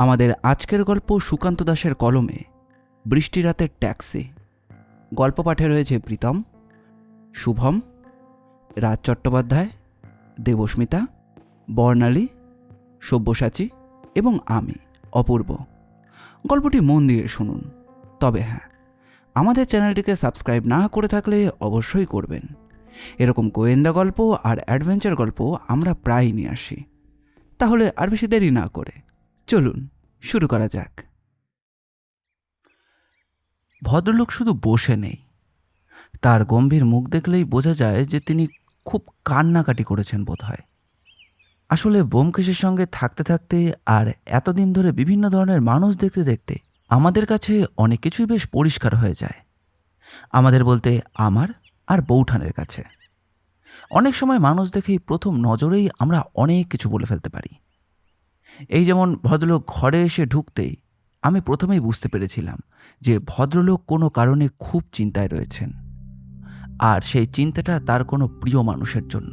আমাদের আজকের গল্প সুকান্ত দাসের কলমে বৃষ্টি রাতের ট্যাক্সি। গল্প পাঠে রয়েছে প্রীতম, শুভম, রাজ চট্টোপাধ্যায়, দেবস্মিতা, বর্ণালী, সব্যসাচী এবং আমি অপূর্ব। গল্পটি মন দিয়ে শুনুন। তবে হ্যাঁ, আমাদের চ্যানেলটিকে সাবস্ক্রাইব না করে থাকলে অবশ্যই করবেন। এরকম গোয়েন্দা গল্প আর অ্যাডভেঞ্চার গল্প আমরা প্রায়ই নিয়ে আসি। তাহলে আর বেশি দেরি না করে চলুন শুরু করা যাক। ভদ্রলোক শুধু বসে নেই, তার গম্ভীর মুখ দেখলেই বোঝা যায় যে তিনি খুব কান্নাকাটি করেছেন বোধহয়। আসলে ব্যোমকেশের সঙ্গে থাকতে থাকতে আর এতদিন ধরে বিভিন্ন ধরনের মানুষ দেখতে দেখতে আমাদের কাছে অনেক কিছুই বেশ পরিষ্কার হয়ে যায়। আমাদের বলতে আমার আর বৌঠানের কাছে অনেক সময় মানুষ দেখেই প্রথম নজরেই আমরা অনেক কিছু বলে ফেলতে পারি। এই যেমন ভদ্রলোক ঘরে এসে ঢুকতেই আমি প্রথমেই বুঝতে পেরেছিলাম যে ভদ্রলোক কোনো কারণে খুব চিন্তায় রয়েছেন, আর সেই চিন্তাটা তার কোনো প্রিয় মানুষের জন্য।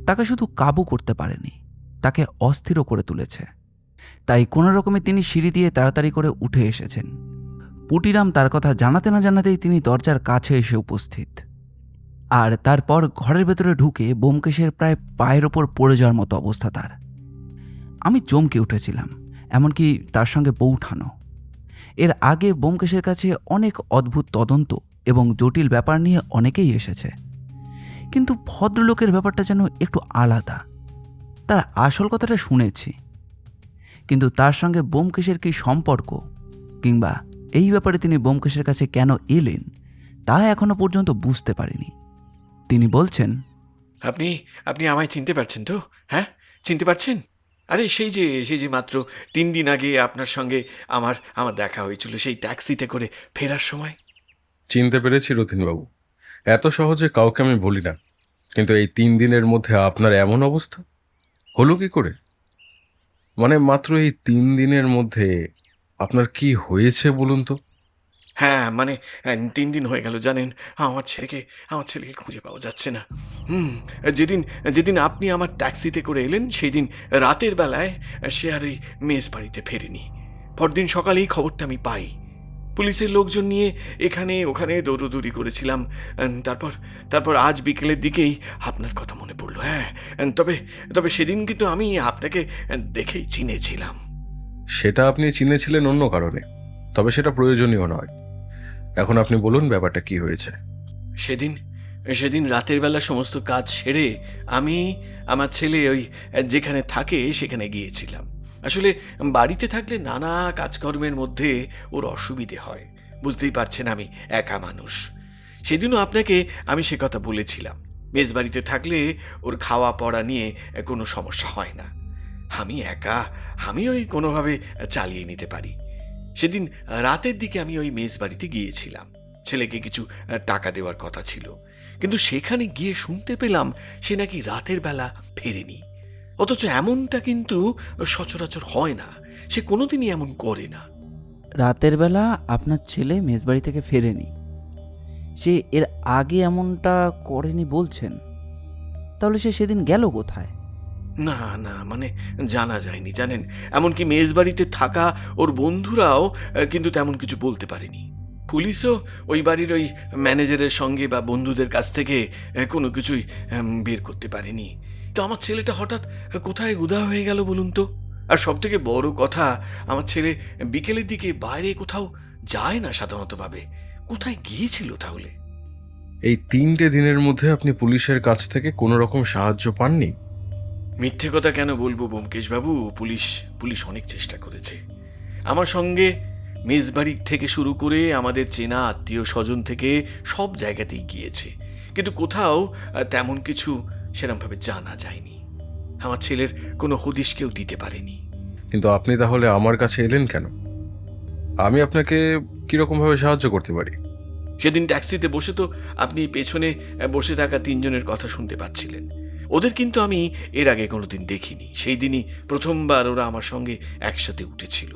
তাকে শুধু কাবু করতে পারেনি, তাকে অস্থিরও করে তুলেছে। তাই কোনো রকমে তিনি সিঁড়ি দিয়ে তাড়াতাড়ি করে উঠে এসেছেন। পুটিরাম তার কথা জানাতে না জানাতেই তিনি দরজার কাছে এসে উপস্থিত। আর তারপর ঘরের ভেতরে ঢুকে ব্যোমকেশের প্রায় পায়ের ওপর পড়ে যাওয়ার মতো অবস্থা তার। আমি চমকে উঠেছিলাম, এমনকি তার সঙ্গে বৌঠানও। এর আগে ব্যোমকেশের কাছে অনেক অদ্ভুত তদন্ত এবং জটিল ব্যাপার নিয়ে অনেকেই এসেছে, কিন্তু ভদ্রলোকের ব্যাপারটা যেন একটু আলাদা। তার আসল কথাটা শুনেছি, কিন্তু তার সঙ্গে ব্যোমকেশের কী সম্পর্ক কিংবা এই ব্যাপারে তিনি ব্যোমকেশের কাছে কেন এলেন তা এখনো পর্যন্ত বুঝতে পারিনি। তিনি বলছেন, আপনি আপনি আমায় চিনতে পারছেন তো? হ্যাঁ, চিনতে পারছেন? আরে সেই যে মাত্র 3 দিন আগে আপনার সঙ্গে আমার আমার দেখা হয়েছিল সেই ট্যাক্সিতে করে ফেরার সময়। চিনতে পেরেছি রথীনবাবু। এত সহজে কাউকে আমি বলি না, কিন্তু এই 3 দিনের মধ্যে আপনার এমন অবস্থা হলো কি করে? মানে মাত্র এই 3 দিনের মধ্যে আপনার কি হয়েছে বলুন তো? হ্যাঁ, মানে 3 দিন হয়ে গেল জানেন, আমার ছেলেকে খুঁজে পাওয়া যাচ্ছে না। হুম, যেদিন যেদিন আপনি আমার ট্যাক্সিতে করে এলেন সেই দিন রাতের বেলায় সে আর ওই মেস বাড়িতে ফেরেনি। পরদিন সকালেই খবরটা আমি পাই। পুলিশের লোকজন নিয়ে এখানে ওখানে দৌড়োদৌড়ি করেছিলাম। তারপর তারপর আজ বিকেলের দিকেই আপনার কথা মনে পড়লো। হ্যাঁ, তবে তবে সেদিন কিন্তু আমি আপনাকে দেখেই চিনেছিলাম। সেটা আপনি চিনেছিলেন অন্য কারণে, তবে সেটা প্রয়োজনীয় নয়। এখন আপনি বলুন ব্যাপারটা কি হয়েছে। সেদিন সেদিন রাতের বেলা সমস্ত কাজ সেরে আমি আমার ছেলে ওই যেখানে থাকে সেখানে গিয়েছিলাম। আসলে বাড়িতে থাকলে নানা কাজকর্মের মধ্যে ওর অসুবিধে হয়, বুঝতেই পারছেন আমি একা মানুষ। সেদিনও আপনাকে আমি সে কথা বলেছিলাম, মেস বাড়িতে থাকলে ওর খাওয়া পড়া নিয়ে কোনো সমস্যা হয় না। আমি একা, আমি ওই কোনোভাবে চালিয়ে নিতে পারি। সেদিন রাতের দিকে আমি ওই মেস বাড়িতে গিয়েছিলাম, ছেলেকে কিছু টাকা দেওয়ার কথা ছিল, কিন্তু সেখানে গিয়ে শুনতে পেলাম সে নাকি রাতের বেলা ফেরেনি। অথচ এমনটা কিন্তু সচরাচর হয় না, সে কোনোদিনই এমন করে না। রাতের বেলা আপনার ছেলে মেজবাড়ি থেকে ফেরেনি? সে এর আগে এমনটা করেনি বলছেন? তাহলে সে সেদিন গেল কোথায়? না না, মানে জানা যায়নি জানেন। এমনকি মেস বাড়িতে থাকা ওর বন্ধুরাও কিন্তু তেমন কিছু বলতে পারেনি। পুলিশও ওই বাড়ির ওই ম্যানেজারের সঙ্গে বা বন্ধুদের কাছ থেকে কোনো কিছুই বের করতে পারেনি। তো আমার ছেলেটা হঠাৎ কোথায় উধাও হয়ে গেল বলুন তো? আর সব থেকে বড় কথা, আমার ছেলে বিকেলের দিকে বাইরে কোথাও যায় না সাধারণতভাবে। কোথায় গিয়েছিল তাহলে? এই 3টে দিনের মধ্যে আপনি পুলিশের কাছ থেকে কোনো রকম সাহায্য পাননি? মিথ্যে কথা কেন বলবো ব্যোমকেশবাবু, পুলিশ পুলিশ অনেক চেষ্টা করেছে। আমার সঙ্গে মেজবাড়ি থেকে শুরু করে আমাদের চেনা আত্মীয় স্বজন থেকে সব জায়গাতেই গিয়েছে, কিন্তু কোথাও তেমন কিছু সেরমভাবে জানা যায়নি। আমার ছেলের কোনো হদিশ কেউ দিতে পারেনি। কিন্তু আপনি তাহলে আমার কাছে এলেন কেন? আমি আপনাকে কিরকমভাবে সাহায্য করতে পারি? সেদিন ট্যাক্সিতে বসে তো আপনি পেছনে বসে থাকা 3 জনের কথা শুনতে পাচ্ছিলেন। ওদের কিন্তু আমি এর আগে কোনোদিন দেখিনি। সেই দিনই প্রথমবার ওরা আমার সঙ্গে একসাথে উঠেছিল।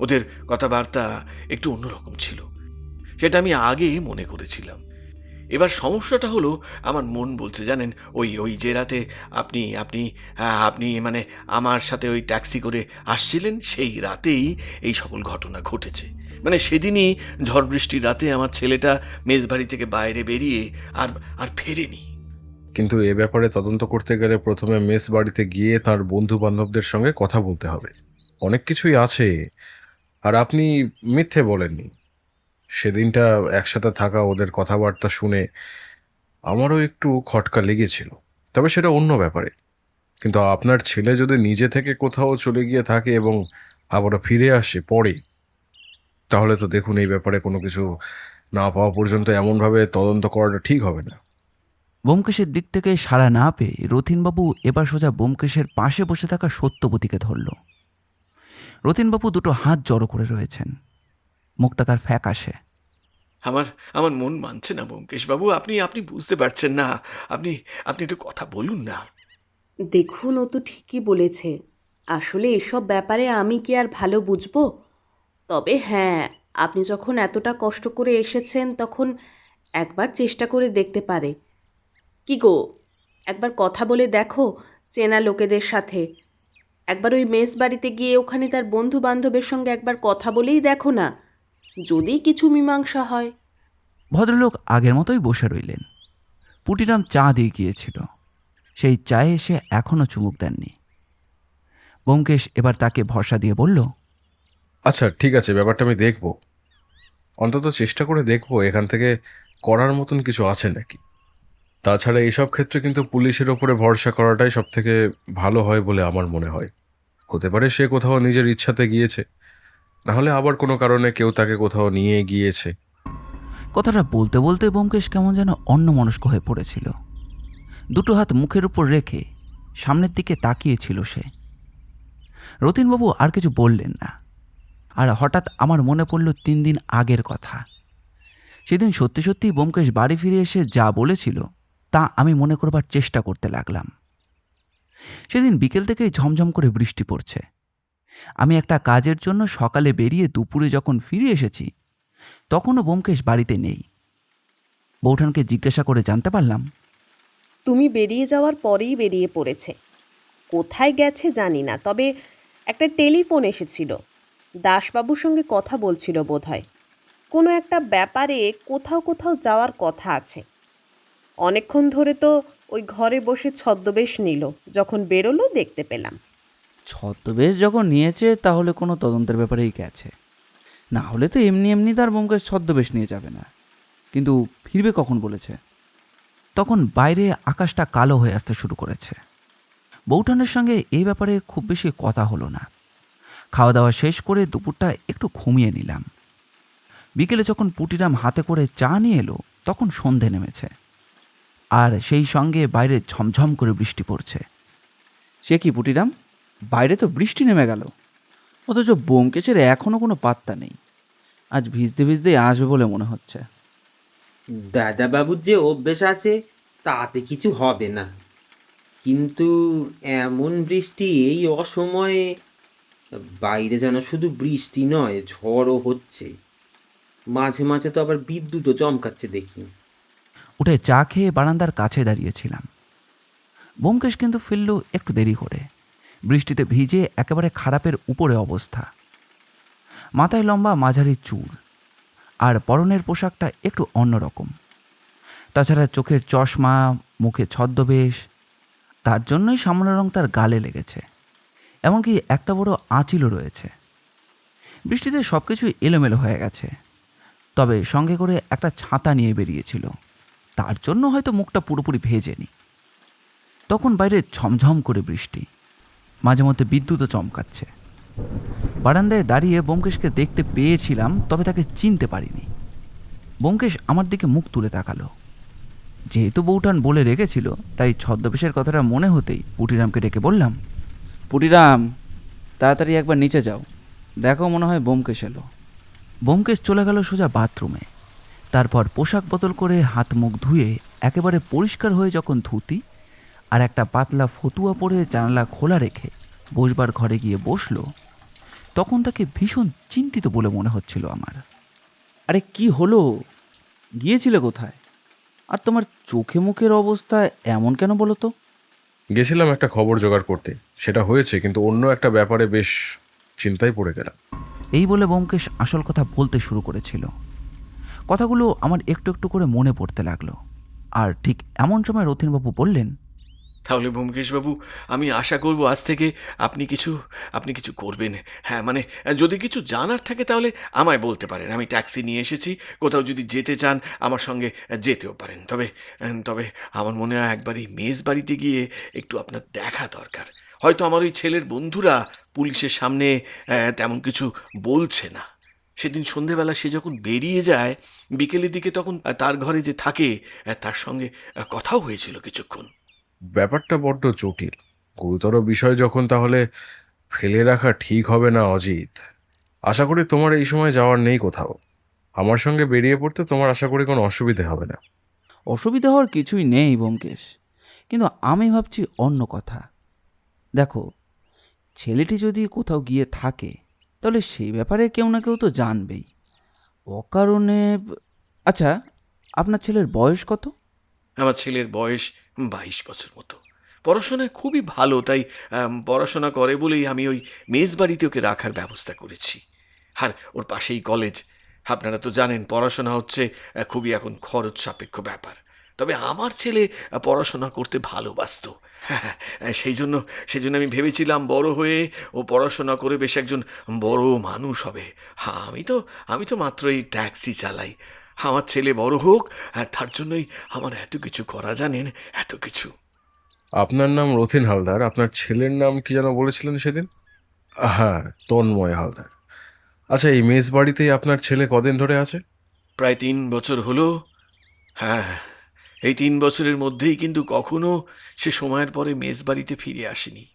ওদের কথাবার্তা একটু অন্যরকম ছিল, সেটা আমি আগে মনে করেছিলাম। এবার সমস্যাটা হলো, আমার মন বলছে জানেন, ওই ওই যে রাতে আপনি আপনি আপনি মানে আমার সাথে ওই ট্যাক্সি করে আসছিলেন, সেই রাতেই এই সকল ঘটনা ঘটেছে। মানে সেদিনই ঝড় বৃষ্টির রাতে আমার ছেলেটা মেজবাড়ি থেকে বাইরে বেরিয়ে আর আর ফেরেনি। কিন্তু এ ব্যাপারে তদন্ত করতে গেলে প্রথমে মেস বাড়িতে গিয়ে তার বন্ধু বান্ধবদের সঙ্গে কথা বলতে হবে। অনেক কিছুই আছে। আর আপনি মিথ্যে বলেননি। সেদিনটা একসাথে থাকা ওদের কথাবার্তা শুনে আমারও একটু খটকা লেগেছিল, তবে সেটা অন্য ব্যাপারে। কিন্তু আপনার ছেলে যদি নিজে থেকে কোথাও চলে গিয়ে থাকে এবং আবারও ফিরে আসে পরে, তাহলে তো দেখুন এই ব্যাপারে কোনো কিছু না পাওয়া পর্যন্ত এমনভাবে তদন্ত করাটা ঠিক হবে না। ব্যোমকেশের দিক থেকে সাড়া না পেয়ে রথীনবাবু এবার সোজা ব্যোমকেশের পাশে বসে থাকা সত্যবতীকে ধরল। রথীনবাবু দুটো হাত জড়ো করে রয়েছেন, মুখটা তার ফ্যাকাশে। আমার আমার মন মানছে না ব্যোমকেশবাবু, আপনি আপনি বুঝতে পারছেন না। আপনি আপনি একটু কথা বলুন না। দেখুন, ও তো ঠিকই বলেছে। আসলে এসব ব্যাপারে আমি কি আর ভালো বুঝবো? তবে হ্যাঁ, আপনি যখন এতটা কষ্ট করে এসেছেন তখন একবার চেষ্টা করে দেখতে পারে। কি গো, একবার কথা বলে দেখো চেনা লোকেদের সাথে। একবার ওই মেস বাড়িতে গিয়ে ওখানে তার বন্ধু বান্ধবের সঙ্গে একবার কথা বলেই দেখো না, যদি কিছু মীমাংসা হয়। ভদ্রলোক আগের মতোই বসে রইলেন। পুটিরাম চা দিয়ে গিয়েছিল, সেই চায়ে সে এখনও চুমুক দেননি। ব্যোমকেশ এবার তাকে ভরসা দিয়ে বলল, আচ্ছা ঠিক আছে, ব্যাপারটা আমি দেখব। অন্তত চেষ্টা করে দেখব এখান থেকে করার মতন কিছু আছে নাকি। তাছাড়া এইসব ক্ষেত্রে কিন্তু পুলিশের ওপরে ভরসা করাটাই সব থেকে ভালো হয় বলে আমার মনে হয়। হতে পারে সে কোথাও নিজের ইচ্ছাতে গিয়েছে, নাহলে আবার কোনো কারণে কেউ তাকে কোথাও নিয়ে গিয়েছে। কথাটা বলতে বলতে ব্যোমকেশ কেমন যেন অন্যমনস্ক হয়ে পড়েছিল। দুটো হাত মুখের উপর রেখে সামনের দিকে তাকিয়েছিল সে। রতীনবাবু আর কিছু বললেন না। আর হঠাৎ আমার মনে পড়ল 3 দিন আগের কথা। সেদিন সত্যি সত্যিই ব্যোমকেশ বাড়ি ফিরে এসে যা বলেছিল তা আমি মনে করবার চেষ্টা করতে লাগলাম। সেদিন বিকেল থেকেই ঝমঝম করে বৃষ্টি পড়ছে। আমি একটা কাজের জন্য সকালে বেরিয়ে দুপুরে যখন ফিরে এসেছি তখনও ব্যোমকেশ বাড়িতে নেই। বৌঠানকে জিজ্ঞাসা করে জানতে পারলাম, তুমি বেরিয়ে যাওয়ার পরেই বেরিয়ে পড়েছে। কোথায় গেছে জানি না, তবে একটা টেলিফোন এসেছিল। দাসবাবুর সঙ্গে কথা বলছিল বোধহয়। কোনো একটা ব্যাপারে কোথাও কোথাও যাওয়ার কথা আছে। অনেকক্ষণ ধরে তো ওই ঘরে বসে ছদ্মবেশ নিল, যখন বেরোলো দেখতে পেলাম। ছদ্মবেশ যখন নিয়েছে তাহলে কোনো তদন্তের ব্যাপারেই গেছে, না হলে তো এমনি এমনি তার ব্যোমকেশ ছদ্মবেশ নিয়ে যাবে না। কিন্তু ফিরবে কখন বলেছে? তখন বাইরে আকাশটা কালো হয়ে আসতে শুরু করেছে। বৌঠানের সঙ্গে এই ব্যাপারে খুব বেশি কথা হলো না। খাওয়া দাওয়া শেষ করে দুপুরটা একটু ঘুমিয়ে নিলাম। বিকেলে যখন পুটিরাম হাতে করে চা নিয়ে এলো তখন সন্ধে নেমেছে, আর সেই সঙ্গে বাইরে ঝমঝম করে বৃষ্টি পড়ছে। সে কি পুটিরাম, বাইরে তো বৃষ্টি নেমে গেল, অথচ ব্যোমকেশের এখনও কোনো পাত্তা নেই। আজ ভিজতে ভিজতেই আসবে বলে মনে হচ্ছে। দাদাবাবুর যে অভ্যেস আছে তাতে কিছু হবে না, কিন্তু এমন বৃষ্টি এই অসময়ে, বাইরে যেন শুধু বৃষ্টি নয় ঝড়ও হচ্ছে, মাঝে মাঝে তো আবার বিদ্যুৎও চমকাচ্ছে দেখি। উঠে চা খেয়ে বারান্দার কাছে দাঁড়িয়েছিলাম। ব্যোমকেশ কিন্তু ফিরল একটু দেরি করে, বৃষ্টিতে ভিজে একেবারে খারাপের উপরে অবস্থা। মাথায় লম্বা মাঝারি চুল, আর পরনের পোশাকটা একটু অন্যরকম। তাছাড়া চোখের চশমা, মুখে ছদ্মবেশ, তার জন্যই সামনের রং তার গালে লেগেছে। এমনকি একটা বড় আঁচিলও রয়েছে। বৃষ্টিতে সব কিছু এলোমেলো হয়ে গেছে, তবে সঙ্গে করে একটা ছাতা নিয়ে বেরিয়েছিল, তার জন্য হয়তো মুখটা পুরোপুরি ভেজেনি। তখন বাইরে ঝমঝম করে বৃষ্টি, মাঝে মধ্যে বিদ্যুৎও চমকাচ্ছে। বারান্দায় দাঁড়িয়ে ব্যোমকেশকে দেখতে পেয়েছিলাম, তবে তাকে চিনতে পারিনি। ব্যোমকেশ আমার দিকে মুখ তুলে তাকালো। যেহেতু বৌঠান বলে রেখেছিল, তাই ছদ্মবেশের কথাটা মনে হতেই পুটিরামকে ডেকে বললাম, পুটিরাম, তাড়াতাড়ি একবার নিচে যাও, দেখো মনে হয় ব্যোমকেশ এলো। ব্যোমকেশ চলে গেল সোজা বাথরুমে। তারপর পোশাক বদল করে হাত মুখ ধুয়ে একেবারে পরিষ্কার হয়ে যখন ধুতি আর একটা পাতলা ফতুয়া পরে জানালা খোলা রেখে বসবার ঘরে গিয়ে বসলো, তখন তাকে ভীষণ চিন্তিত বলে মনে হচ্ছিল আমার। আরে কি হলো, গিয়েছিলে কোথায়? আর তোমার চোখে মুখের অবস্থা এমন কেন বলো তো? গেছিলাম একটা খবর জোগাড় করতে, সেটা হয়েছে, কিন্তু অন্য একটা ব্যাপারে বেশ চিন্তায় পড়ে গেলাম। এই বলে ব্যোমকেশ আসল কথা বলতে শুরু করেছিল। কথাগুলো আমার একটু একটু করে মনে পড়তে লাগলো। আর ঠিক এমন সময় রথীনবাবু বললেন, তাহলে ব্যোমকেশবাবু, আমি আশা করব আজ থেকে আপনি কিছু করবেন। হ্যাঁ, মানে যদি কিছু জানার থাকে তাহলে আমায় বলতে পারেন। আমি ট্যাক্সি নিয়ে এসেছি, কোথাও যদি যেতে চান আমার সঙ্গে যেতেও পারেন। তবে আমার মনে হয় একবার এই মেস বাড়িতে গিয়ে একটু আপনার দেখা দরকার। হয়তো আমার ওই ছেলের বন্ধুরা পুলিশের সামনে তেমন কিছু বলছে না। সেদিন সন্ধেবেলা সে যখন বেরিয়ে যায় বিকেলের দিকে, তখন তার ঘরে যে থাকে তার সঙ্গে কথাও হয়েছিল কিছুক্ষণ। ব্যাপারটা বড্ড জটিল, গুরুতর বিষয় যখন, তাহলে ফেলে রাখা ঠিক হবে না অজিত। আশা করি তোমার এই সময় যাওয়ার নেই কোথাও। আমার সঙ্গে বেরিয়ে পড়তে তোমার আশা করি কোনো অসুবিধে হবে না। অসুবিধা হওয়ার কিছুই নেই ব্যোমকেশ, কিন্তু আমি ভাবছি অন্য কথা। দেখো, ছেলেটি যদি কোথাও গিয়ে থাকে তাহলে সেই ব্যাপারে কেউ না কেউ তো জানবেই। অকারণে আচ্ছা, আপনার ছেলের বয়স কত? আমার ছেলের বয়স 22 বছর মতো। পড়াশোনায় খুবই ভালো, তাই পড়াশোনা করে বলেই আমি ওই মেস বাড়িতে ওকে রাখার ব্যবস্থা করেছি। আর ওর পাশেই কলেজ। আপনারা তো জানেন পড়াশোনা হচ্ছে খুবই এখন খরচ সাপেক্ষ ব্যাপার। তবে আমার ছেলে পড়াশোনা করতে ভালোবাসতো। হ্যাঁ, সেই জন্য আমি ভেবেছিলাম বড় হয়ে ও পড়াশোনা করে বেশ একজন বড় মানুষ হবে। হ্যাঁ, আমি তো মাত্র এই ট্যাক্সি চালাই। আমার ছেলে বড় হোক, তার জন্যই আমার এত কিছু করা, জানেন, এত কিছু। আপনার নাম রথীন হালদার, আপনার ছেলের নাম কি যেন বলেছিলেন সেদিন? হ্যাঁ, তন্ময় হালদার। আচ্ছা, এই মেস বাড়িতেই আপনার ছেলে কদিন ধরে আছে? প্রায় 3 বছর হলো। হ্যাঁ, এই 3 বছরের মধ্যেই কিন্তু কখনো সে সময়ের পরে মেস বাড়িতে ফিরে আসেনি।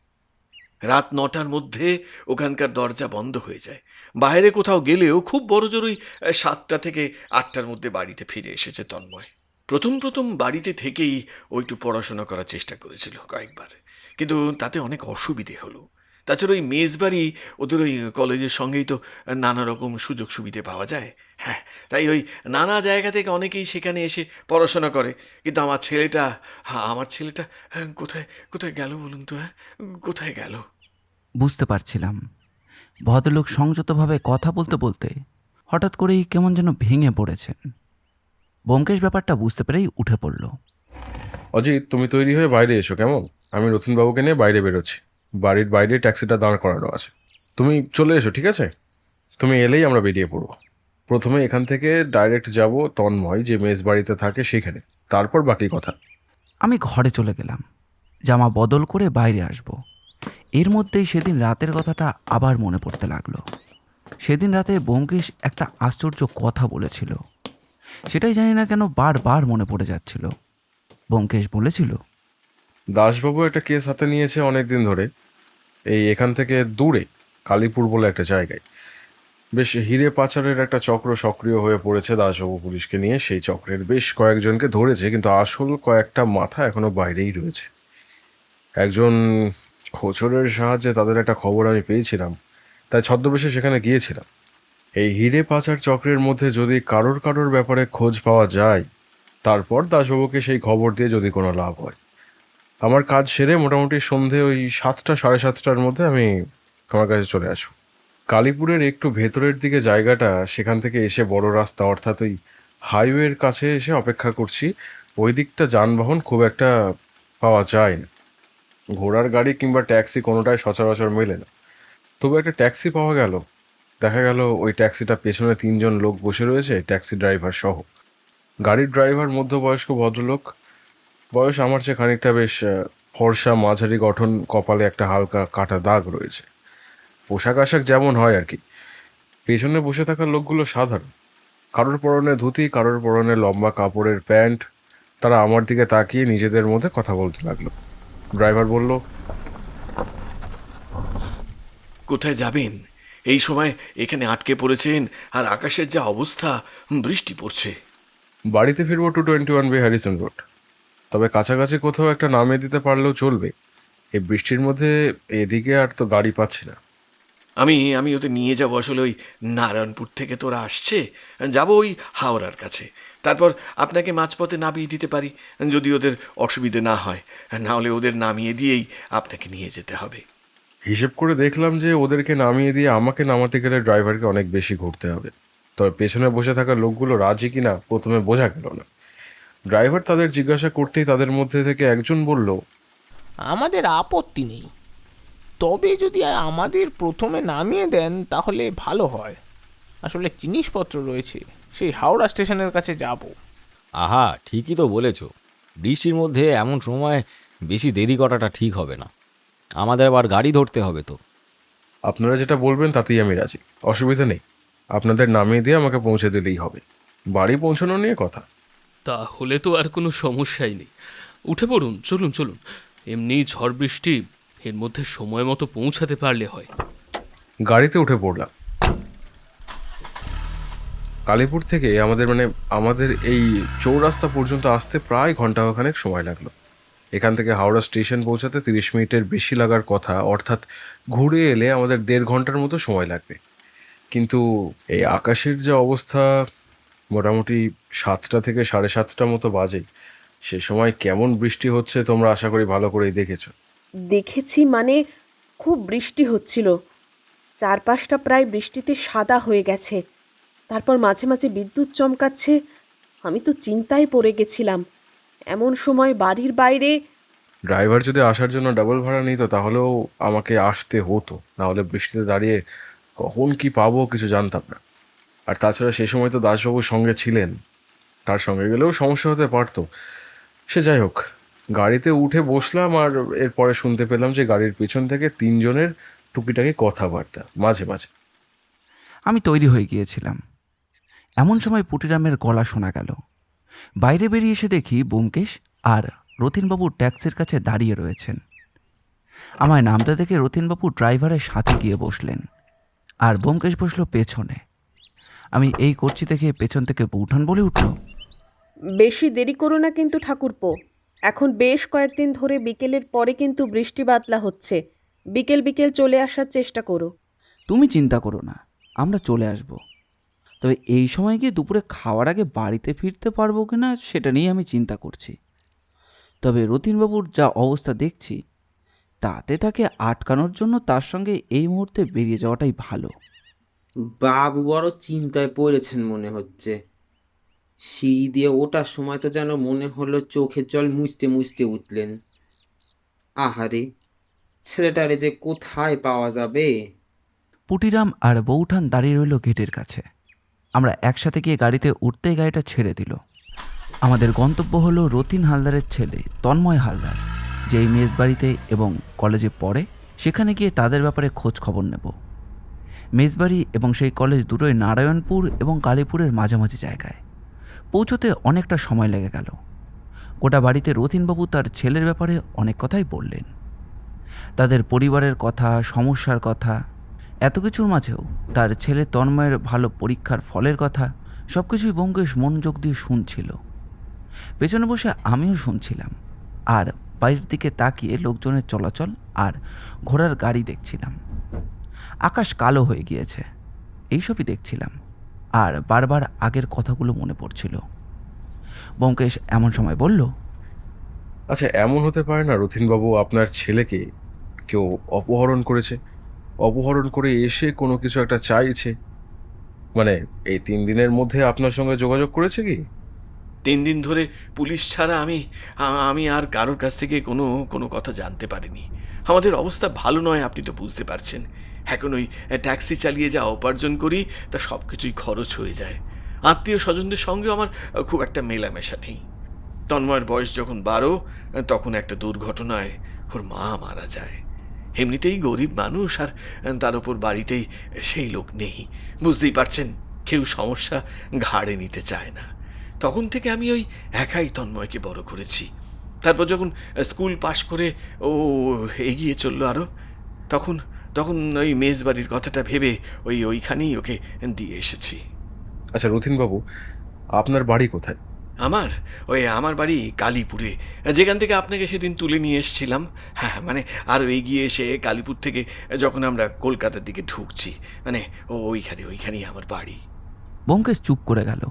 রাত 9টার মধ্যে ওখানকার দরজা বন্ধ হয়ে যায়। বাইরে কোথাও গেলেও খুব বড় জোর ওই 7টা থেকে 8টার মধ্যে বাড়িতে ফিরে এসেছে তন্ময়। প্রথম প্রথম বাড়িতে থেকেই ও একটু পড়াশোনা করার চেষ্টা করেছিল কয়েকবার, কিন্তু তাতে অনেক অসুবিধে হলো। তাছাড়া ওই মেস বাড়ি, ওদের ওই কলেজের সঙ্গেই তো নানা রকম সুযোগ সুবিধে পাওয়া যায়। হ্যাঁ, তাই ওই নানা জায়গা থেকে অনেকেই সেখানে এসে পড়াশোনা করে। কিন্তু আমার ছেলেটা কোথায় কোথায় গেল বলুন তো? কোথায় গেল? বুঝতে পারছিলাম ভদ্রলোক সংযতভাবে কথা বলতে বলতে হঠাৎ করেই কেমন যেন ভেঙে পড়েছেন। ব্যোমকেশ ব্যাপারটা বুঝতে পেরেই উঠে পড়ল। অজিত, তুমি তৈরি হয়ে বাইরে এসো কেমন? আমি রথীনবাবুকে নিয়ে বাইরে বেরোচ্ছি। বাড়ির বাইরে ট্যাক্সিটা দাঁড় করানো আছে। তুমি চলে এসো, ঠিক আছে? তুমি এলেই আমরা বেরিয়ে পড়ব। প্রথমে এখান থেকে ডাইরেক্ট যাব তন্ময় যে মেস বাড়িতে থাকে সেখানে, তারপর বাকি কথা। আমি ঘরে চলে গেলাম, জামা বদল করে বাইরে আসব। এর মধ্যেই সেদিন রাতের কথাটা আবার মনে পড়তে লাগলো। সেদিন রাতে ব্যোমকেশ একটা আশ্চর্য কথা বলেছিল, সেটাই জানি না কেন বারবার মনে পড়ে যাচ্ছিল। ব্যোমকেশ বলেছিল, দাসবাবু একটা কেস হাতে নিয়েছে অনেক দিন ধরে, এই এখান থেকে দূরে কালীপুর বলে একটা জায়গায়। বেশ হিরে পাচারের একটা চক্র সক্রিয় হয়ে পড়েছে দাসবাবু পুলিশকে নিয়ে। সেই চক্রের বেশ কয়েকজনকে ধরেছে, কিন্তু আসল কয়েকটা মাথা এখনো বাইরেই রয়েছে। একজন খোঁচরের সাহায্যে তাদের একটা খবর আমি পেয়েছিলাম, তাই ছদ্মবেশে সেখানে গিয়েছিলাম। এই হিরে পাচার চক্রের মধ্যে যদি কারোর ব্যাপারে খোঁজ পাওয়া যায়, তারপর দাসবাবুকে সেই খবর দিয়ে যদি কোনো লাভ হয়। আমার কাজ সেরে মোটামুটি সন্ধে ওই 7টা সাড়ে 7টার মধ্যে আমি তোমার কাছে চলে আসবো। কালীপুরের একটু ভেতরের দিকে জায়গাটা, সেখান থেকে এসে বড় রাস্তা অর্থাৎ ওই হাইওয়ের কাছে এসে অপেক্ষা করছি। ওই দিকটা যানবাহন খুব একটা পাওয়া যায় না, ঘোড়ার গাড়ি কিংবা ট্যাক্সি কোনোটাই সচরাচর মেলে না। তবু একটা ট্যাক্সি পাওয়া গেল। দেখা গেল ওই ট্যাক্সিটা পেছনে 3জন লোক বসে রয়েছে, ট্যাক্সি ড্রাইভার সহ। গাড়ির ড্রাইভার মধ্যবয়স্ক ভদ্রলোক, বয়স আমার চেয়ে খানিকটা, বেশ ফর্সা মাঝারি গঠন, কপালে একটা হালকা কাটা দাগ রয়েছে। পোশাক আশাক যেমন হয় আর কি। পেছনে বসে থাকা লোকগুলো সাধারণ, কারোর পরনে ধুতি, কারোর পরনে লম্বা কাপড়ের প্যান্ট। তারা আমার দিকে তাকিয়ে নিজেদের মধ্যে কথা বলতে লাগলো। ড্রাইভার বলল, কোথায় যাবেন? এই সময় এখানে আটকে পড়েছেন, আর আকাশের যা অবস্থা, বৃষ্টি পড়ছে। বাড়িতে ফিরবো 221 হ্যারিসন রোড। তবে কাছাকাছি কোথাও একটা নামিয়ে দিতে পারলেও চলবে। এই বৃষ্টির মধ্যে এদিকে আর তো গাড়ি পাচ্ছি না। আমি আমি ওদের নিয়ে যাব আসলে ওই নারায়ণপুর থেকে তোরা আসছে, যাব ওই হাওড়ার কাছে, তারপর আপনাকে মাঝপথে নামিয়ে দিতে পারি যদি ওদের অসুবিধে না হয়, না হলে ওদের নামিয়ে দিয়েই আপনাকে নিয়ে যেতে হবে। হিসেব করে দেখলাম যে ওদেরকে নামিয়ে দিয়ে আমাকে নামাতে গেলে ড্রাইভারকে অনেক বেশি ঘুরতে হবে। তবে পেছনে বসে থাকা লোকগুলো রাজি কিনা প্রথমে বোঝা গেল না। ড্রাইভার তাদের জিজ্ঞাসা করতেই তাদের মধ্যে থেকে একজন বলল, আমাদের আপত্তি নেই, তবে যদি আমাদের প্রথমে নামিয়ে দেন তাহলে ভালো হয়। আসলে জিনিসপত্র রয়েছে, সেই হাওড়া স্টেশনের কাছে যাব। আহা, ঠিকই তো বলেছ। বৃষ্টির মধ্যে এমন সময় বেশি দেরি করাটা ঠিক হবে না। আমাদের আবার গাড়ি ধরতে হবে তো। আপনারা যেটা বলবেন তাতেই আমি রাজি, অসুবিধা নেই। আপনাদের নামিয়ে দিয়ে আমাকে পৌঁছে দিলেই হবে। বাড়ি পৌঁছানো নিয়ে কথা। তাহলে তো আর কোনো সমস্যাই নেই। উঠে পড়ুন, চলুন চলুন। এমনি ঝড় বৃষ্টি, এর মধ্যে সময় মতো পৌঁছাতে পারলে হয়। গাড়িতে উঠে পড়লাম। কালীপুর থেকে আমাদের এই চৌরাস্তা পর্যন্ত আসতে প্রায় ঘন্টাখানেক সময় লাগলো। এখান থেকে হাওড়া স্টেশন পৌঁছাতে 30 মিনিটের বেশি লাগার কথা, অর্থাৎ ঘুরে এলে আমাদের 1.5 ঘন্টার মতো সময় লাগবে। কিন্তু এই আকাশের যে অবস্থা, মোটামুটি 7টা থেকে 7:30 মতো বাজে। সে সময় কেমন বৃষ্টি হচ্ছে তোমরা আশা করি ভালো করেই দেখেছো। দেখেছি মানে খুব বৃষ্টি হচ্ছিল, চারপাশটা প্রায় বৃষ্টিতে সাদা হয়ে গেছে। তারপর মাঝে মাঝে বিদ্যুৎ চমকাচ্ছে। আমি তো চিন্তায় পড়ে গেছিলাম। এমন সময় বাড়ির বাইরে ড্রাইভার যদি আসার জন্য ডাবল ভাড়া নিত তাহলেও আমাকে আসতে হতো, না হলে বৃষ্টিতে দাঁড়িয়ে কখন কি পাবো কিছু জানতাম না। আর তাছাড়া সে সময় তো দাসবাবুর সঙ্গে ছিলেন, তার সঙ্গে গেলেও সমস্যা হতে পারতো। সে যাই হোক, গাড়িতে উঠে বসলাম আর এরপরে শুনতে পেলাম যে গাড়ির পেছন থেকে 3 জনের টুকিটাকি কথাবার্তা মাঝে মাঝে। আমি তৈরি হয়ে গিয়েছিলাম। এমন সময় পুটিরামের গলা শোনা গেল। বাইরে বেরিয়ে এসে দেখি ব্যোমকেশ আর রতিনবাবু ট্যাক্সির কাছে দাঁড়িয়ে রয়েছেন। আমায় নামতে দেখে রতিনবাবু ড্রাইভারের সাথে গিয়ে বসলেন, আর ব্যোমকেশ বসল পেছনে। আমি এই করছি দেখে পেছন থেকে বৌঠান বলে উঠল, বেশি দেরি করো না কিন্তু ঠাকুরপো। এখন বেশ কয়েকদিন ধরে বিকেলের পরে কিন্তু বৃষ্টি বাদলা হচ্ছে। বিকেল বিকেল চলে আসার চেষ্টা করো। তুমি চিন্তা করো না, আমরা চলে আসব। তবে এই সময় গিয়ে দুপুরে খাওয়ার আগে বাড়িতে ফিরতে পারবো কিনা সেটা নিয়ে আমি চিন্তা করছি। তবে রতিনবাবুর যা অবস্থা দেখছি, তাতে তাকে আটকানোর জন্য তার সঙ্গে এই মুহূর্তে বেরিয়ে যাওয়াটাই ভালো। বাবু বড় চিন্তায় পড়েছেন মনে হচ্ছে। সিঁড়ি দিয়ে ওঠার সময় তো যেন মনে হলো চোখের জল মুছতে মুছতে উঠলেন। আহারে, ছেলেটারে যে কোথায় পাওয়া যাবে? পুটিরাম আর বৌঠান দাঁড়িয়ে রইল গেটের কাছে। আমরা একসাথে গিয়ে গাড়িতে উঠতেই গাড়িটা ছেড়ে দিল। আমাদের গন্তব্য হলো রতিন হালদারের ছেলে তন্ময় হালদার, যেই মেজবাড়িতে এবং কলেজে পড়ে। সেখানে গিয়ে তাদের ব্যাপারে খোঁজ খবর নেব। মেজবাড়ি এবং সেই কলেজ দুটোই নারায়ণপুর এবং কালীপুরের মাঝামাঝি জায়গায়। পৌঁছতে অনেকটা সময় লেগে গেল। গোটা বাড়িতে রতিনবাবু তার ছেলের ব্যাপারে অনেক কথাই বললেন, তাদের পরিবারের কথা, সমস্যার কথা। এত কিছুর মাঝেও তার ছেলে তন্ময়ের ভালো পরীক্ষার ফলের কথা সব কিছুই ব্যোমকেশ মনোযোগ দিয়ে শুনছিল। পেছনে বসে আমিও শুনছিলাম, আর বাইরের দিকে তাকিয়ে লোকজনের চলাচল আর ঘোড়ার গাড়ি দেখছিলাম। আকাশ কালো হয়ে গিয়েছে, এইসবই দেখছিলাম, আর বারবার আগের কথাগুলো মনে পড়ছিল। ব্যোমকেশ এমন সময় বলল, আচ্ছা, এমন হতে পারে না রতিনবাবু আপনার ছেলেকে কেউ অপহরণ করেছে? অপহরণ করে এসে কোনো কিছু একটা চাইছে, মানে এই 3 দিনের মধ্যে আপনার সঙ্গে যোগাযোগ করেছে কি? 3 দিন ধরে পুলিশ ছাড়া আমি আর কারোর কাছ থেকে কোনো কথা জানতে পারিনি। আমাদের অবস্থা ভালো নয়, আপনি তো বুঝতে পারছেন। এখন ওই ট্যাক্সি চালিয়ে যা উপার্জন করি তা সব কিছুই খরচ হয়ে যায়। আত্মীয় স্বজনদের সঙ্গে আমার খুব একটা মেলামেশা নেই। তন্ময়ের বয়স যখন 12, তখন একটা দুর্ঘটনায় ওর মা মারা যায়। এমনিতেই গরিব মানুষ, আর তার ওপর বাড়িতেই সেই লোক নেই। বুঝতেই পারছেন, কেউ সমস্যা ঘাড়ে নিতে চায় না। তখন থেকে আমি ওই একাই তন্ময়কে বড় করেছি। তারপর যখন স্কুল পাশ করে ও এগিয়ে চললো আরও, তখন তখন ওই মেজবাড়ির কথাটা ভেবে ওইখানেই ওকে দিয়ে এসেছি। আচ্ছা রতিনবাবু, আপনার বাড়ি কোথায়? আমার বাড়ি কালীপুরে, যেখান থেকে আপনাকে সেদিন তুলে নিয়ে এসেছিলাম। হ্যাঁ, মানে আরও এগিয়ে এসে কালীপুর থেকে যখন আমরা কলকাতার দিকে ঢুকছি, মানে ওইখানেই আমার বাড়ি। ব্যোমকেশ চুপ করে গেল,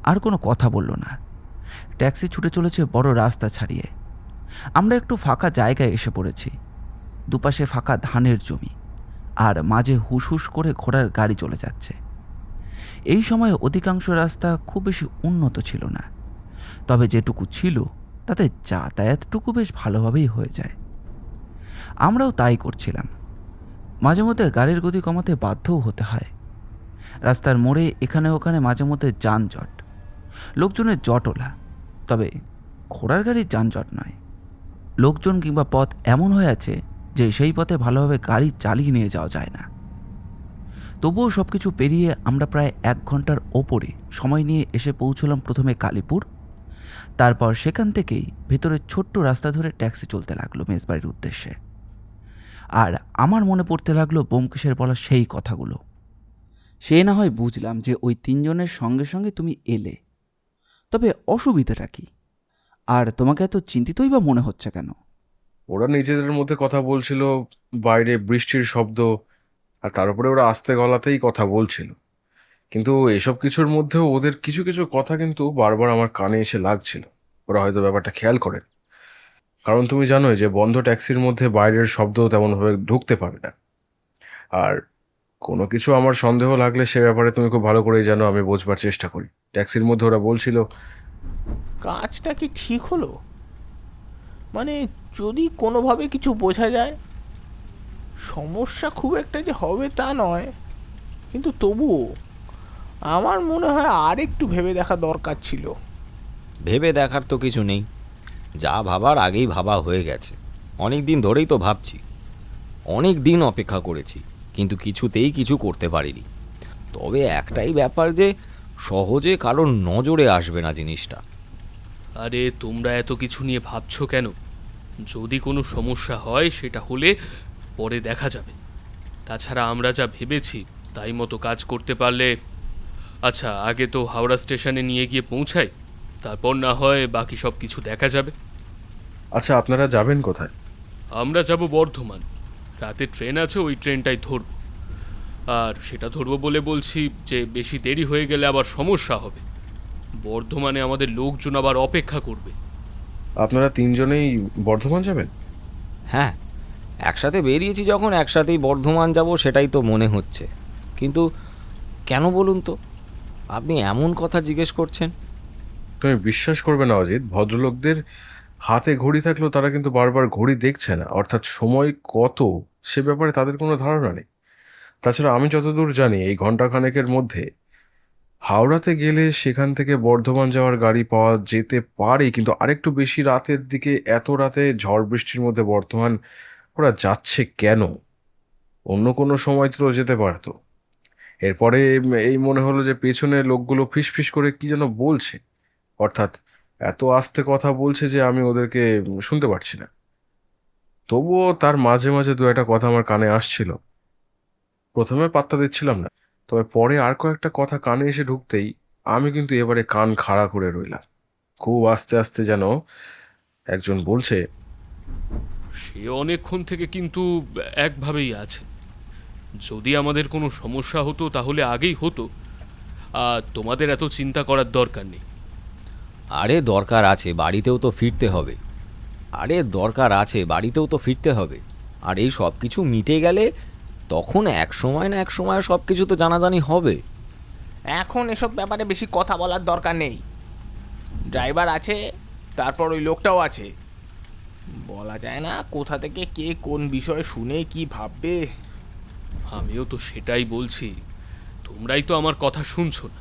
আর কোনো কথা বলল না। ট্যাক্সি ছুটে চলেছে বড় রাস্তা ছাড়িয়ে। আমরা একটু ফাঁকা জায়গায় এসে পড়েছি। দুপাশে ফাঁকা ধানের জমি, আর মাঝে হুস হুস করে ঘোড়ার গাড়ি চলে যাচ্ছে। এই সময়ে অধিকাংশ রাস্তা খুব বেশি উন্নত ছিল না, তবে যেটুকু ছিল তাতে যাতায়াতটুকু বেশ ভালোভাবেই হয়ে যায়। আমরাও তাই করছিলাম। মাঝে মধ্যে গাড়ির গতি কমাতে বাধ্যও হতে হয়। রাস্তার মোড়ে এখানে ওখানে মাঝে মধ্যে যানজট, লোকজনের জটলা, তবে ঘোড়ার গাড়ির যানজট নয়। লোকজন কিংবা পথ এমন হয়ে আছে যে সেই পথে ভালোভাবে গাড়ি চালিয়ে নিয়ে যাওয়া যায় না। তবুও সব কিছু পেরিয়ে আমরা প্রায় 1 ঘন্টার ওপরে সময় নিয়ে এসে পৌঁছলাম প্রথমে কালীপুর। তারপর সেখান থেকেই ভেতরের ছোট্ট রাস্তা ধরে ট্যাক্সি চলতে লাগলো মেজবাড়ির উদ্দেশ্যে। আর আমার মনে পড়তে লাগলো ব্যোমকেশের বলা সেই কথাগুলো। সে না হয় বুঝলাম যে ওই 3 জনের সঙ্গে সঙ্গে তুমি এলে, তবে অসুবিধাটা কি? আর তোমাকে এত চিন্তিতই বা মনে হচ্ছে কেন? ওরা নিজেদের মধ্যে কথা বলছিল, বাইরে বৃষ্টির শব্দ, আর তার উপরে ওরা আস্তে গলাতেই কথা বলছিল। কিন্তু এসব কিছুর মধ্যেও ওদের কিছু কিছু কথা কিন্তু বারবার আমার কানে এসে লাগছিল। ওরা হয়তো ব্যাপারটা খেয়াল করেন, কারণ তুমি জানোই যে বন্ধ ট্যাক্সির মধ্যে বাইরের শব্দ তেমনভাবে ঢুকতে পারে না। আর কোনো কিছু আমার সন্দেহ লাগলে সে ব্যাপারে তুমি খুব ভালো করেই জানো, আমি বোঝবার চেষ্টা করি। ট্যাক্সির মধ্যে ওরা বলছিল, কাজটা কি ঠিক হলো? মানে যদি কোনোভাবে কিছু বোঝা যায়, সমস্যা খুব একটা যে হবে তা নয়, কিন্তু তবুও আমার মনে হয় আর একটু ভেবে দেখা দরকার ছিল। ভেবে দেখার তো কিছু নেই, যা ভাবার আগেই ভাবা হয়ে গেছে। অনেক দিন ধরেই তো ভাবছি, অনেক দিন অপেক্ষা করেছি, কিন্তু কিছুতেই কিছু করতে পারিনি। তবে একটাই ব্যাপার যে সহজে কারোর নজরে আসবে না জিনিসটা। আরে তোমরা এত কিছু নিয়ে ভাবছো কেন? যদি কোনো সমস্যা হয় সেটা হলে পরে দেখা যাবে। তাছাড়া আমরা যা ভেবেছি তাই মতো কাজ করতে পারলে, আচ্ছা আগে তো হাওড়া স্টেশনে নিয়ে গিয়ে পৌঁছাই, তারপর না হয় বাকি সব কিছু দেখা যাবে। আচ্ছা আপনারা যাবেন কোথায়? আমরা যাব বর্ধমান। রাতে ট্রেন আছে, ওই ট্রেনটাই ধরব। আর সেটা ধরবো বলে বলছি যে বেশি দেরি হয়ে গেলে আবার সমস্যা হবে। বর্ধমানে আমাদের লোকজন আবার অপেক্ষা করবে। আপনারা 3 জনেই বর্ধমান যাবেন? হ্যাঁ, একসাথে বেরিয়েছি যখন একসাথেই বর্ধমান যাব সেটাই তো মনে হচ্ছে। কিন্তু কেন বলুন তো? আপনি এমন কথা জিজ্ঞেস করছেন। তুমি বিশ্বাস করবে না অজিত, ভদ্রলোকদের হাতে ঘড়ি থাকলেও তারা কিন্তু বারবার ঘড়ি দেখছে না, অর্থাৎ সময় কত সে ব্যাপারে তাদের কোনো ধারণা নেই। তাছাড়া আমি যতদূর জানি এই ঘন্টাখানেকের মধ্যে হাওড়াতে গেলে সেখান থেকে বর্ধমান যাওয়ার গাড়ি পাওয়া যেতে পারে, কিন্তু আরেকটু বেশি রাতের দিকে, এত রাতে ঝড় বৃষ্টির মধ্যে বর্ধমান ওরা যাচ্ছে কেন? অন্য কোনো সময় তো যেতে পারতো। এরপরে এই মনে হলো যে পেছনে লোকগুলো ফিসফিস করে কি যেন বলছে, অর্থাৎ এত আস্তে কথা বলছে যে আমি ওদেরকে শুনতে পারছি না। তবুও তার মাঝে মাঝে দু একটা কথা আমার কানে আসছিল। প্রথমে পাত্তা দিচ্ছিলাম না, তবে পরে আর কয়েকটা কথা কানে এসে ঢুকতেই আমি কিন্তু এবারে কান খাড়া করে রইলাম। খুব আস্তে আস্তে যেন একজন বলছে, সে অনেকক্ষণ থেকে কিন্তু একভাবেই আছে। যদি আমাদের কোনো সমস্যা হতো তাহলে আগেই হতো, আর তোমাদের এত চিন্তা করার দরকার নেই। আরে দরকার আছে, বাড়িতেও তো ফিরতে হবে। আর এই সব কিছু মিটে গেলে তখন এক সময় না এক সময় সব কিছু তো জানাজানি হবে। এখন এসব ব্যাপারে বেশি কথা বলার দরকার নেই। ড্রাইভার আছে, তারপর ওই লোকটাও আছে। বলা যায় না কোথা থেকে কে কোন বিষয়ে শুনে কি ভাববে। আমিও তো সেটাই বলছি, তোমরাই তো আমার কথা শুনছো না।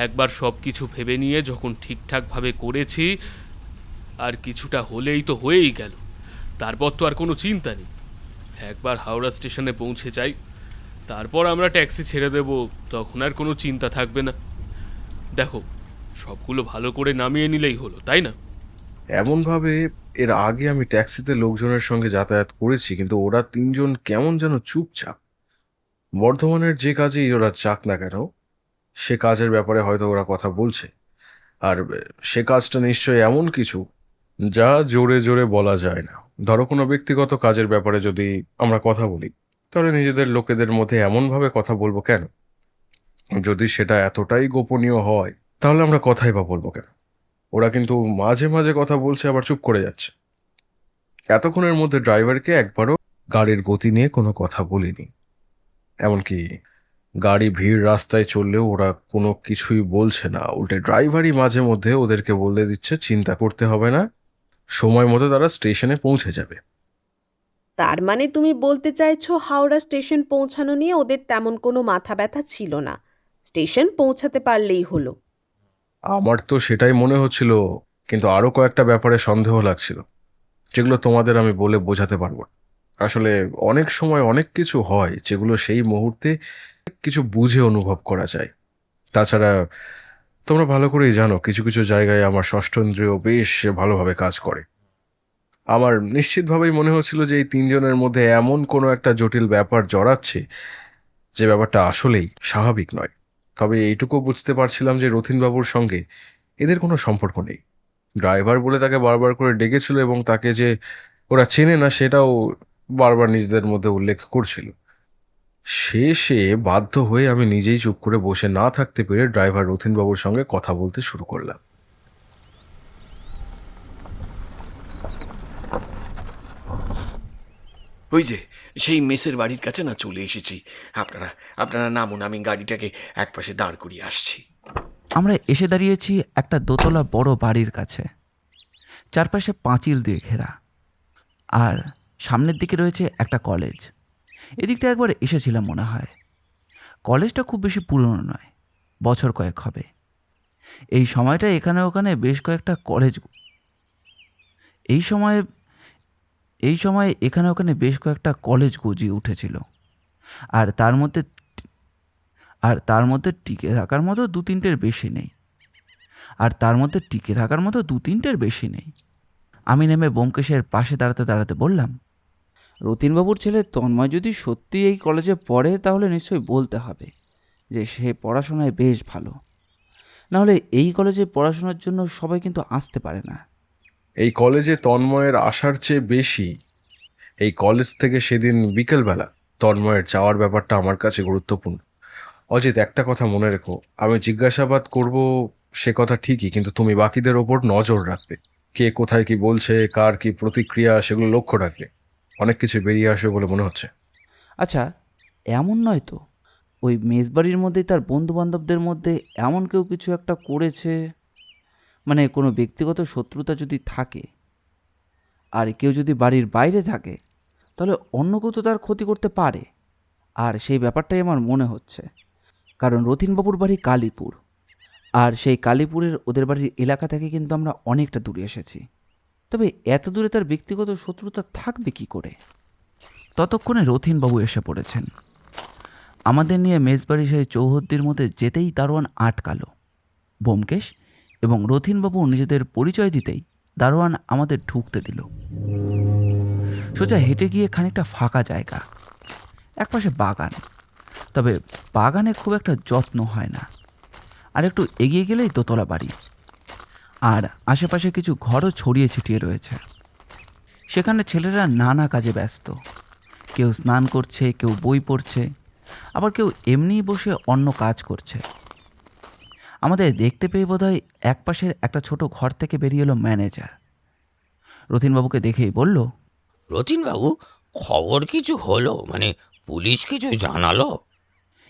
একবার সব কিছু ভেবে নিয়ে যখন ঠিকঠাকভাবে করেছি, আর কিছুটা হলেই তো হয়েই গেল, তারপর তো আর কোনো চিন্তা নেই। একবার হাওড়া স্টেশনে পৌঁছে যাই, তারপর আমরা ট্যাক্সি ছেড়ে দেব, তখন আর কোনো চিন্তা থাকবে না। দেখো, সবগুলো ভালো করে নামিয়ে নিলেই হলো, তাই না? এমনভাবে এর আগে আমি ট্যাক্সিতে লোকজনের সঙ্গে যাতায়াত করেছি, কিন্তু ওরা 3 জন কেমন যেন চুপচাপ। বর্ধমানের যে কাজেই ওরা যাক না কেন, সে কাজের ব্যাপারে হয়তো ওরা কথা বলছে, আর সে কাজটা নিশ্চয়ই এমন কিছু যা জোরে জোরে বলা যায় না। ধরো কোনো ব্যক্তিগত কাজের ব্যাপারে যদি আমরা কথা বলি, তাহলে নিজেদের লোকেদের মধ্যে এমনভাবে কথা বলবো কেন? যদি সেটা এতটাই গোপনীয় হয়, তাহলে আমরা কথাই বা বলবো কেন? ওরা কিন্তু মাঝে মাঝে কথা বলছে, আবার চুপ করে যাচ্ছে। এতক্ষণের মধ্যে ড্রাইভারকে একবারও গাড়ির গতি নিয়ে কোনো কথা বলিনি। এমনকি গাড়ি ভিড় রাস্তায় চললেও ওরা কোনো কিছুই বলছে না, উল্টে ড্রাইভারই মাঝে মধ্যে ওদেরকে বলে দিচ্ছে চিন্তা করতে হবে না, সময় মতো তারা স্টেশনে পৌঁছে যাবে। তার মানে তুমি বলতে চাইছো হাওড়া স্টেশন পৌঁছানো নিয়ে ওদের তেমন কোনো মাথা ব্যথা ছিল না, স্টেশন পৌঁছাতে পারলেই হলো। আমার তো সেটাই মনে হচ্ছিল, কিন্তু আরও কয়েকটা ব্যাপারে সন্দেহ লাগছিল, যেগুলো তোমাদের আমি বলে বোঝাতে পারবো না। আসলে অনেক সময় অনেক কিছু হয় যেগুলো সেই মুহূর্তে কিছু বুঝে অনুভব করা যায়। তাছাড়া তোমরা ভালো করেই জানো, কিছু কিছু জায়গায় আমার ষষ্ঠ ইন্দ্রিয় বেশ ভালোভাবে কাজ করে। আমার নিশ্চিতভাবেই মনে হচ্ছিল যে এই তিনজনের মধ্যে এমন কোনো একটা জটিল ব্যাপার জড়াচ্ছে, যে ব্যাপারটা আসলেই স্বাভাবিক নয়। তবে এইটুকু বুঝতে পারছিলাম যে রথীনবাবুর সঙ্গে এদের কোনো সম্পর্ক নেই। ড্রাইভার বলে তাকে বারবার করে ডেকেছিল এবং তাকে যে ওরা চেনে না সেটাও বারবার নিজেদের মধ্যে উল্লেখ করছিল। শেষে বাধ্য হয়ে আমি নিজেই চুপ করে বসে না থাকতে পেরে ড্রাইভার রথীনবাবুর সঙ্গে কথা বলতে শুরু করলাম। ওই যে সেই মেসের বাড়ির কাছে না চলে এসেছি। আপনারা আপনারা নামুন, আমি গাড়িটাকে একপাশে দাঁড় করিয়ে আসছি। আমরা এসে দাঁড়িয়েছি একটা দোতলা বড় বাড়ির কাছে, চারপাশে পাঁচিল দিয়ে ঘেরা, আর সামনের দিকে রয়েছে একটা কলেজ। এদিকটা একবার এসেছিলাম মনে হয়। কলেজটা খুব বেশি পুরনো নয়, বছর কয়েক হবে। এই সময়টা এখানে ওখানে বেশ কয়েকটা কলেজ এই সময়ে এখানে ওখানে বেশ কয়েকটা কলেজ গজিয়ে উঠেছিল, আর তার মধ্যে টিকে থাকার মতো দু তিনটের বেশি নেই। আমি নেমে ব্যোমকেশের পাশে দাঁড়াতে দাঁড়াতে বললাম, রতিনবাবুর ছেলে তন্ময় যদি সত্যি এই কলেজে পড়ে তাহলে নিশ্চয়ই বলতে হবে যে সে পড়াশোনায় বেশ ভালো, নাহলে এই কলেজে পড়াশোনার জন্য সবাই কিন্তু আসতে পারে না। এই কলেজে তন্ময়ের আসার চেয়ে বেশি এই কলেজ থেকে সেদিন বিকেলবেলা তন্ময়ের যাওয়ার ব্যাপারটা আমার কাছে গুরুত্বপূর্ণ। অজিত, একটা কথা মনে রেখো, আমি জিজ্ঞাসাবাদ করব সে কথা ঠিকই, কিন্তু তুমি বাকিদের ওপর নজর রাখবে। কে কোথায় কি বলছে, কার কি প্রতিক্রিয়া, সেগুলো লক্ষ্য রাখবে। অনেক কিছু বেরিয়ে আসবে বলে মনে হচ্ছে। আচ্ছা, এমন নয় তো ওই মেজবাড়ির মধ্যেই তার বন্ধুবান্ধবদের মধ্যে এমন কেউ কিছু একটা করেছে, মানে কোনো ব্যক্তিগত শত্রুতা যদি থাকে, আর কেউ যদি বাড়ির বাইরে থাকে, তাহলে অন্য কেউ তো তার ক্ষতি করতে পারে। আর সেই ব্যাপারটাই আমার মনে হচ্ছে, কারণ রতিনবাবুর বাড়ি কালীপুর, আর সেই কালীপুরের ওদের বাড়ির এলাকা থেকে কিন্তু আমরা অনেকটা দূরে এসেছি। তবে এত দূরে তার ব্যক্তিগত শত্রুতা থাকবে কি করে? ততক্ষণে রথীনবাবু এসে পড়েছেন। আমাদের নিয়ে মেজবাড়ি সেই চৌহদ্দির মধ্যে যেতেই দারোয়ান আটকালো। ব্যোমকেশ এবং রথীনবাবু নিজেদের পরিচয় দিতেই দারোয়ান আমাদের ঢুকতে দিল। সোজা হেঁটে গিয়ে খানিকটা ফাঁকা জায়গা, একপাশে বাগান, তবে বাগানে খুব একটা যত্ন হয় না। আর একটু এগিয়ে গেলেই দোতলা বাড়ি, আর আশেপাশে কিছু ঘরও ছড়িয়ে ছিটিয়ে রয়েছে। সেখানে ছেলেরা নানা কাজে ব্যস্ত, কেউ স্নান করছে, কেউ বই পড়ছে, আবার কেউ এমনিই বসে অন্য কাজ করছে। আমাদের দেখতে পেয়ে বোধহয় একপাশের একটা ছোট ঘর থেকে বেরিয়ে এলো ম্যানেজার। রথীনবাবুকে দেখেই বলল, রতিনবাবু, খবর কিছু হলো? মানে পুলিশ কিছু জানালো?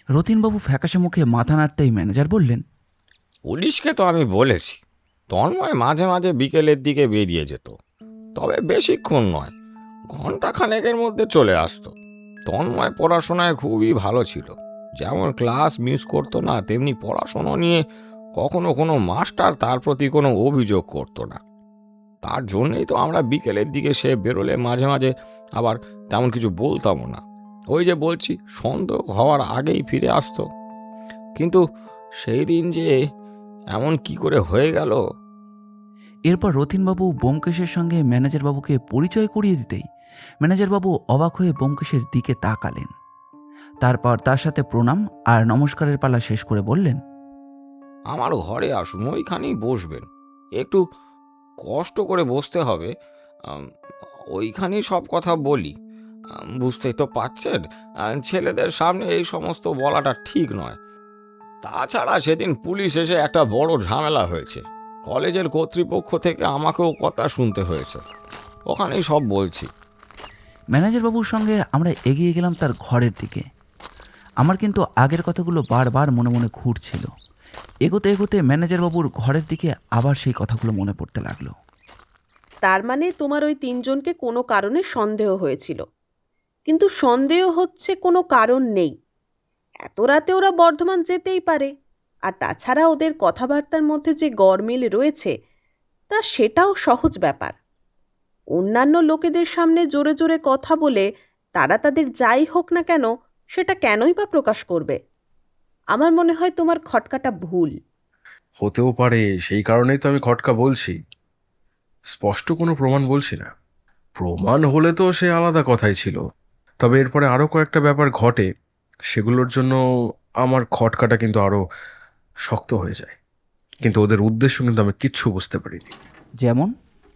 রথীনবাবু ফ্যাকাশে মুখে মাথা নাড়তেই ম্যানেজার বললেন, পুলিশকে তো আমি বলেছি, তন্ময় মাঝে মাঝে বিকেলের দিকে বেরিয়ে যেত, তবে বেশিক্ষণ নয়, ঘন্টাখানেকের মধ্যে চলে আসতো। তন্ময় পড়াশোনায় খুবই ভালো ছিল, যেমন ক্লাস মিস করতো না, তেমনি পড়াশোনা নিয়ে কখনো কোনো মাস্টার তার প্রতি কোনো অভিযোগ করতো না। তার জন্যই তো আমরা বিকেলের দিকে সে বেরোলে মাঝে মাঝে আবার তেমন কিছু বলতামও না। ওই যে বলছি, সন্দেহ হওয়ার আগেই ফিরে আসতো। কিন্তু সেই দিন যে এমন কি করে হয়ে গেল। এরপর রথীনবাবু ব্যোমকেশের সঙ্গে ম্যানেজারবাবুকে পরিচয় করিয়ে দিতেই ম্যানেজারবাবু অবাক হয়ে ব্যোমকেশের দিকে তাকালেন। তারপর তার সাথে প্রণাম আর নমস্কারের পালা শেষ করে বললেন, আমার ঘরে আসুন, ওইখানেই বসবেন। একটু কষ্ট করে বসতে হবে। আম, ওইখানেই সব কথা বলি। বুঝতেই তো পারছেন, ছেলেদের সামনে এই সমস্ত বলাটা ঠিক নয়। তাছাড়া সেদিন পুলিশ এসে একটা বড় ঝামেলা হয়েছে। কলেজের কর্তৃপক্ষ থেকে আমাকেও কথা শুনতে হয়েছে। ওখানেই সব বলছি। ম্যানেজারবাবুর সঙ্গে আমরা এগিয়ে গেলাম তার ঘরের দিকে। আমার কিন্তু আগের কথাগুলো বারবার মনে মনে ঘুরছিল। এগোতে এগোতে ম্যানেজারবাবুর ঘরের দিকে আবার সেই কথাগুলো মনে পড়তে লাগলো। তার মানে তোমার ওই তিনজনকে কোনো কারণে সন্দেহ হয়েছিল, কিন্তু সন্দেহ হচ্ছে কোনো কারণ নেই। এত রাতে ওরা বর্ধমান যেতেই পারে। আর তাছাড়া ওদের কথাবার্তার মধ্যে যে গরমিল রয়েছে, তা সেটাও সহজ ব্যাপার। অন্যান্য লোকেদের সামনে জোরে জোরে কথা বলে তারা তাদের যাই হোক না কেন সেটা কেনই বা প্রকাশ করবে? আমার মনে হয় তোমার খটকাটা ভুল। হতেও পারে, সেই কারণেই তো আমি খটকা বলছি। স্পষ্ট কোনো প্রমাণ বলছি না। প্রমাণ হলে তো সে আলাদা কথাই ছিল। তবে এরপরে আরও কয়েকটা ব্যাপার ঘটে, সেগুলোর জন্য আমার খটকাটা কিন্তু আরও শক্ত হয়ে যায়। কিন্তু ওদের উদ্দেশ্য কিন্তু আমি কিচ্ছু বুঝতে পারিনি। যেমন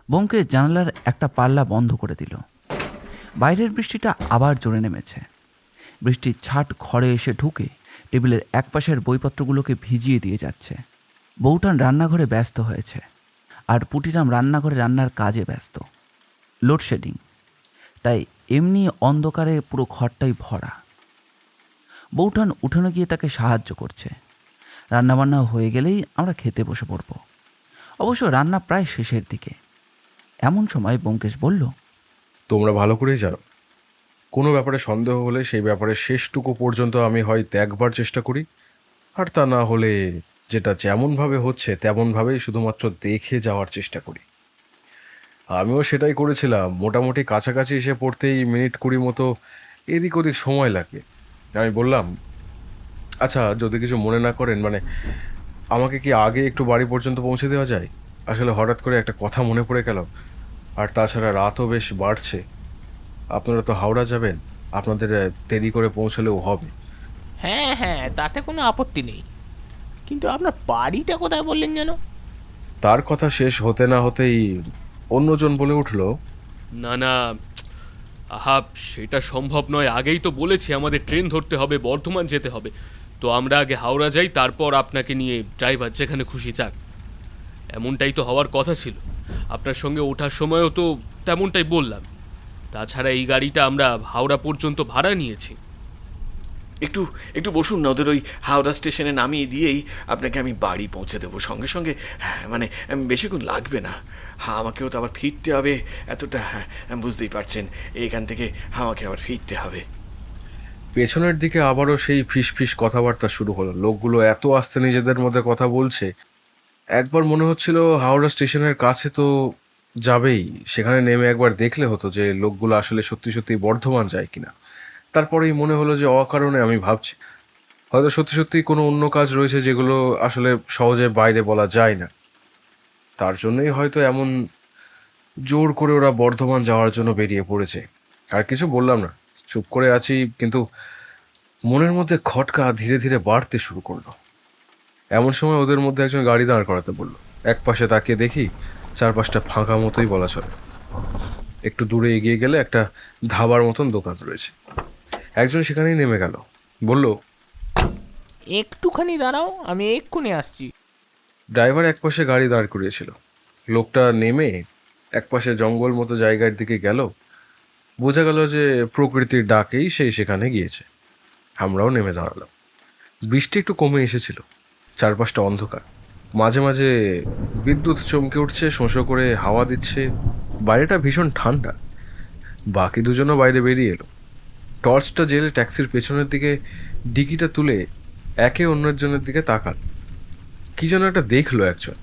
বোমকেশ জানালার একটা পাল্লা বন্ধ করে দিল। বাইরের বৃষ্টিটা আবার জোরে নেমেছে। বৃষ্টির ছাট ঘরে এসে ঢুকে টেবিলের একপাশের বইপত্রগুলোকে ভিজিয়ে দিয়ে যাচ্ছে। বউটান রান্নাঘরে ব্যস্ত হয়েছে, আর পুটিরাম রান্নাঘরে রান্নার কাজে ব্যস্ত। লোডশেডিং, তাই এমনি অন্ধকারে পুরো ঘরটাই ভরা। বউঠান উঠোনে গিয়ে তাকে সাহায্য করছে। রান্নাবান্না হয়ে গেলেই আমরা খেতে বসে পড়ব। অবশ্য রান্না প্রায় শেষের দিকে। এমন সময় ব্যোমকেশ বলল, তোমরা ভালো করেই জানো, কোনো ব্যাপারে সন্দেহ হলে সেই ব্যাপারে শেষটুকু পর্যন্ত আমি হয় ত্যাগবার চেষ্টা করি, আর তা না হলে যেটা যেমনভাবে হচ্ছে তেমনভাবেই শুধুমাত্র দেখে যাওয়ার চেষ্টা করি। আমিও সেটাই করেছিলাম। মোটামুটি কাছাকাছি এসে পড়তেই মিনিট 20 মতো এদিক ওদিক সময় লাগে। আমি বললাম, আচ্ছা যদি কিছু মনে না করেন, মানে আমাকে কি আগে একটু বাড়ি পর্যন্ত পৌঁছে দেওয়া যায়? আসলে হঠাৎ করে একটা কথা মনে পড়ে গেল। আর তাছাড়া রাতও বেশ বাড়ছে। আপনারা তো হাওড়া যাবেন, আপনাদের দেরি করে পৌঁছলেও হবে। হ্যাঁ হ্যাঁ, তাতে কোনো আপত্তি নেই, কিন্তু আপনার বাড়িটা কোথায় বললেন যেন? তার কথা শেষ হতে না হতেই অন্যজন বলে উঠল, না না, আহা, সেটা সম্ভব নয়। আগেই তো বলেছি আমাদের ট্রেন ধরতে হবে, বর্ধমান যেতে হবে। তো আমরা আগে হাওড়া যাই, তারপর আপনাকে নিয়ে ড্রাইভার যেখানে খুশি যাক। এমনটাই তো হওয়ার কথা ছিল। আপনার সঙ্গে ওঠার সময়ও তো তেমনটাই বললাম। তাছাড়া এই গাড়িটা আমরা হাওড়া পর্যন্ত ভাড়া নিয়েছি। একটু একটু বসুন না, ওদের ওই হাওড়া স্টেশনে নামিয়ে দিয়েই আপনাকে আমি বাড়ি পৌঁছে দেবো সঙ্গে সঙ্গে। হ্যাঁ মানে বেশিক্ষণ লাগবে না। হ্যাঁ, আমাকেও তো আবার ফিরতে হবে এতটা। হ্যাঁ, বুঝতেই পারছেন, এখান থেকে আমাকে আবার ফিরতে হবে। পেছনের দিকে আবারও সেই ফিসফিস কথাবার্তা শুরু হলো। লোকগুলো এত আস্তে নিজেদের মধ্যে কথা বলছে, একবার মনে হচ্ছিল হাওড়া স্টেশনের কাছে তো যাবেই, সেখানে নেমে একবার দেখলে হতো যে লোকগুলো আসলে সত্যি সত্যি বর্ধমান যায় কিনা। তারপরেই মনে হলো যে অকারণে আমি ভাবছি, হয়তো সত্যি সত্যিই কোনো অন্য কাজ রয়েছে যেগুলো আসলে সহজে বাইরে বলা যায় না। তার জন্যই হয়তো এমন জোর করে ওরা বর্ধমান যাওয়ার জন্য বেরিয়ে পড়েছে। আর কিছু বললাম না, চুপ করে আছি। কিন্তু মনের মধ্যে খটকা ধীরে ধীরে বাড়তে শুরু করলো। এমন সময় ওদের মধ্যে একজন গাড়ি দাঁড় করাতে বলল। এক পাশে তাকিয়ে দেখি চারপাশটা ফাঁকা মতোই বলা চলে। একটু দূরে এগিয়ে গেলে একটা ধাবার মতন দোকান রয়েছে। একজন সেখানেই নেমে গেল, বলল, একটুখানি দাঁড়াও, আমি এক্ষুনি আসছি। ড্রাইভার একপাশে গাড়ি দাঁড় করিয়েছিল। লোকটা নেমে একপাশে জঙ্গল মতো জায়গার দিকে গেল। বোঝা গেল যে প্রকৃতির ডাকেই সেই সেখানে গিয়েছে। আমরাও নেমে দাঁড়ালাম। বৃষ্টি একটু কমে এসেছিল, চারপাশটা অন্ধকার। মাঝে মাঝে বিদ্যুৎ চমকে উঠছে, শোঁ করে হাওয়া দিচ্ছে। বাইরেটা ভীষণ ঠান্ডা। বাকি দুজনও বাইরে বেরিয়ে এলো। টর্চটা জেলে ট্যাক্সির পেছনের দিকে ডিকিটা তুলে একে অন্যের জনের দিকে তাকাল। কি যেন একটা দেখলো একজন।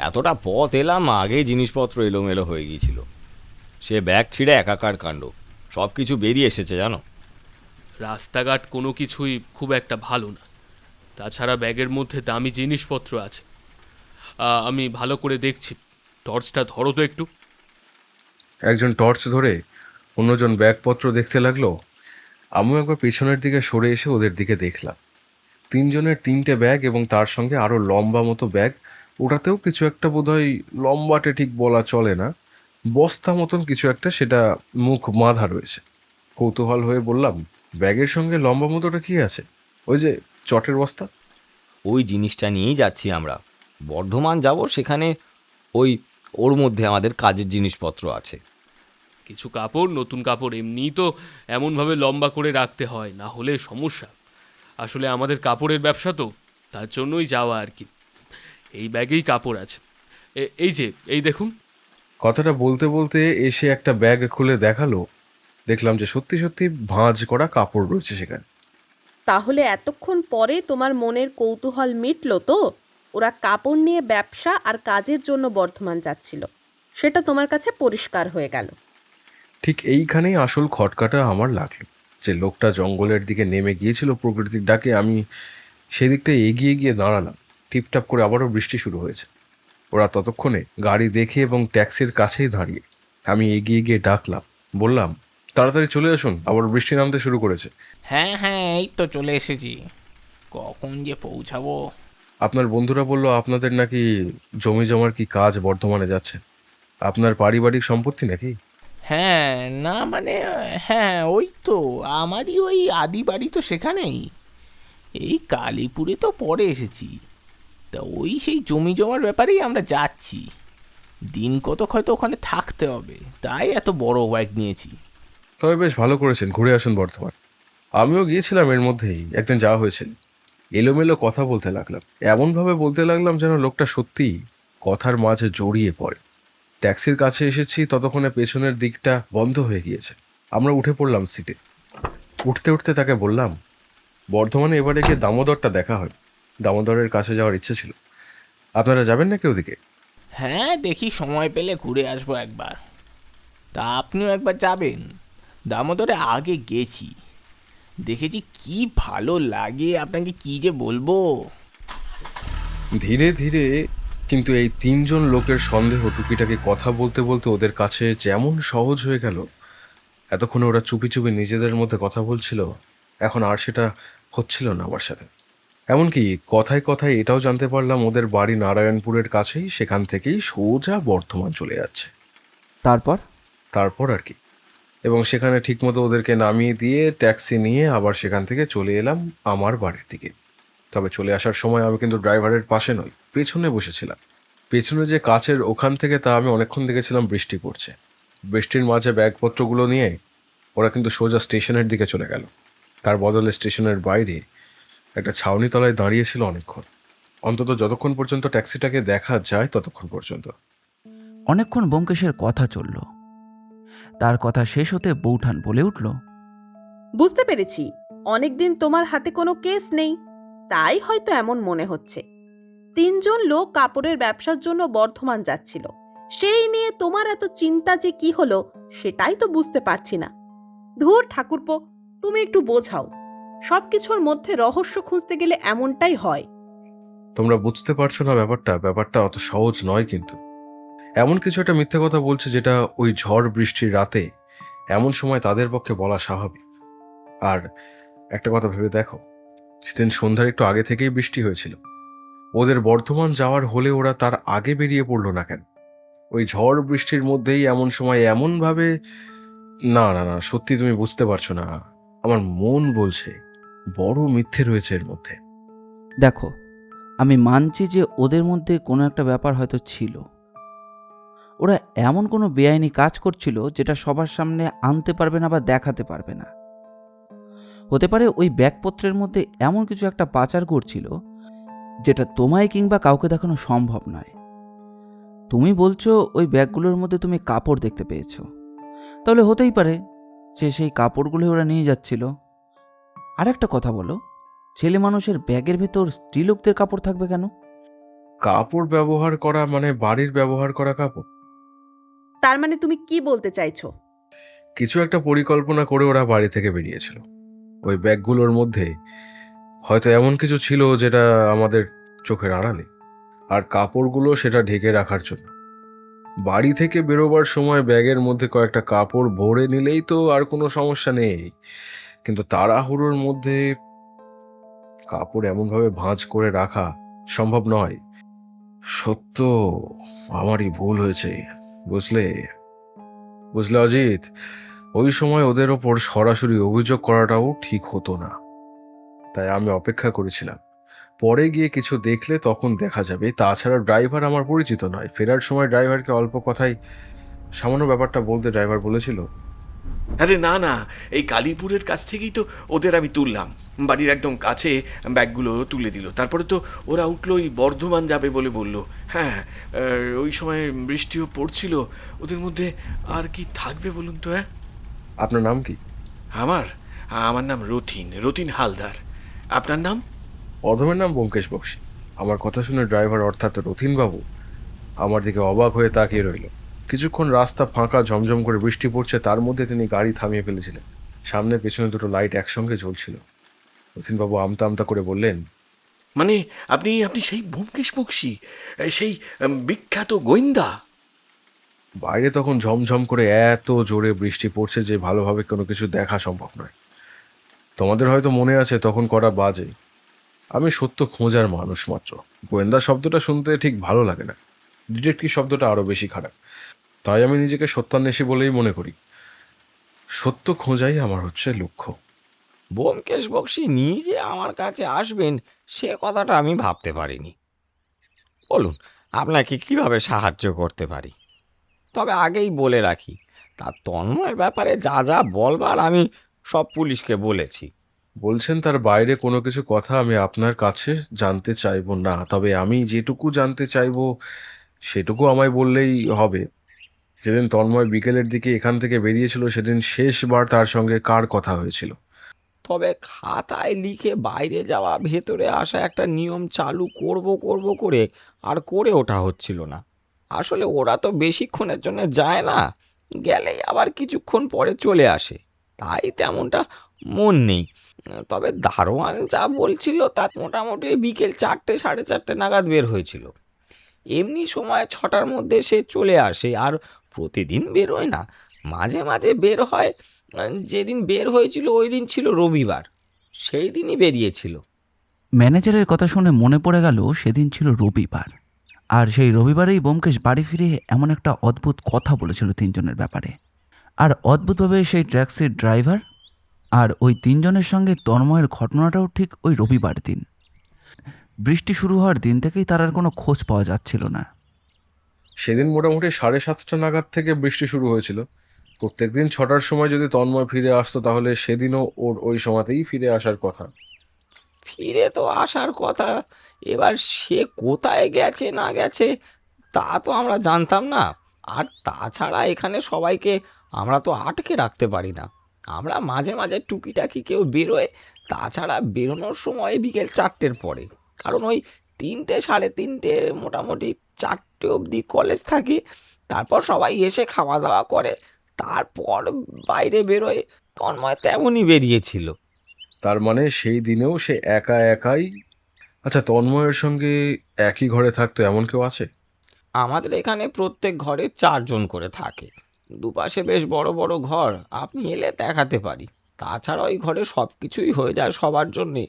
এতটা পথ এলাম, আগেই জিনিসপত্র এলোমেলো হয়ে গিয়েছিল। সে ব্যাগ ছিঁড়ে একাকার কাণ্ড, সব কিছু বেরিয়ে এসেছে জানো। রাস্তাঘাট কোনো কিছুই খুব একটা ভালো না। তাছাড়া ব্যাগের মধ্যে দামি জিনিসপত্র আছে। আমি ভালো করে দেখছি। টর্চটা ধরো তো একটু। একজন টর্চ ধরে অন্যজন ব্যাগপত্র দেখতে লাগলো। আমিও একবার পেছনের দিকে সরে এসে ওদের দিকে দেখলাম। তিনজনের তিনটে ব্যাগ এবং তার সঙ্গে আরও লম্বা মতো ব্যাগ, ওটাতেও কিছু একটা বোধহয় লম্বাটে ঠিক বলা চলে না, বস্তা মতন কিছু একটা, সেটা মুখ বাঁধা রয়েছে। কৌতূহল হয়ে বললাম, ব্যাগের সঙ্গে লম্বা মতোটা কি আছে? ওই যে চটের বস্তা। ওই জিনিসটা নিয়েই যাচ্ছি আমরা। বর্ধমান যাব, সেখানে ওর মধ্যে আমাদের কাজের জিনিসপত্র আছে। কিছু কাপড়, নতুন কাপড় এমনিই তো এমনভাবে লম্বা করে রাখতে হয়, না হলে সমস্যা। আসলে আমাদের কাপড়ের ব্যবসা তো, তার জন্যই যাওয়া আর কি। এই ব্যাগেই কাপড় আছে। এই যে, এই দেখুন। কথাটা বলতে বলতে এসে একটা ব্যাগ খুলে দেখালো। দেখলাম যে সত্যি সত্যি ভাঁজ করা কাপড় রয়েছে সেখানে। তাহলে এতক্ষণ পরে তোমার মনের কৌতূহল মিটলো তো? ওরা কাপড় নিয়ে ব্যবসা আর কাজের জন্য বর্ধমান যাচ্ছিল, সেটা তোমার কাছে পরিষ্কার হয়ে গেল। ঠিক এইখানেই আসল খটকাটা আমার লাগলো, যে লোকটা জঙ্গলের দিকে নেমে গিয়েছিল প্রকৃতির ডাকে। আমি সেদিকটায় এগিয়ে গিয়ে দাঁড়ালাম। টিপটাপ করে আবারও বৃষ্টি শুরু হয়েছে। ওরা ততক্ষণে গাড়ি দেখে এবং ট্যাক্সির কাছেই দাঁড়িয়ে। আমি এগিয়ে গিয়ে ডাকলাম, বললাম, তাড়াতাড়ি চলে আসুন, আবার বৃষ্টি নামতে শুরু করেছে। হ্যাঁ হ্যাঁ, এই তো চলে এসেছি। কখন যে পৌঁছাবো? আপনার বন্ধুরা বলল আপনাদের নাকি জমি জমার কি কাজ বর্ধমানে যাচ্ছে। আপনার পারিবারিক সম্পত্তি নাকি? হ্যাঁ, না মানে, হ্যাঁ ওই তো আমারই ওই আদি বাড়ি তো সেখানেই। এই কালীপুরে তো পরে এসেছি, তা ওই সেই জমি জমার ব্যাপারেই আমরা যাচ্ছি। দিন কতক হয়তো ওখানে থাকতে হবে, তাই এত বড় বাইক নিয়েছি। তবে বেশ ভালো করেছেন, ঘুরে আসুন বর্ধমান। আমিও গিয়েছিলাম এর মধ্যেই, একদিন যাওয়া হয়েছিল। এলোমেলো কথা বলতে লাগলাম, এমনভাবে বলতে লাগলাম যেন লোকটা সত্যিই কথার মাঝে জড়িয়ে পড়ে। ট্যাক্সির কাছে এসেছি, ততক্ষণে পেছনের দিকটা বন্ধ হয়ে গিয়েছে। আমরা উঠে পড়লাম সিটে। উঠতে উঠতে তাকে বললাম, বর্ধমানে এবারে গিয়ে দামোদরটা দেখা হয়, দামোদরের কাছে যাওয়ার ইচ্ছে ছিল। আপনারা যাবেন নাকি ওদিকে? হ্যাঁ, দেখি সময় পেলে ঘুরে আসবো একবার। তা আপনিও একবার যাবেন। দামোদরে আগে গেছি, দেখেছি কি ভালো লাগে, আপনাকে কি যে বলবো। ধীরে ধীরে কিন্তু এই তিনজন লোকের সন্দেহ টুকিটাকি কথা বলতে বলতে ওদের কাছে যেমন সহজ হয়ে গেল। এতক্ষণে ওরা চুপি চুপি নিজেদের মধ্যে কথা বলছিল, এখন আর সেটা হচ্ছিল না আমার সাথে। এমনকি কথায় কথায় এটাও জানতে পারলাম ওদের বাড়ি নারায়ণপুরের কাছেই, সেখান থেকেই সোজা বর্ধমান চলে যাচ্ছে। তারপর তারপর আর কি, এবং সেখানে ঠিকমতো ওদেরকে নামিয়ে দিয়ে ট্যাক্সি নিয়ে আবার সেখান থেকে চলে এলাম আমার বাড়ির দিকে। তবে চলে আসার সময় আমি কিন্তু ড্রাইভারের পাশে নই, পেছনে বসেছিলাম। পেছনে যে কাচের ওখান থেকে তা আমি অনেকক্ষণ দেখেছিলাম বৃষ্টি পড়ছে। বৃষ্টির মাঝে ব্যাগপত্রগুলো নিয়ে ওরা কিন্তু সোজা স্টেশনের দিকে চলে গেল। তার বদলে স্টেশনের বাইরে একটা ছাউনি তলায় দাঁড়িয়েছিল অনেকক্ষণ, অন্তত যতক্ষণ পর্যন্ত ট্যাক্সিটাকে দেখা যায় ততক্ষণ পর্যন্ত। অনেকক্ষণ ব্যোমকেশের কথা চলল। তার কথা শেষ হতে বৌঠান বলে উঠল, বুঝতে পেরেছি, অনেকদিন তোমার হাতে কোনো কেস নেই, তাই হয়তো এমন মনে হচ্ছে। তিনজন লোক কাপড়ের ব্যবসার জন্য বর্ধমান যাচ্ছিল, সেই নিয়ে তোমার এত চিন্তা যে কি হলো সেটাই তো বুঝতে পারছি না। ধুর ঠাকুরপো, তুমি একটু বোঝাও। সবকিছুর মধ্যে রহস্য খুঁজতে গেলে এমনটাই হয়। তোমরা বুঝতে পারছো না ব্যাপারটা অত সহজ নয়। কিন্তু এমন কিছু একটা মিথ্যে কথা বলছে, যেটা ওই ঝড় বৃষ্টির রাতে এমন সময় তাদের পক্ষে বলা স্বাভাবিক। আর একটা কথা ভেবে দেখো, সেদিন সন্ধ্যার একটু আগে থেকেই বৃষ্টি হয়েছিল। ওদের বর্ধমান যাওয়ার হলে ওরা তার আগে বেরিয়ে পড়লো না কেন? ওই ঝড় বৃষ্টির মধ্যেই এমন সময় এমনভাবে, না না না, সত্যি তুমি বুঝতে পারছো না। আমার মন বলছে বড় মিথ্যে রয়েছে এর মধ্যে। দেখো, আমি মানছি যে ওদের মধ্যে কোনো একটা ব্যাপার হয়তো ছিল। ওরা এমন কোনো বেআইনি কাজ করছিল যেটা সবার সামনে আনতে পারবে না বা দেখাতে পারবে না। হতে পারে ওই ব্যাগপত্রের মধ্যে এমন কিছু একটা পাচার করছিল যেটা তোমায় কিংবা কাউকে দেখানো সম্ভব নয়। তুমি বলছো ওই ব্যাগগুলোর মধ্যে তুমি কাপড় দেখতে পেয়েছো, তাহলে হতেই পারে যে সেই কাপড়গুলো ওরা নিয়ে যাচ্ছিল। আর একটা কথা বলো, ছেলে মানুষের ব্যাগের ভেতর স্ত্রীলোকদের কাপড় থাকবে কেন? কাপড় ব্যবহার করা মানে বাড়ির ব্যবহার করা কাপড়। তার মানে তুমি কি বলতে চাইছো? কিছু একটা পরিকল্পনা করে ওরা বাড়ি থেকে বেরিয়েছিল। ওই ব্যাগগুলোর মধ্যে হয়তো এমন কিছু ছিল যেটা আমাদের চোখের আড়ালে, আর কাপড়গুলো সেটা ঢেকে রাখার জন্য। বাড়ি থেকে বেরোবার সময় ব্যাগের মধ্যে কয়েকটা কাপড় ভরে নিলেই তো আর কোনো সমস্যা নেই, কিন্তু তাড়াহুড়োর মধ্যে কাপড় এমনভাবে ভাঁজ করে রাখা সম্ভব নয়। সত্য, আমারই ভুল হয়েছে, বুঝলে বুঝলে অজিত, ওই সময় ওদের ওপর সরাসরি অভিযোগ করাটাও ঠিক হতো না, তাই আমি অপেক্ষা করেছিলাম। পরে গিয়ে কিছু দেখলে তখন দেখা যাবে। তাছাড়া ড্রাইভার আমার পরিচিত নয়। ফেরার সময় ড্রাইভারকে অল্প কথায় সামান্য ব্যাপারটা বলতে ড্রাইভার বলেছিল, আরে না না, এই কালীপুরের কাছ থেকেই তো ওদের আমি তুললাম। বাড়ির একদম কাছে ব্যাগগুলো তুলে দিল। তারপরে তো ওরা উঠলো ওই বর্ধমান যাবে বলে বলল। হ্যাঁ, ওই সময় বৃষ্টিও পড়ছিল। ওদের মধ্যে আর কি থাকবে বলুন তো? হ্যাঁ, আপনার নাম কি? আমার আমার নাম রথিন, রথিন হালদার। আপনার নাম? অধমের নাম ব্যোমকেশ বক্সী। আমার কথা শুনে ড্রাইভার অর্থাৎ রথিনবাবু আমার দিকে অবাক হয়ে তাকিয়ে রইল। কিছুক্ষণ রাস্তা ফাঁকা, ঝমঝম করে বৃষ্টি পড়ছে, তার মধ্যে তিনি গাড়ি থামিয়ে ফেলেছিলেন। সামনে পেছনে দুটো লাইট একসঙ্গে জ্বলছিল। রথিনবাবু আমতা আমতা করে বললেন, মানে আপনি আপনি সেই ব্যোমকেশ বক্সী, সেই বিখ্যাত গোয়েন্দা? বাইরে তখন ঝমঝম করে এত জোরে বৃষ্টি পড়ছে যে ভালোভাবে কোনো কিছু দেখা সম্ভব নয়। তোমাদের হয়তো মনে আছে তখন কটা বাজে। আমি সত্য খোঁজার মানুষ মাত্র। গোয়েন্দা শব্দটা শুনতে ঠিক ভালো লাগে না, ডিটেকটিভ শব্দটা আরও বেশি খারাপ। তাই আমি নিজেকে সত্যান্বেষী বলেই মনে করি। সত্য খোঁজাই আমার হচ্ছে লক্ষ্য। ব্যোমকেশ বক্সী নিজে আমার কাছে আসবেন সে কথাটা আমি ভাবতে পারিনি। বলুন, আপনাকে কিভাবে সাহায্য করতে পারি? তবে আগেই বলে রাখি, তার তন্ময়ের ব্যাপারে যা যা বলবার আমি সব পুলিশকে বলেছি। বলছেন তার বাইরে কোনো কিছু কথা আমি আপনার কাছে জানতে চাইবো না, তবে আমি যেটুকু জানতে চাইবো সেটুকু আমায় বললেই হবে। যেদিন তন্ময় বিকেলের দিকে এখান থেকে বেরিয়েছিল সেদিন শেষবার তার সঙ্গে কার কথা হয়েছিল? তবে খাতায় লিখে বাইরে যাওয়া, ভেতরে আসা একটা নিয়ম চালু করব করে আর করে ওঠা হচ্ছিল না। আসলে ওরা তো বেশিক্ষণের জন্য যায় না, গেলেই আবার কিছুক্ষণ পরে চলে আসে, তাই তেমনটা মন নেই। তবে দারোয়ান যা বলছিল তা মোটামুটি বিকেল 4টে 4:30 নাগাদ বের হয়েছিল। এমনি সময় 6টার মধ্যে সে চলে আসে, আর প্রতিদিন বেরোয় না, মাঝে মাঝে বের হয়। যেদিন বের হয়েছিল ওই দিন ছিল রবিবার, সেই দিনই বেরিয়েছিল। ম্যানেজারের কথা শুনে মনে পড়ে গেল সেদিন ছিল রবিবার, আর সেই রবিবারেই ব্যোমকেশ বাড়ি ফিরে এমন একটা অদ্ভুত কথা বলেছিল তিনজনের ব্যাপারে। আর অদ্ভুতভাবে সেই ট্যাক্সির ড্রাইভার আর ওই তিনজনের সঙ্গে তন্ময়ের ঘটনাটাও ঠিক ওই রবিবার দিন। বৃষ্টি শুরু হওয়ার দিন থেকেই তার আর কোনো খোঁজ পাওয়া যাচ্ছিল না। সেদিন মোটামুটি 7:30 নাগাদ থেকে বৃষ্টি শুরু হয়েছিল। প্রত্যেকদিন 6টার সময় যদি তন্ময় ফিরে আসতো তাহলে সেদিনও ওর ওই সময়তেই ফিরে আসার কথা। ফিরে তো আসার কথা, এবার সে কোথায় গেছে না গেছে তা তো আমরা জানতাম না। আর তাছাড়া এখানে সবাইকে আমরা তো আটকে রাখতে পারি না। আমরা মাঝে মাঝে টুকিটাকি কেউ বেরোয়, তাছাড়া বেরোনোর সময় বিকেল 4টের পরে, কারণ ওই 3টে 3:30 মোটামুটি 4টে অবধি কলেজ থাকে। তারপর সবাই এসে খাওয়া দাওয়া করে, তারপর বাইরে বেরোয়। তন্ময় তেমনই বেরিয়েছিল। তার মানে সেই দিনেও সে একা একাই? আচ্ছা, তন্ময়ের সঙ্গে একই ঘরে থাকতো এমন কেউ আছে? আমাদের এখানে প্রত্যেক ঘরে 4জন করে থাকে। দুপাশে বেশ বড় বড় ঘর, আপনি এলে দেখাতে পারি। তাছাড়া ওই ঘরে সব কিছুই হয়ে যায় সবার জন্যে।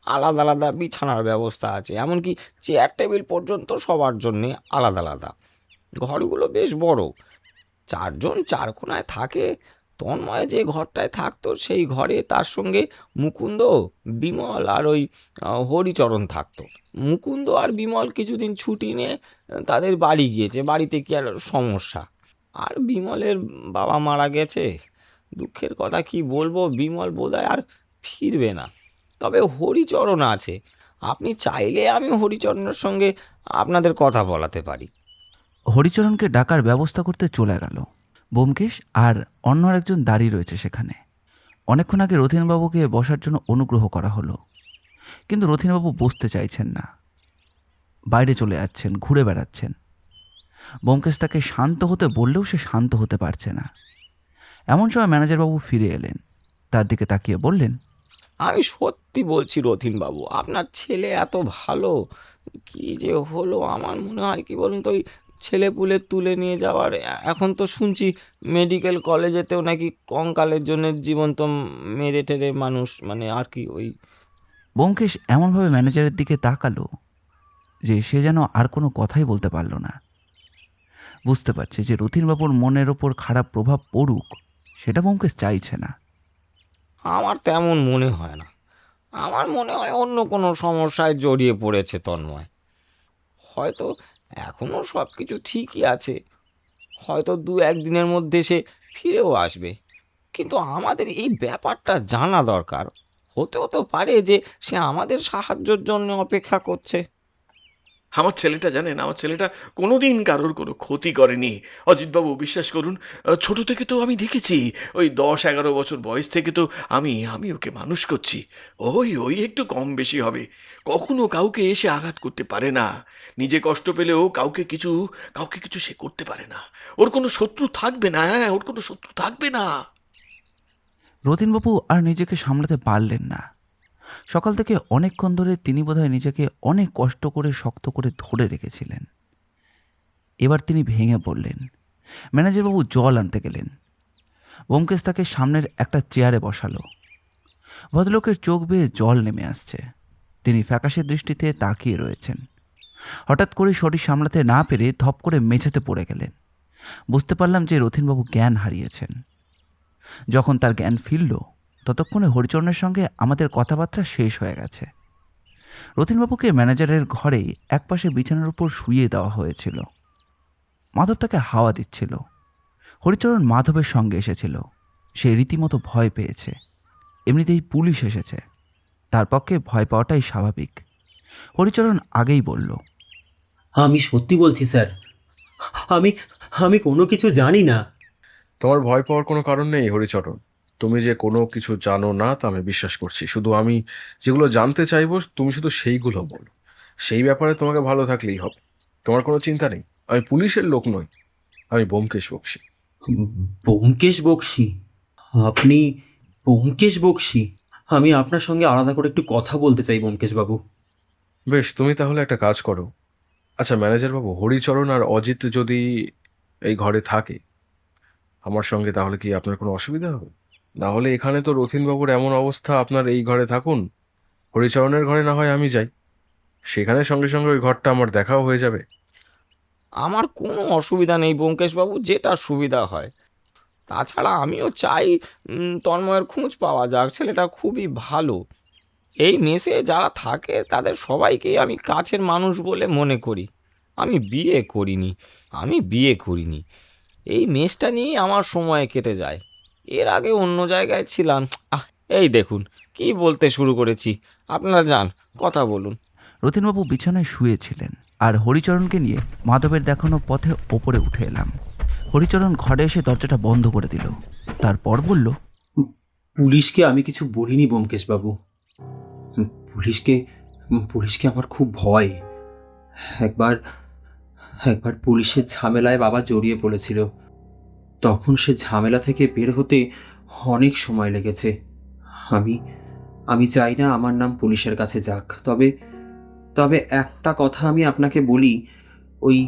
আলাদা আলাদা বিছানার ব্যবস্থা আছে, এমনকি চেয়ার টেবিল পর্যন্ত সবার জন্যে আলাদা আলাদা। ঘরগুলো বেশ বড়, 4জন 4 কোণায় থাকে। তন্ময় যে ঘরটায় থাকতো সেই ঘরে তার সঙ্গে মুকুন্দ, বিমল আর ওই হরিচরণ থাকতো। মুকুন্দ আর বিমল কিছুদিন ছুটি নিয়ে তাদের বাড়ি গিয়েছে, বাড়িতে কি আর সমস্যা। আর বিমলের বাবা মারা গেছে, দুঃখের কথা কি বলবো, বিমল বোধহয় আর ফিরবে না। তবে হরিচরণ আছে, আপনি চাইলে আমি হরিচরণের সঙ্গে আপনাদের কথা বলাতে পারি। হরিচরণকে ডাকার ব্যবস্থা করতে চলে গেল ব্যোমকেশ, আর অন্য আরেকজন দাঁড়িয়ে রয়েছে সেখানে। অনেকক্ষণ আগে রথিনবাবুকে বসার জন্য অনুগ্রহ করা হলো, কিন্তু রথিনবাবু বসতে চাইছেন না, বাইরে চলে যাচ্ছেন, ঘুরে বেড়াচ্ছেন। ব্যোমকেশ তাকে শান্ত হতে বললেও সে শান্ত হতে পারছে না। এমন সময় ম্যানেজারবাবু ফিরে এলেন, তার দিকে তাকিয়ে বললেন, আমি সত্যি বলছি রথিনবাবু, আপনার ছেলে এত ভালো, কি যে হলো আমার মনে হয় কি বলুন তো, ওই ছেলেপুলে তুলে নিয়ে যাওয়ার। এখন তো শুনছি মেডিকেল কলেজেতেও নাকি কঙ্কালের জন্য জীবন্ত মেরে টেরে মানুষ, মানে আর কি ওই ব্যোমকেশ এমনভাবে ম্যানেজারের দিকে তাকালো যে সে যেন আর কোনো কথাই বলতে পারল না। বুঝতে পারছে যে রথীনবাবুর মনের ওপর খারাপ প্রভাব পড়ুক, সেটা ব্যোমকেশ চাইছে না। আমার তেমন মনে হয় না। আমার মনে হয় অন্য কোনো সমস্যায় জড়িয়ে পড়েছে তন্ময়। হয়তো এখনও সব কিছু ঠিকই আছে, হয়তো 2-1 দিনের মধ্যে সে ফিরেও আসবে। কিন্তু আমাদের এই ব্যাপারটা জানা দরকার। হতেও তো পারে যে সে আমাদের সাহায্যের জন্য অপেক্ষা করছে। আমার ছেলেটা জানেন, আমার ছেলেটা কোনোদিন কারোর কোনো ক্ষতি করেনি অজিতবাবু, বিশ্বাস করুন। ছোট থেকে তো আমি দেখেছি, ওই 10-11 বছর বয়স থেকে তো আমি আমি ওকে মানুষ করছি। ওই ওই একটু কম বেশি হবে, কখনো কাউকে এসে আঘাত করতে পারে না। নিজে কষ্ট পেলেও কাউকে কিছু সে করতে পারে না। ওর কোনো শত্রু থাকবে না, হ্যাঁ, ওর কোনো শত্রু থাকবে না। রথীনবাবু আর নিজেকে সামলাতে পারলেন না। সকাল থেকে অনেকক্ষণ ধরে তিনি বোধহয় নিজেকে অনেক কষ্ট করে শক্ত করে ধরে রেখেছিলেন। এবার তিনি ভেঙে পড়লেন। ম্যানেজারবাবু জল আনতে গেলেন। ব্যোমকেশ তাকে সামনের একটা চেয়ারে বসালো। ভদ্রলোকের চোখ বেয়ে জল নেমে আসছে। তিনি ফ্যাকাশে দৃষ্টিতে তাকিয়ে রয়েছেন। হঠাৎ করে শরীর সামলাতে না পেরে ধপ করে মেঝেতে পড়ে গেলেন। বুঝতে পারলাম যে রথীনবাবু জ্ঞান হারিয়েছেন। যখন তার জ্ঞান ফিরল, ততক্ষণে হরিচরণের সঙ্গে আমাদের কথাবার্তা শেষ হয়ে গেছে। রথীনবাবুকে ম্যানেজারের ঘরেই একপাশে বিছানার উপর শুইয়ে দেওয়া হয়েছিল। মাধব তাকে হাওয়া দিচ্ছিল। হরিচরণ মাধবের সঙ্গে এসেছিল। সে রীতিমতো ভয় পেয়েছে। এমনিতেই পুলিশ এসেছে, তার পক্ষে ভয় পাওয়াটাই স্বাভাবিক। হরিচরণ আগেই বলল, আমি সত্যি বলছি স্যার, আমি আমি কোনো কিছু জানি না। তোমার ভয় পাওয়ার কোনো কারণ নেই হরিচরণ। তুমি যে কোনো কিছু জানো না তা আমি বিশ্বাস করছি। শুধু আমি যেগুলো জানতে চাইবো তুমি শুধু সেইগুলো বলো। সেই ব্যাপারে তোমাকে ভালো থাকলেই হবে। তোমার কোনো চিন্তা নেই। আমি পুলিশের লোক নই, আমি ব্যোমকেশ বক্সী। ব্যোমকেশ বক্সী? আপনি ব্যোমকেশ বক্সী? আমি আপনার সঙ্গে আলাদা করে একটু কথা বলতে চাই ব্যোমকেশ বাবু। বেশ, তুমি তাহলে একটা কাজ করো। আচ্ছা ম্যানেজার বাবু, হরিচরণ আর অজিত যদি এই ঘরে থাকে আমার সঙ্গে, তাহলে কি আপনার কোনো অসুবিধা হবে? না হলে এখানে তো রথীনবাবুর এমন অবস্থা, আপনার এই ঘরে থাকুন, হরিচরণের ঘরে না হয় আমি যাই, সেখানে সঙ্গে সঙ্গে ওই ঘরটা আমার দেখাও হয়ে যাবে। আমার কোনো অসুবিধা নেই ব্যোমকেশবাবু, যেটা সুবিধা হয়। তাছাড়া আমিও চাই তন্ময়ের খোঁজ পাওয়া যাক। ছেলেটা খুবই ভালো। এই মেসে যারা থাকে তাদের সবাইকেই আমি কাছের মানুষ বলে মনে করি। আমি বিয়ে করিনি। এই মেসটা নিয়েই আমার সময় কেটে যায়। এর আগে অন্য জায়গায় ছিলাম। এই দেখুন কি বলতে শুরু করেছি। আপনারা যান, কথা বলুন। রথীনবাবু বিছানায় শুয়েছিলেন আর হরিচরণকে নিয়ে মাধবের দেখানো পথে ওপরে উঠে এলাম। হরিচরণ ঘরে এসে দরজাটা বন্ধ করে দিল। তারপর বলল, পুলিশকে আমি কিছু বলিনি ব্যোমকেশ বাবু। পুলিশকে পুলিশকে আমার খুব ভয়। একবার একবার পুলিশের ঝামেলায় বাবা জড়িয়ে পড়েছিল। তখন সে ঝামেলা থেকে বের হতে অনেক সময় লেগেছে। আমি আমি চাই না আমার নাম পুলিশের কাছে যাক। তবে তবে একটা কথা আমি আপনাকে বলি, ওই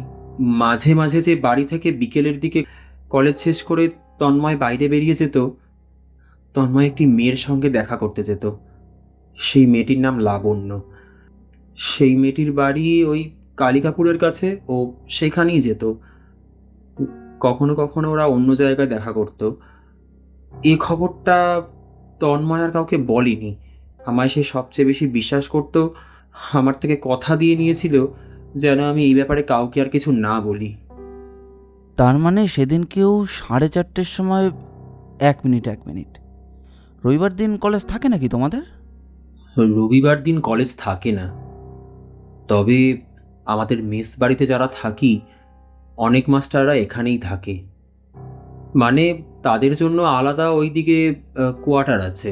মাঝে মাঝে যে বাড়ি থেকে বিকেলের দিকে কলেজ শেষ করে তন্ময় বাইরে বেরিয়ে যেত, তন্ময় একটি মেয়ের সঙ্গে দেখা করতে যেত। সেই মেয়েটির নাম লাবণ্য। সেই মেয়েটির বাড়ি ওই কালিকাপুরের কাছে, ও সেখানেই যেত। কখনো কখনো ওরা অন্য জায়গায় দেখা করত। এই খবরটা তন্ময় আর কাউকে বলেনি। আমায় সে সবচেয়ে বেশি বিশ্বাস করত। আমার থেকে কথা দিয়ে নিয়েছিল যেন আমি এই ব্যাপারে কাউকে আর কিছু না বলি। তার মানে সেদিন কেউ 4:30 সময়, 1 মিনিট, রবিবার দিন কলেজ থাকে নাকি তোমাদের? রবিবার দিন কলেজ থাকে না। তবে আমাদের মেস বাড়িতে যারা থাকি অনেক মাস্টাররা এখানেই থাকে। মানে তাদের জন্য আলাদা ওইদিকে কোয়ার্টার আছে।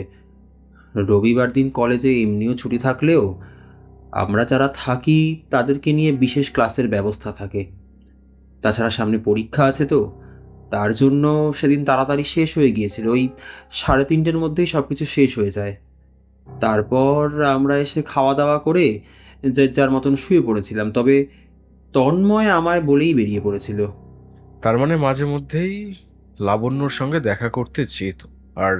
রবিবার দিন কলেজে এমনিও ছুটি থাকলেও আমরা যারা থাকি তাদেরকে নিয়ে বিশেষ ক্লাসের ব্যবস্থা থাকে। তাছাড়া সামনে পরীক্ষা আছে, তো তার জন্য সেদিন তাড়াতাড়ি শেষ হয়ে গিয়েছিল। ওই 3:30-র মধ্যেই সব কিছু শেষ হয়ে যায়। তারপর আমরা এসে খাওয়া দাওয়া করে যে যার মতন শুয়ে পড়েছিলাম। তবে তন্ময় আমায় বলেই বেরিয়ে পড়েছিল। তার মানে মাঝে মধ্যেই লাবণ্যর সঙ্গে দেখা করতে যেত, আর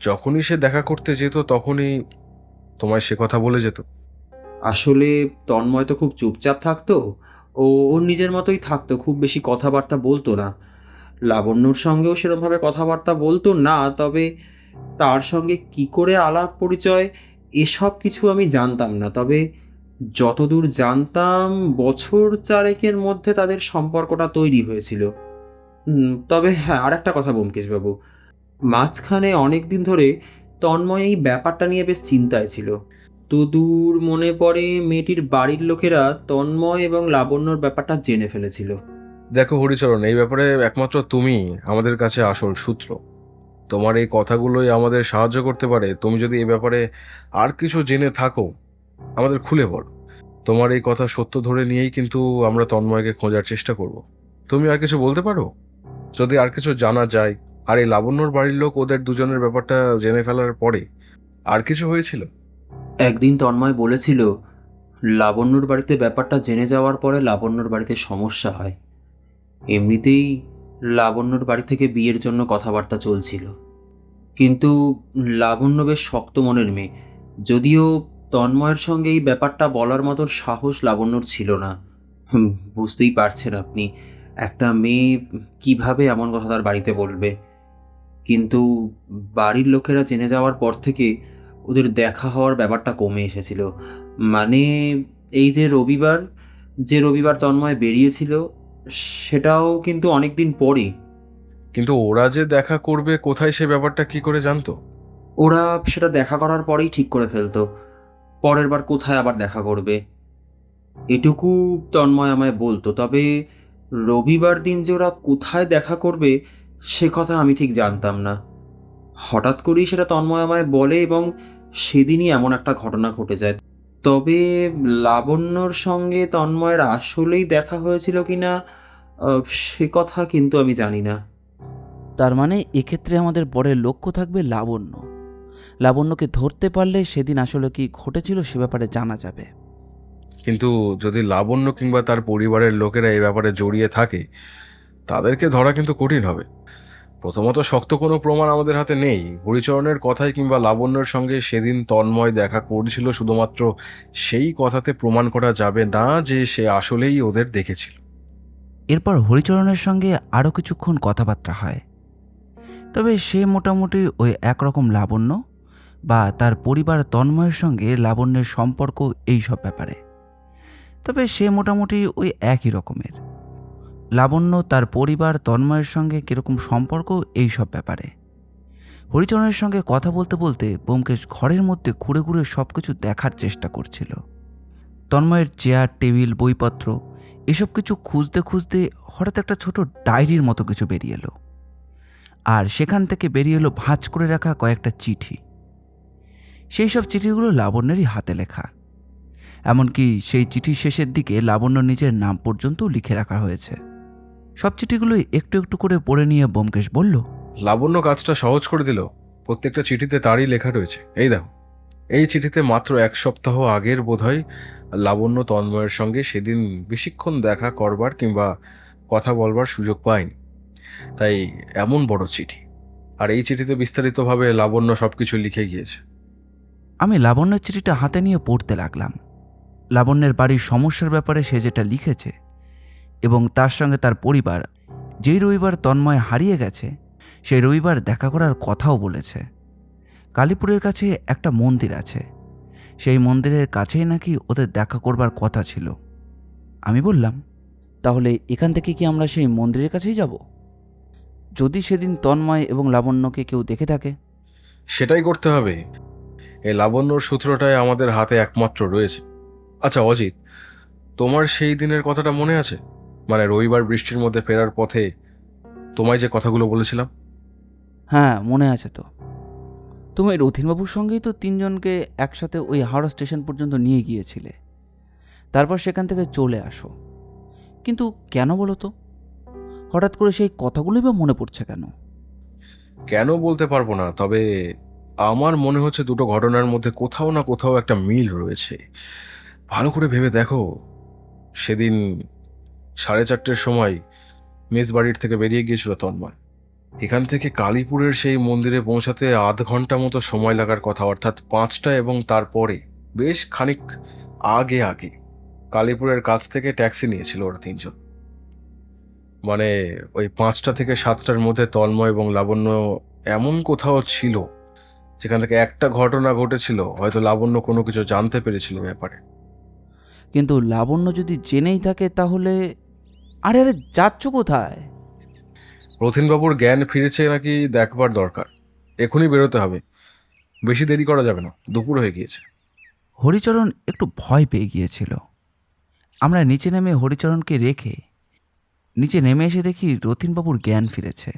যখনই সে দেখা করতে যেত তখনই তোমায় সে কথা বলে যেত? আসলে তন্ময় তো খুব চুপচাপ থাকতো, ও ওর নিজের মতোই থাকতো, খুব বেশি কথাবার্তা বলতো না। লাবণ্যর সঙ্গেও সেরকমভাবে কথাবার্তা বলতো না, তবে তার সঙ্গে কি করে আলাপ পরিচয় এসব কিছু আমি জানতাম না। তবে যতদূর জানতাম বছর চারেকের মধ্যে তাদের সম্পর্কটা তৈরি হয়েছিল। তবে হ্যাঁ, আর একটা কথা ব্যোমকেশবাবু, মাঝখানে অনেক দিন ধরে তন্ময় এই ব্যাপারটা নিয়ে বেশ চিন্তায় ছিল। তো দূর মনে পড়ে মেয়েটির বাড়ির লোকেরা তন্ময় এবং লাবণ্যর ব্যাপারটা জেনে ফেলেছিল। দেখো হরিচরণ, এই ব্যাপারে একমাত্র তুমি আমাদের কাছে আসল সূত্র। তোমার এই কথাগুলোই আমাদের সাহায্য করতে পারে। তুমি যদি এই ব্যাপারে আর কিছু জেনে থাকো, আমাদের খুলে বলো। তোমার এই কথা সত্য ধরে নিয়েই কিন্তু আমরা তন্ময়কে খোঁজার চেষ্টা করব। তুমি আর কিছু বলতে পারো? যদি আর কিছু জানা যায়, আর এই লাবণ্যর বাড়ির লোক ওদের দুজনের ব্যাপারটা জেনে ফেলার পরে আর কিছু হয়েছিল? একদিন তন্ময় বলেছিল লাবণ্যর বাড়িতে ব্যাপারটা জেনে যাওয়ার পরে লাবণ্যর বাড়িতে সমস্যা হয়। এমনিতেই লাবণ্যর বাড়ি থেকে বিয়ের জন্য কথাবার্তা চলছিল, কিন্তু লাবণ্য বেশ শক্ত মনের মেয়ে। যদিও তন্ময়ের সঙ্গে এই ব্যাপারটা বলার মতো সাহস লাবণ্যর ছিল না। বুঝতেই পারছেন আপনি, একটা মেয়ে কিভাবে এমন কথা তার বাড়িতে বলবে। কিন্তু বাড়ির লোকেরা জেনে যাওয়ার পর থেকে ওদের দেখা হওয়ার ব্যাপারটা কমে এসেছিল। মানে এই যে রবিবার তন্ময় বেরিয়েছিল, সেটাও কিন্তু অনেক দিন পরে। কিন্তু ওরা যে দেখা করবে কোথায়, সে ব্যাপারটা কি করে জানতো? ওরা সেটা দেখা করার পরেই ঠিক করে ফেলতো পরের বার কোথায় আবার দেখা করবে। এটুকু তন্ময় আমায় বলতো, তবে রবিবার দিন যে ওরা কোথায় দেখা করবে সে কথা আমি ঠিক জানতাম না। হঠাৎ করেই সেটা তন্ময় আমায় বলে এবং সেদিনই এমন একটা ঘটনা ঘটে যায়। তবে লাবণ্যর সঙ্গে তন্ময়ের আসলেই দেখা হয়েছিল কিনা সে কথা কিন্তু আমি জানি না। তার মানে এক্ষেত্রে আমাদের পরের লক্ষ্য থাকবে লাবণ্য। লাবণ্যকে ধরতে পারলে সেদিন আসলে কি ঘটেছিল সে ব্যাপারে জানা যাবে। কিন্তু যদি লাবণ্য কিংবা তার পরিবারের লোকেরা এই ব্যাপারে জড়িয়ে থাকে, তাদেরকে ধরা কিন্তু কঠিন হবে। প্রথমত, শক্ত কোনো প্রমাণ আমাদের হাতে নেই। হরিচরণের কথায় কিংবা লাবণ্যর সঙ্গে সেদিন তন্ময় দেখা করেছিল, শুধুমাত্র সেই কথাতে প্রমাণ করা যাবে না যে সে আসলেই ওদের দেখেছিল। এরপর হরিচরণের সঙ্গে আরও কিছুক্ষণ কথাবার্তা হয়। তবে সে মোটামুটি ওই একরকম লাবণ্য বা তার পরিবার তন্ময়ের সঙ্গে লাবণ্যের সম্পর্ক এই সব ব্যাপারে। তবে সে মোটামুটি ওই একই রকমের। লাবণ্য তার পরিবার তন্ময়ের সঙ্গে কীরকম সম্পর্ক এই সব ব্যাপারে। হরিচরণের সঙ্গে কথা বলতে বলতে ব্যোমকেশ ঘরের মধ্যে ঘুরে ঘুরে সব কিছু দেখার চেষ্টা করছিল। তন্ময়ের চেয়ার, টেবিল, বইপত্র এসব কিছু খুঁজতে খুঁজতে হঠাৎ একটা ছোট ডায়েরির মতো কিছু বেরিয়ে এলো। আর সেখান থেকে বেরিয়ে এলো ভাঁজ করে রাখা কয়েকটা চিঠি। সেই সব চিঠিগুলো লাবণ্যেরই হাতে লেখা। এমনকি সেই চিঠির শেষের দিকে লাবণ্য নিজের নাম পর্যন্ত লিখে রাখা হয়েছে। সব চিঠিগুলোই একটু একটু করে পড়ে নিয়ে ব্যোমকেশ বলল, লাবণ্য কাজটা সহজ করে দিল। প্রত্যেকটা চিঠিতে তারই লেখা রয়েছে। এই দেখো, এই চিঠিতে মাত্র 1 সপ্তাহ আগের বোধহয় লাবণ্য তন্ময়ের সঙ্গে সেদিন বেশিক্ষণ দেখা করবার কিংবা কথা বলবার সুযোগ পায়নি, তাই এমন বড় চিঠি। আর এই চিঠিতে বিস্তারিতভাবে লাবণ্য সবকিছু লিখে গিয়েছে। আমি লাবণ্যের চিঠিটা হাতে নিয়ে পড়তে লাগলাম। লাবণ্যের বাড়ির সমস্যার ব্যাপারে সে যেটা লিখেছে, এবং তার সঙ্গে তার পরিবার যেই রবিবার তন্ময় হারিয়ে গেছে সেই রবিবার দেখা করার কথাও বলেছে। কালীপুরের কাছে একটা মন্দির আছে, সেই মন্দিরের কাছেই নাকি ওদের দেখা করবার কথা ছিল। আমি বললাম, তাহলে এখান থেকে কি আমরা সেই মন্দিরের কাছেই যাব? যদি সেদিন তন্ময় এবং লাবণ্যকে কেউ দেখে থাকে? সেটাই করতে হবে। এই লাবণ্যর সূত্রটাই আমাদের হাতে একমাত্র রয়েছে। আচ্ছা অজিত, তোমার সেই দিনের কথাটা মনে আছে? মানে রবিবার বৃষ্টির মধ্যে ফেরার পথে তোমায় যে কথাগুলো বলেছিলাম। হ্যাঁ, মনে আছে তো। তুমি রথীনবাবুর সঙ্গেই তো 3 জনকে একসাথে ওই হাওড়া স্টেশন পর্যন্ত নিয়ে গিয়েছিলে। তারপর সেখান থেকে চলে আসো। কিন্তু কেন বলো তো, হঠাৎ করে সেই কথাগুলোই বা মনে পড়ছে কেন? কেন বলতে পারবো না, তবে আমার মনে হচ্ছে দুটো ঘটনার মধ্যে কোথাও না কোথাও একটা মিল রয়েছে। ভালো করে ভেবে দেখো, সেদিন 4:30টার সময় মেস বাড়ির থেকে বেরিয়ে গিয়েছিল তন্ময়। এখান থেকে কালীপুরের সেই মন্দিরে পৌঁছাতে আধ ঘন্টা মতো সময় লাগার কথা, অর্থাৎ 5টা, এবং তারপরে বেশ খানিক আগে আগে কালীপুরের কাছ থেকে ট্যাক্সি নিয়েছিল ওরা তিনজন। মানে ওই 5টা থেকে 7টার মধ্যে তন্ময় এবং লাবণ্য এমন কোথাও ছিল যেখান থেকে একটা ঘটনা ঘটেছিল, হয়তো লাবণ্য কোনো কিছু জানতে পেরেছিল ব্যাপারে। কিন্তু লাবণ্য যদি জেনেই থাকে তাহলে... আরে আরে, যাচ্ছ কোথায়? রথিনবাবুর জ্ঞান ফিরেছে নাকি দেখবার দরকার। এখনই বেরোতে হবে, বেশি দেরি করা যাবে না, দুপুর হয়ে গিয়েছে। হরিচরণ একটু ভয় পেয়ে গিয়েছিল। আমরা নিচে নেমে হরিচরণকে রেখে নিচে নেমে এসে দেখি রথিনবাবুর জ্ঞান ফিরেছে।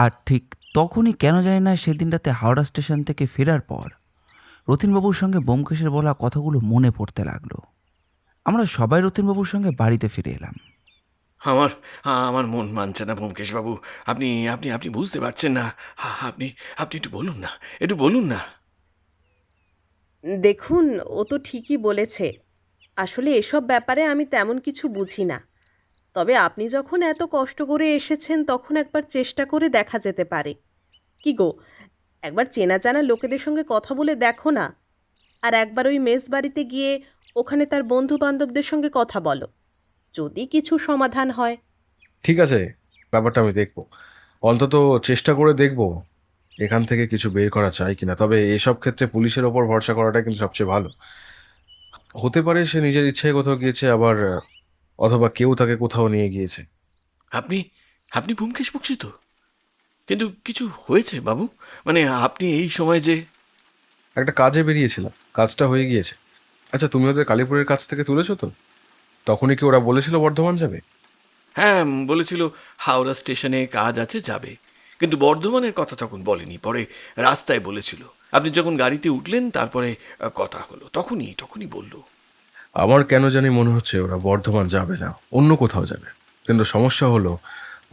আর ঠিক তখনই কেন জানি না সেদিন রাতে হাওড়া স্টেশন থেকে ফেরার পর রথিনবাবুর সঙ্গে ব্যোমকেশের বলা কথাগুলো মনে পড়তে লাগলো। আমরা সবাই রথিনবাবুর সঙ্গে বাড়িতে ফিরে এলাম। আমার আমার মন মানছে না ব্যোমকেশবাবু। আপনি আপনি আপনি বুঝতে পারছেন না। আপনি আপনি একটু বলুন না, একটু বলুন না। দেখুন, ও তো ঠিকই বলেছে। আসলে এসব ব্যাপারে আমি তেমন কিছু বুঝি না। তবে আপনি যখন এত কষ্ট করে এসেছেন তখন একবার চেষ্টা করে দেখা যেতে পারে। কি গো, একবার চেনা জানা লোকেদের সঙ্গে কথা বলে দেখো না। আর একবার ওই মেস বাড়িতে গিয়ে ওখানে তার বন্ধু বান্ধবদের সঙ্গে কথা বলো, যদি কিছু সমাধান হয়। ঠিক আছে, ব্যাপারটা আমি দেখব, অন্তত চেষ্টা করে দেখব এখান থেকে কিছু বের করা চাই কিনা। তবে এসব ক্ষেত্রে পুলিশের ওপর ভরসা করাটা কিন্তু সবচেয়ে ভালো। হতে পারে সে নিজের ইচ্ছায় কোথাও গিয়েছে, আবার অথবা কেউ তাকে কোথাও নিয়ে গিয়েছে। আপনি আপনি ব্যোমকেশ বক্সী তো? কিন্তু কিছু হয়েছে বাবু? মানে আপনি এই সময় যে... একটা কাজে বেরিয়েছিলাম, কাজটা হয়ে গিয়েছে। আচ্ছা, তুমি ওদের কালীপুরের কাছ থেকে তুলেছো তো? তখনই কি ওরা বলেছিল বর্ধমান যাবে? হ্যাঁ, বলেছিল হাওড়া স্টেশনে কাজ আছে, যাবে। কিন্তু বর্ধমানের কথা তখন বলেনি, পরে রাস্তায় বলেছিল। আপনি যখন গাড়িতে উঠলেন তারপরে কথা হলো, তখনই বলল। আমার কেন জানি মনে হচ্ছে ওরা বর্ধমান যাবে না, অন্য কোথাও যাবে। কিন্তু সমস্যা হলো,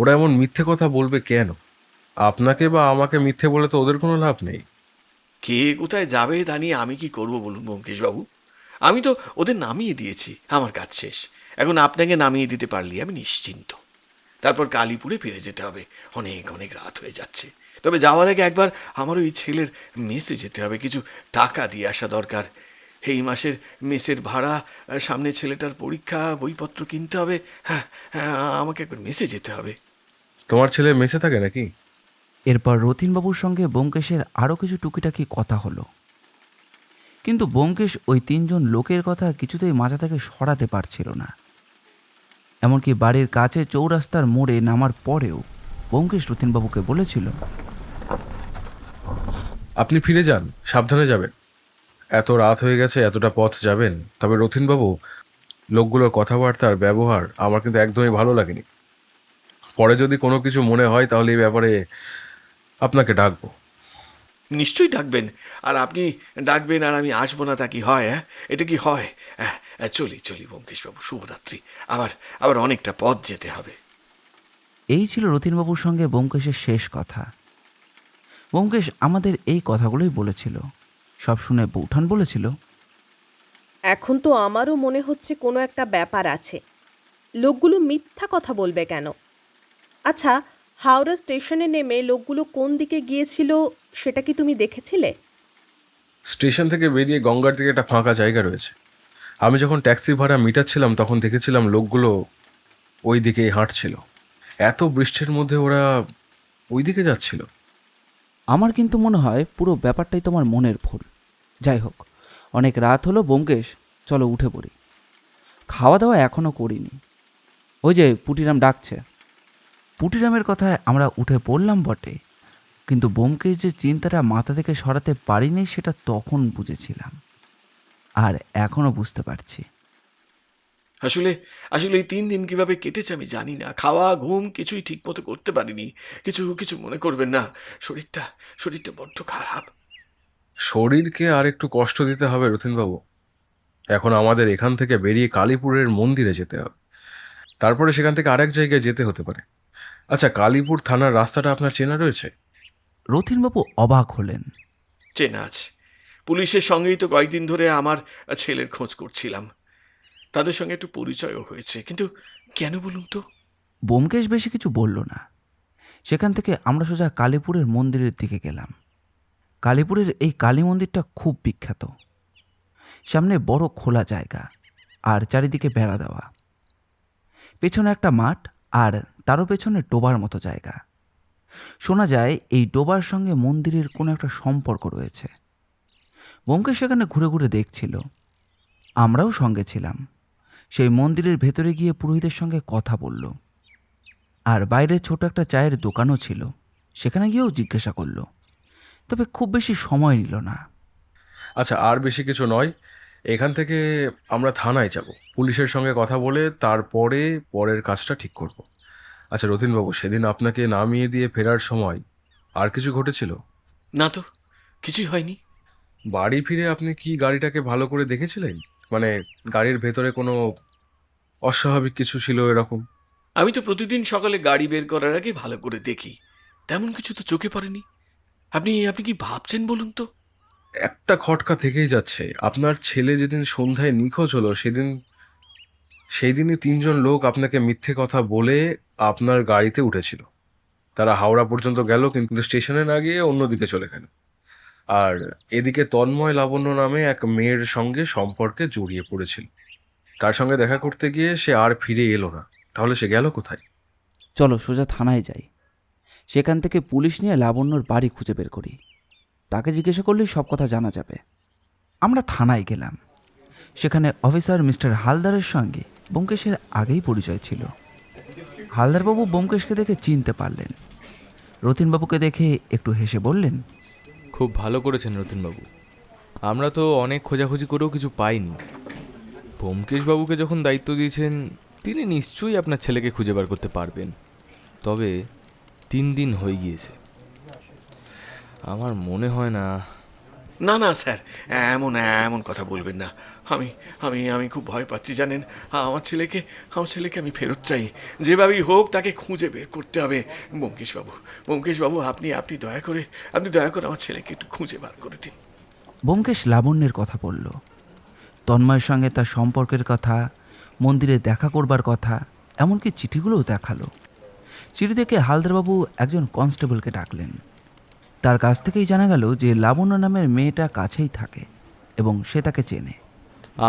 ওরা এমন মিথ্যে কথা বলবে কেন? আপনাকে বা আমাকে মিথ্যে বলে তো ওদের কোনো লাভ নেই। কে কোথায় যাবে তা নিয়ে আমি কি করব বলুন ব্যোমকেশবাবু? আমি তো ওদের নামিয়ে দিয়েছি, আমার কাজ শেষ। এখন আপনাকে নামিয়ে দিতে পারলি আমি নিশ্চিন্ত। তারপর কালীপুরে ফিরে যেতে হবে, অনেক অনেক রাত হয়ে যাচ্ছে। তবে যাওয়ার আগে একবার আমার ওই ছেলের মেসে যেতে হবে, কিছু টাকা দিয়ে আসা দরকার। এই মাসের মেসের ভাড়া, সামনে ছেলেটার পরীক্ষা, বইপত্র কিনতে হবে। হ্যাঁ, হ্যাঁ, আমাকে একবার মেসে যেতে হবে। তোমার ছেলে মেসে থাকে নাকি? এরপর রথিনবাবুর সঙ্গে ব্যোমকেশের আরও কিছু টুকিটাকি কথা হলো। কিন্তু ব্যোমকেশ ওই তিনজন লোকের কথা কিছুতেই মাথা থেকে সরাতে পারছিল না। এমনকি বাড়ির কাছে চৌরাস্তার মোড়ে নামার পরেও ব্যোমকেশ রথিনবাবুকে বলেছিল, আপনি ফিরে যান, সাবধানে যাবেন। এত রাত হয়ে গেছে, এতটা পথ যাবেন। তবে রথিনবাবু, লোকগুলোর কথাবার্তার ব্যবহার আমার কিন্তু একদমই ভালো লাগেনি। পরে যদি কোনো কিছু মনে হয় তাহলে এই ব্যাপারে আপনাকে ডাকবো। নিশ্চয়ই ডাকবেন। আর আপনি ডাকবেন আর আমি আসবো না, তা কি হয়? হ্যাঁ, এটা কি হয়? চলি ব্যোমকেশবাবু, শুভরাত্রি। আবার আবার অনেকটা পথ যেতে হবে। এই ছিল রথিনবাবুর সঙ্গে ব্যোমকেশের শেষ কথা। ব্যোমকেশ আমাদের এই কথাগুলোই বলেছিল। সব শুনে বৌঠান বলেছিল, এখন তো আমারও মনে হচ্ছে কোনো একটা ব্যাপার আছে। লোকগুলো মিথ্যা কথা বলবে কেন? আচ্ছা, হাওড়া স্টেশনে নেমে লোকগুলো কোন দিকে গিয়েছিল সেটা কি তুমি দেখেছিলে? স্টেশন থেকে বেরিয়ে গঙ্গার দিকে একটা ফাঁকা জায়গা রয়েছে। আমি যখন ট্যাক্সি ভাড়া মিটাচ্ছিলাম তখন দেখেছিলাম লোকগুলো ওই দিকেই হাঁটছিল। এত বৃষ্টির মধ্যে ওরা ওই দিকে যাচ্ছিল। আমার কিন্তু মনে হয় পুরো ব্যাপারটাই তোমার মনের ভুল। যাই হোক, অনেক রাত হলো ব্যোমকেশ, চলো উঠে পড়ি। খাওয়া দাওয়া এখনও করিনি। ওই যে পুটিরাম ডাকছে। পুটিরামের কথায় আমরা উঠে পড়লাম বটে, কিন্তু ব্যোমকেশ যে চিন্তাটা মাথা থেকে সরাতে পারিনি সেটা তখন বুঝেছিলাম, আর এখনও বুঝতে পারছি। আসলে আসলে এই 3 দিন কিভাবে কেটেছে আমি জানি না। খাওয়া ঘুম কিছুই ঠিক মতো করতে পারিনি। কিছু মনে করবেন না। শরীরটা বড্ড খারাপ। শরীরকে আর একটু কষ্ট দিতে হবে রথিনবাবু। এখন আমাদের এখান থেকে বেরিয়ে কালীপুরের মন্দিরে যেতে হবে, তারপরে সেখান থেকে আরেক জায়গায় যেতে হতে পারে। আচ্ছা, কালীপুর থানার রাস্তাটা আপনার চেনা রয়েছে? রথিনবাবু অবাক হলেন। চেনা আছে। পুলিশের সঙ্গেই তো কয়েকদিন ধরে আমার ছেলের খোঁজ করছিলাম। তাদের সঙ্গে একটু পরিচয়ও হয়েছে। কিন্তু কেন বলুন তো? ব্যোমকেশ বেশি কিছু বলল না, সেখান থেকে আমরা সোজা কালীপুরের মন্দিরের দিকে গেলাম। কালীপুরের এই কালী মন্দিরটা খুব বিখ্যাত। সামনে বড় খোলা জায়গা আর চারিদিকে বেড়া দেওয়া, পেছনে একটা মাঠ আর তারও পেছনে ডোবার মতো জায়গা। শোনা যায় এই ডোবার সঙ্গে মন্দিরের কোনো একটা সম্পর্ক রয়েছে। ব্যোমকেশ সেখানে ঘুরে ঘুরে দেখছিল, আমরাও সঙ্গে ছিলাম। সেই মন্দিরের ভেতরে গিয়ে পুরোহিতের সঙ্গে কথা বলল, আর বাইরে ছোট একটা চায়ের দোকানও ছিল, সেখানে গিয়েও জিজ্ঞাসা করল, তবে খুব বেশি সময় নিল না। আচ্ছা, আর বেশি কিছু নয়, এখান থেকে আমরা থানায় যাব, পুলিশের সঙ্গে কথা বলে তারপরে পরের কাজটা ঠিক করব। আচ্ছা রতিনবাবু, সেদিন আপনাকে নামিয়ে দিয়ে ফেরার সময় আর কিছু ঘটেছিল? না তো, কিছুই হয়নি। বাড়ি ফিরে আপনি কি গাড়িটাকে ভালো করে দেখেছিলেন? মানে গাড়ির ভেতরে কোনো অস্বাভাবিক কিছু ছিল এরকম? আমি তো প্রতিদিন সকালে গাড়ি বের করার আগে ভালো করে দেখি, তেমন কিছু তো চোখে পড়েনি। আপনি আপনি কি ভাবছেন বলুন তো? একটা খটকা থেকেই যাচ্ছে। আপনার ছেলে যেদিন সন্ধ্যায় নিখোঁজ হলো সেই দিনই 3জন লোক আপনাকে মিথ্যে কথা বলে আপনার গাড়িতে উঠেছিল। তারা হাওড়া পর্যন্ত গেল, কিন্তু স্টেশনে না গিয়ে অন্যদিকে চলে গেল। আর এদিকে তন্ময় লাবণ্য নামে এক মেয়ের সঙ্গে সম্পর্কে জড়িয়ে পড়েছিল। তার সঙ্গে দেখা করতে গিয়ে সে আর ফিরে এলো না। তাহলে সে গেল কোথায়? চলো সোজা থানায় যাই, সেখান থেকে পুলিশ নিয়ে লাবণ্যর বাড়ি খুঁজে বের করি। তাকে জিজ্ঞাসা করলেই সব কথা জানা যাবে। আমরা থানায় গেলাম। সেখানে অফিসার মিস্টার হালদারের সঙ্গে ব্যোমকেশের আগেই পরিচয় ছিল। হালদারবাবু ব্যোমকেশকে দেখে চিনতে পারলেন। রতিনবাবুকে দেখে একটু হেসে বললেন, খুব ভালো করেছেন রতিনবাবু, আমরা তো অনেক খোঁজাখুঁজি করেও কিছু পাইনি। ব্যোমকেশবাবুকে যখন দায়িত্ব দিয়েছেন, তিনি নিশ্চয়ই আপনার ছেলেকে খুঁজে বার করতে পারবেন। তবে 3 দিন হয়ে গিয়েছে, আমার মনে হয় না। না না স্যার, এমন এমন কথা বলবেন না। আমি আমি আমি খুব ভয় পাচ্ছি জানেন। আমার ছেলেকে আমি ফেরত চাই। যেভাবেই হোক তাকে খুঁজে বের করতে হবে। ব্যোমকেশবাবু, আপনি দয়া করে আমার ছেলেকে একটু খুঁজে বার করে দিন। ব্যোমকেশ লাবণ্যের কথা বলল, তন্ময়ের সঙ্গে তার সম্পর্কের কথা, মন্দিরে দেখা করবার কথা, এমনকি চিঠিগুলোও দেখালো। চিঠি থেকে হালদারবাবু একজন কনস্টেবলকে ডাকলেন। তার কাছ থেকেই জানা গেল যে লাবণ্য নামের মেয়েটা কাছেই থাকে এবং সে তাকে চেনে।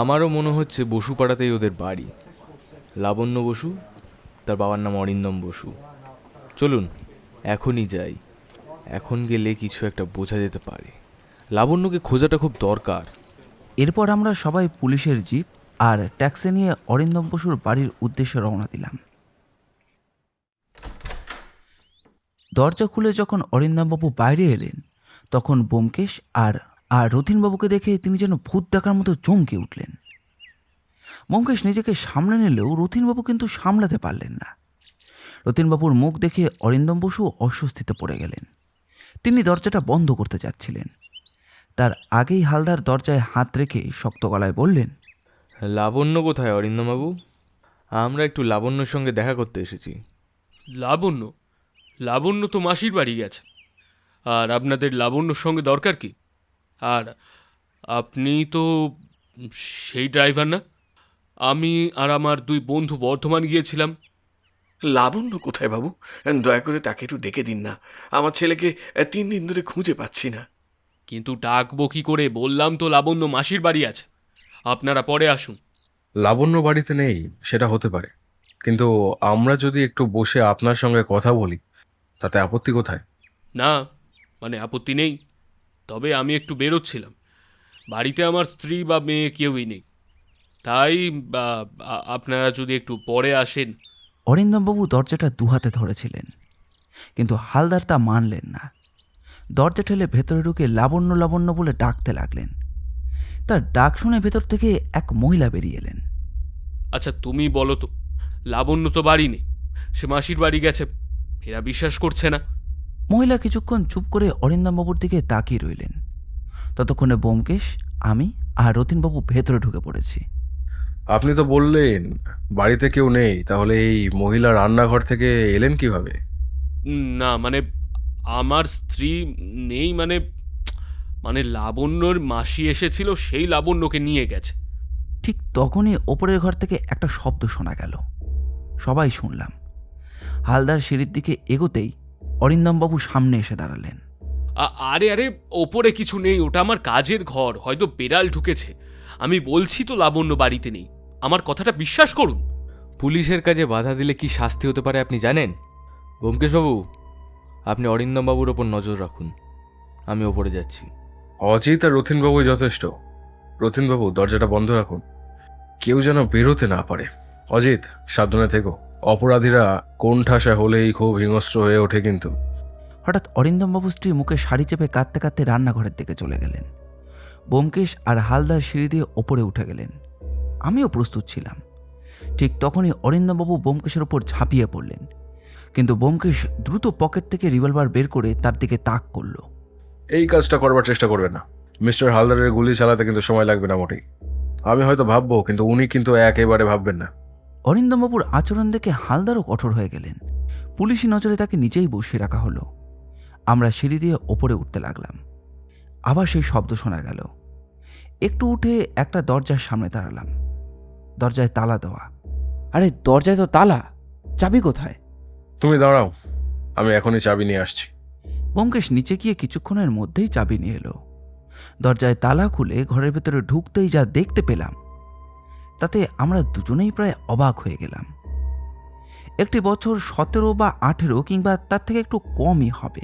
আমারও মনে হচ্ছে বসুপাড়াতেই ওদের বাড়ি। লাবণ্য বসু, তার বাবার নাম অরিন্দম বসু। চলুন এখনই যাই, এখন গেলে কিছু একটা বোঝা যেতে পারে। লাবণ্যকে খোঁজাটা খুব দরকার। এরপর আমরা সবাই পুলিশের জিপ আর ট্যাক্সি নিয়ে অরিন্দম বসুর বাড়ির উদ্দেশ্যে রওনা দিলাম। দরজা খুলে যখন অরিন্দমবাবু বাইরে এলেন, তখন ব্যোমকেশ আর রতিনবাবুকে দেখে তিনি যেন ভূত দেখার মতো চমকে উঠলেন। ব্যোমকেশ নিজেকে সামলে নিলেও রতিনবাবু কিন্তু সামলাতে পারলেন না। রতিনবাবুর মুখ দেখে অরিন্দম বসু অস্বস্তিতে পড়ে গেলেন। তিনি দরজাটা বন্ধ করতে যাচ্ছিলেন, তার আগেই হালদার দরজায় হাত রেখে শক্ত গলায় বললেন, লাবণ্য কোথায় অরিন্দমবাবু? আমরা একটু লাবণ্যর সঙ্গে দেখা করতে এসেছি। লাবণ্য তো মাসির বাড়ি গেছে। আর আপনাদের লাবণ্যর সঙ্গে দরকার কি? আর আপনি তো সেই ড্রাইভার না? আমি আর আমার 2 বন্ধু বর্ধমান গিয়েছিলাম। লাবণ্য কোথায় বাবু? দয়া করে তাকে একটু ডেকে দিন না। আমার ছেলেকে 3 দিন ধরে খুঁজে পাচ্ছি না। কিন্তু ডাকবো কি করে? বললাম তো লাবণ্য মাসির বাড়ি আছে, আপনারা পরে আসুন। লাবণ্য বাড়িতে নেই সেটা হতে পারে, কিন্তু আমরা যদি একটু বসে আপনার সঙ্গে কথা বলি তাতে আপত্তি কোথায়? না, মানে আপত্তি নেই, তবে আমি একটু বেরোচ্ছিলাম। বাড়িতে আমার স্ত্রী বা মেয়ে কেউই নেই, তাই আপনারা যদি একটু পরে আসেন। অরিন্দমবাবু দরজাটা দুহাতে ধরেছিলেন, কিন্তু হালদার তা মানলেন না। দরজা ঠেলে ভেতরে ঢুকে লাবণ্য লাবণ্য বলে ডাকতে লাগলেন। তার ডাক শুনে ভেতর থেকে এক মহিলা বেরিয়ে এলেন। আচ্ছা তুমি বলো তো, লাবণ্য তো বাড়ি নেই, সে মাসির বাড়ি গেছে, এরা বিশ্বাস করছে না। মহিলা কিছুক্ষণ চুপ করে অরিন্দমবাবুর দিকে তাকিয়ে রইলেন। ততক্ষণে ব্যোমকেশ, আমি আর রতিনবাবু ভেতরে ঢুকে পড়েছি। আপনি তো বললেন বাড়িতে কেউ নেই, তাহলে এই মহিলা রান্নাঘর থেকে এলেন কিভাবে? না মানে আমার স্ত্রী নেই, মানে মানে লাবণ্যর মাসি এসেছিল, সেই লাবণ্যকে নিয়ে গেছে। ঠিক তখনই ওপরের ঘর থেকে একটা শব্দ শোনা গেল। সবাই শুনলাম। হালদার সিঁড়ির দিকে এগোতেই অরিন্দমবাবু সামনে এসে দাঁড়ালেন। আরে আরে, ওপরে কিছু নেই, ওটা আমার কাজের ঘর, হয়তো বেড়াল ঢুকেছে। আমি বলছি তো লাবণ্য বাড়িতে নেই, আমার কথাটা বিশ্বাস করুন। পুলিশের কাজে বাধা দিলে কি শাস্তি হতে পারে আপনি জানেন? ব্যোমকেশবাবু, আপনি অরিন্দমবাবুর ওপর নজর রাখুন, আমি ওপরে যাচ্ছি। অজিত আর রথিনবাবুই যথেষ্ট। রথিনবাবু, দরজাটা বন্ধ রাখুন, কেউ যেন বেরোতে না পারে। অজিত, সাবধানে থেকো, অপরাধীরা কোন ঠাসা হলেই খুব হিংস্র হয়ে ওঠে কিন্তু। হঠাৎ অরিন্দমবাবু স্ত্রী মুখে শাড়ি চেপে কাঁদতে কাঁদতে রান্নাঘরের দিকে চলে গেলেন। ব্যোমকেশ আর হালদার সিঁড়ি দিয়ে ওপরে উঠে গেলেন। আমিও প্রস্তুত ছিলাম। ঠিক তখনই অরিন্দমবাবু ব্যোমকেশের ওপর ঝাঁপিয়ে পড়লেন, কিন্তু ব্যোমকেশ দ্রুত পকেট থেকে রিভলভার বের করে তার দিকে তাক করল। এই কাজটা করবার চেষ্টা করবে না, মিস্টার হালদারের গুলি চালাতে কিন্তু সময় লাগবে না মোটেই। আমি হয়তো ভাববো, কিন্তু উনি কিন্তু একেবারে ভাববেন না। অরিন্দমবাবুর আচরণ দেখে হালদারও কঠোর হয়ে গেলেন। পুলিশি নজরে তাকে নিচেই বসিয়ে রাখা হলো। আমরা সিঁড়ি দিয়ে ওপরে উঠতে লাগলাম। আবার সেই শব্দ শোনা গেল। একটু উঠে একটা দরজার সামনে দাঁড়ালাম। দরজায় তালা দেওয়া। আরে দরজায় তো তালা, চাবি কোথায়? তুমি দাঁড়াও, আমি এখনই চাবি নিয়ে আসছি। ব্যোমকেশ নিচে গিয়ে কিছুক্ষণের মধ্যেই চাবি নিয়ে এলো। দরজায় তালা খুলে ঘরের ভেতরে ঢুকতেই যা দেখতে পেলাম, তাতে আমরা দুজনেই প্রায় অবাক হয়ে গেলাম। একটি বছর 17 বা 18 কিংবা তার থেকে একটু কমই হবে।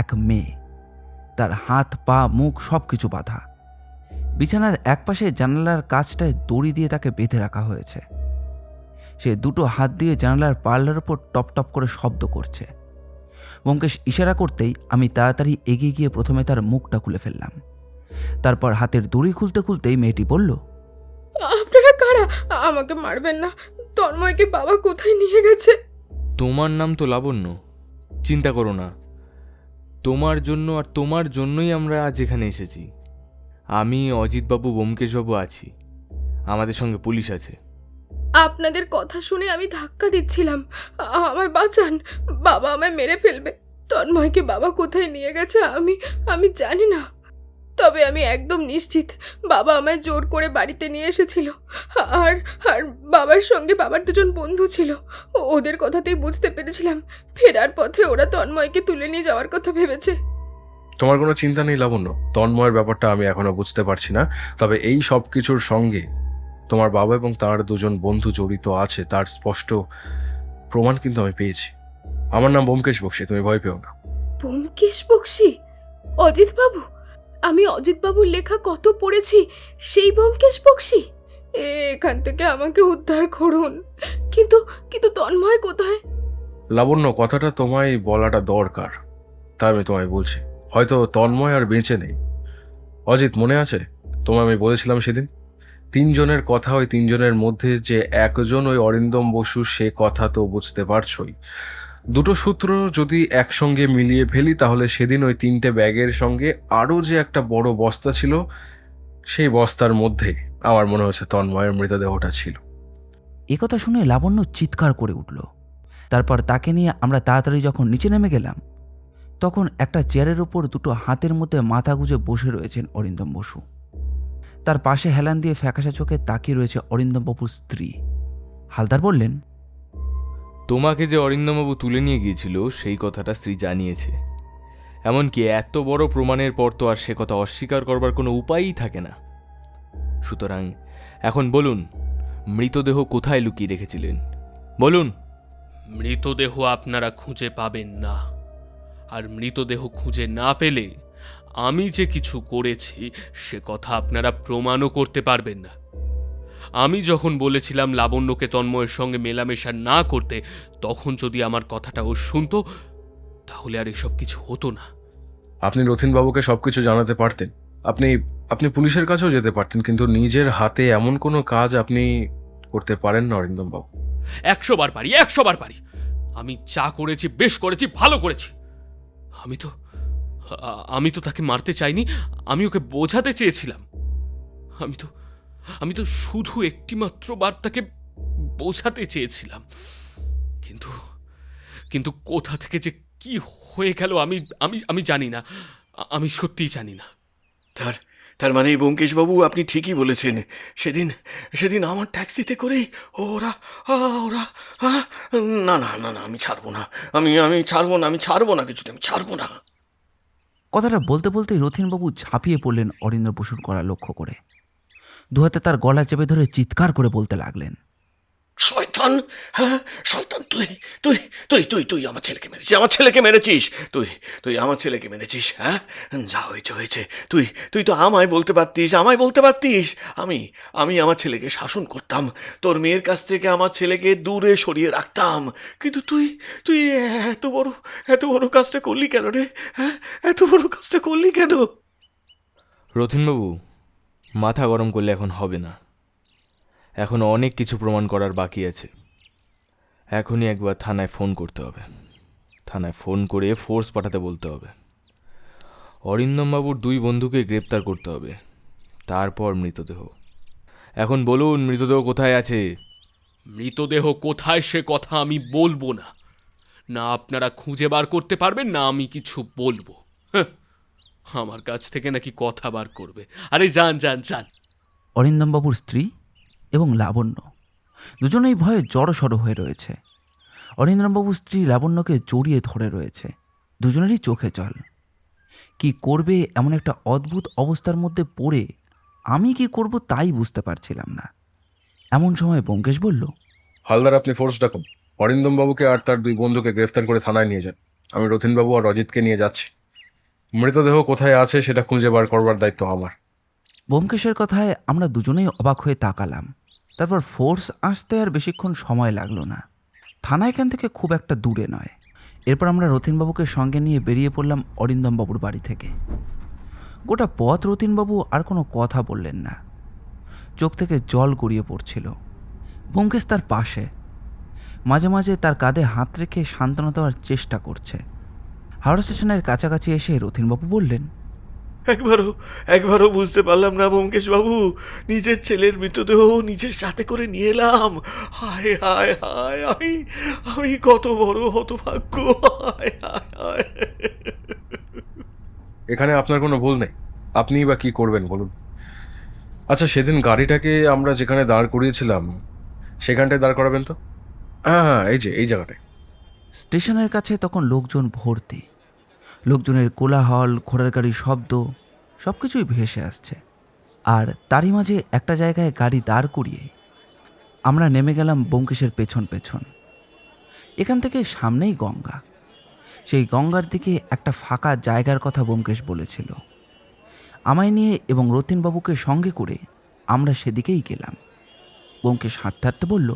এক মেয়ে, তার হাত পা মুখ সব কিছু বাঁধা। বিছানার একপাশে জানালার কাছটায় দড়ি দিয়ে তাকে বেঁধে রাখা হয়েছে। সে দুটো হাত দিয়ে জানালার পাল্লার ওপর টপ টপ করে শব্দ করছে। ব্যোমকেশ ইশারা করতেই আমি তাড়াতাড়ি এগিয়ে গিয়ে প্রথমে তার মুখটা খুলে ফেললাম। তারপর হাতের দড়ি খুলতে খুলতেই মেয়েটি বলল, আপনারা কারা? আমাকে মারবেন না। তন্ময়কে বাবা কোথায় নিয়ে গেছে? তোমার নাম তো লাবণ্য, চিন্তা করো না। তোমার জন্য আর তোমার জন্যই আমরা আজ এখানে এসেছি। আমি, অজিতবাবু, ব্যোমকেশবাবু আছি, আমাদের সঙ্গে পুলিশ আছে। আপনাদের কথা শুনে আমি ধাক্কা দিচ্ছিলাম। আমায় বাঁচান, বাবা আমায় মেরে ফেলবে। তন্ময়কে বাবা কোথায় নিয়ে গেছে আমি জানি না, তবে আমি একদম নিশ্চিত বাবা আমায় জোর করে বাড়িতে নিয়ে এসেছিল। আর আর বাবার সঙ্গে বাবার দুজন বন্ধু ছিল। ওদের কথাতেই বুঝতে পেরেছিলাম ফেরার পথে ওরা তন্ময়কে তুলে নিয়ে যাওয়ার কথা ভেবেছে। তোমার কোনো চিন্তা নেই লাবণ্য, তন্ময়ের ব্যাপারটা আমি এখনো বুঝতে পারছি না, তবে এই সব কিছুর সঙ্গে তোমার বাবা এবং তার দুজন বন্ধু জড়িত আছে তার স্পষ্ট প্রমাণ কিন্তু আমি পেয়েছি। আমার নাম ব্যোমকেশ বক্সী, তুমি ভয় পেও না। ব্যোমকেশ বক্সী? অজিতবাবু? আমি অজিতবাবুর লেখা কত পড়েছি, সেই ব্যোমকেশ বক্সী? এখান থেকে আমাকে উদ্ধার করুন। কিন্তু কিন্তু তন্ময় কোথায়? লাবণ্য, কথাটা তোমায় বলাটা দরকার, তাই আমি তোমায় বলছি। হয়তো তন্ময় আর বেঁচে নেই। অজিত, মনে আছে তোমায় আমি বলেছিলাম সেদিন 3 জনের কথা, ওই 3 জনের মধ্যে যে একজন ওই অরিন্দম বসু, সে কথা তো বুঝতে পারছই। দুটো সূত্র যদি একসঙ্গে মিলিয়ে ফেলি, তাহলে সেদিন ওই 3টে ব্যাগের সঙ্গে আরও যে একটা বড় বস্তা ছিল, সেই বস্তার মধ্যে আমার মনে হচ্ছে তন্ময়ের মৃতদেহটা ছিল। একথা শুনে লাবণ্য চিৎকার করে উঠল। তারপর তাকে নিয়ে আমরা তাড়াতাড়ি যখন নিচে নেমে গেলাম, তখন একটা চেয়ারের ওপর দুটো হাতের মধ্যে মাথা গুঁজে বসে রয়েছেন অরিন্দম বসু। তার পাশে হেলান দিয়ে ফ্যাকাশে চোখে তাকিয়ে রয়েছে অরিন্দমবাবুর স্ত্রী। হালদার বললেন, তোমাকে যে অরিন্দমবাবু তুলে নিয়ে গিয়েছিল সেই কথাটা স্ত্রী জানিয়েছে। এমনকি এত বড় প্রমাণের পর তো আর সে কথা অস্বীকার করবার কোনো উপায়ই থাকে না। সুতরাং এখন বলুন, মৃতদেহ কোথায় লুকিয়ে রেখেছিলেন? বলুন। মৃতদেহ আপনারা খুঁজে পাবেন না, আর মৃতদেহ খুঁজে না পেলে আমি যে কিছু করেছি সে কথা আপনারা প্রমাণও করতে পারবেন না। আমি যখন বলেছিলাম লাবণ্যকে তন্ময়ের সঙ্গে মেলামেশা না করতে, তখন যদি আমার কথাটা ও শুনতো, তাহলে আর এসব কিছু হতো না। আপনি রথিনবাবুকে সবকিছু জানাতে পারতেন, আপনি পুলিশের কাছেও যেতে পারতেন, কিন্তু নিজের হাতে এমন কোনো কাজ আপনি করতে পারেন না অরিন্দমবাবু। 100 বার পারি, 100 বার পারি। আমি যা করেছি বেশ করেছি, ভালো করেছি। আমি তো তাকে মারতে চাইনি, আমি ওকে বোঝাতে চেয়েছিলাম। আমি তো শুধু একটিমাত্র বার তাকে বোঝাতে চেয়েছিলাম। কিন্তু কোথা থেকে যে কি হয়ে গেল আমি জানি না, আমি সত্যিই জানি না। তার মানে ব্যোমকেশবাবু আপনি ঠিকই বলেছেন। সেদিন সেদিন আমার ট্যাক্সিতে করেই ওরা ওরা আহ, না না না না, আমি ছাড়বো না, আমি ছাড়বো না, আমি ছাড়বো না, কিছুতে আমি ছাড়বো না। কথাটা বলতে বলতেই রথীনবাবু ঝাঁপিয়ে পড়লেন অরিন্দম বসুর গলা লক্ষ্য করে। দুহাতে তার গলা চেপে ধরে চিৎকার করে বলতে লাগলেন, শয়তান, হ্যাঁ শয়তান, তুই তুই তুই তুই তুই আমার ছেলেকে মেরেছিস, আমার ছেলেকে মেরেছিস, তুই তুই আমার ছেলেকে মেরেছিস। হ্যাঁ, যা হয়েছে হয়েছে, তুই তুই তো আমায় বলতে পারতিস, আমায় বলতে পারতিস। আমি আমি আমার ছেলেকে শাসন করতাম, তোর মেয়ের কাছ থেকে আমার ছেলেকে দূরে সরিয়ে রাখতাম, কিন্তু তুই তুই এত বড় কাজটা করলি কেন রে? হ্যাঁ, এত বড় কাজটা করলি কেন? রথীনবাবু, মাথা গরম করলে এখন হবে না। এখন অনেক কিছু প্রমাণ করার বাকি আছে। এখনই একবার থানায় ফোন করতে হবে। থানায় ফোন করে ফোর্স পাঠাতে বলতে হবে। অরিন্দমবাবুর 2 বন্ধুকে গ্রেপ্তার করতে হবে, তারপর মৃতদেহ। এখন বলুন, মৃতদেহ কোথায় আছে? মৃতদেহ কোথায় সে কথা আমি বলবো না। না আপনারা খুঁজে বার করতে পারবেন, না আমি কিছু বলবো। হ্যাঁ, আমার কাছ থেকে নাকি কথা বার করবে। আরে যান যান যান। অরিন্দমবাবুর স্ত্রী এবং লাবণ্য দুজনেই ভয়ে জড়সড় হয়ে রয়েছে। অরিন্দমবাবুর স্ত্রী লাবণ্যকে জড়িয়ে ধরে রয়েছে, দুজনেরই চোখে জল। কি করবে এমন একটা অদ্ভুত অবস্থার মধ্যে পড়ে আমি কি করব তাই বুঝতে পারছিলাম না। এমন সময় ব্যোমকেশ বলল, হালদার, আপনি ফোর্স ডাকুন, অরিন্দমবাবুকে আর তার 2 বন্ধুকে গ্রেফতার করে থানায় নিয়ে যান। আমি রথীনবাবু আর অজিতকে নিয়ে যাচ্ছি। মৃতদেহ কোথায় আছে সেটা খুঁজে বার করবার দায়িত্ব আমার। ব্যোমকেশের কথায় আমরা দুজনেই অবাক হয়ে তাকালাম। তারপর ফোর্স আসতে আর বেশিক্ষণ সময় লাগলো না। থানা এখান থেকে খুব একটা দূরে নয়। এরপর আমরা রথীনবাবুকে সঙ্গে নিয়ে বেরিয়ে পড়লাম অরিন্দমবাবুর বাড়ি থেকে। গোটা পথ রথীনবাবু আর কোনো কথা বললেন না, চোখ থেকে জল গড়িয়ে পড়ছিল। ব্যোমকেশ তার পাশে, মাঝে মাঝে তার কাঁধে হাত রেখে সান্ত্বনা দেওয়ার চেষ্টা করছে। হাওড়া স্টেশনের কাছাকাছি এসে রথীনবাবু বললেন, একবারও বুঝতে পারলাম না ব্যোমকেশবাবু, নিজের ছেলের মৃতদেহ নিজের সাথে করে নিয়ে এলাম। হায় হায় হায়, আমি কত বড় হতভাগ্য। হায় হায় হায়। এখানে আপনার কোনো ভুল নেই, আপনিই বা কী করবেন বলুন। আচ্ছা, সেদিন গাড়িটাকে আমরা যেখানে দাঁড় করিয়েছিলাম সেখানটায় দাঁড় করাবেন তো? হ্যাঁ হ্যাঁ, এই জায়গাটায়। স্টেশনের কাছে তখন লোকজন ভর্তি। লোকজনের কোলাহল, ঘোড়ার গাড়ির শব্দ সব কিছুই ভেসে আসছে। আর তারই মাঝে একটা জায়গায় গাড়ি দাঁড় করিয়ে আমরা নেমে গেলাম ব্যোমকেশের পেছন পেছন। এখান থেকে সামনেই গঙ্গা। সেই গঙ্গার দিকে একটা ফাঁকা জায়গার কথা ব্যোমকেশ বলেছিল। আমায় নিয়ে এবং রথীনবাবুকে সঙ্গে করে আমরা সেদিকেই গেলাম। ব্যোমকেশ হাঁটতে হাঁটতে বলল,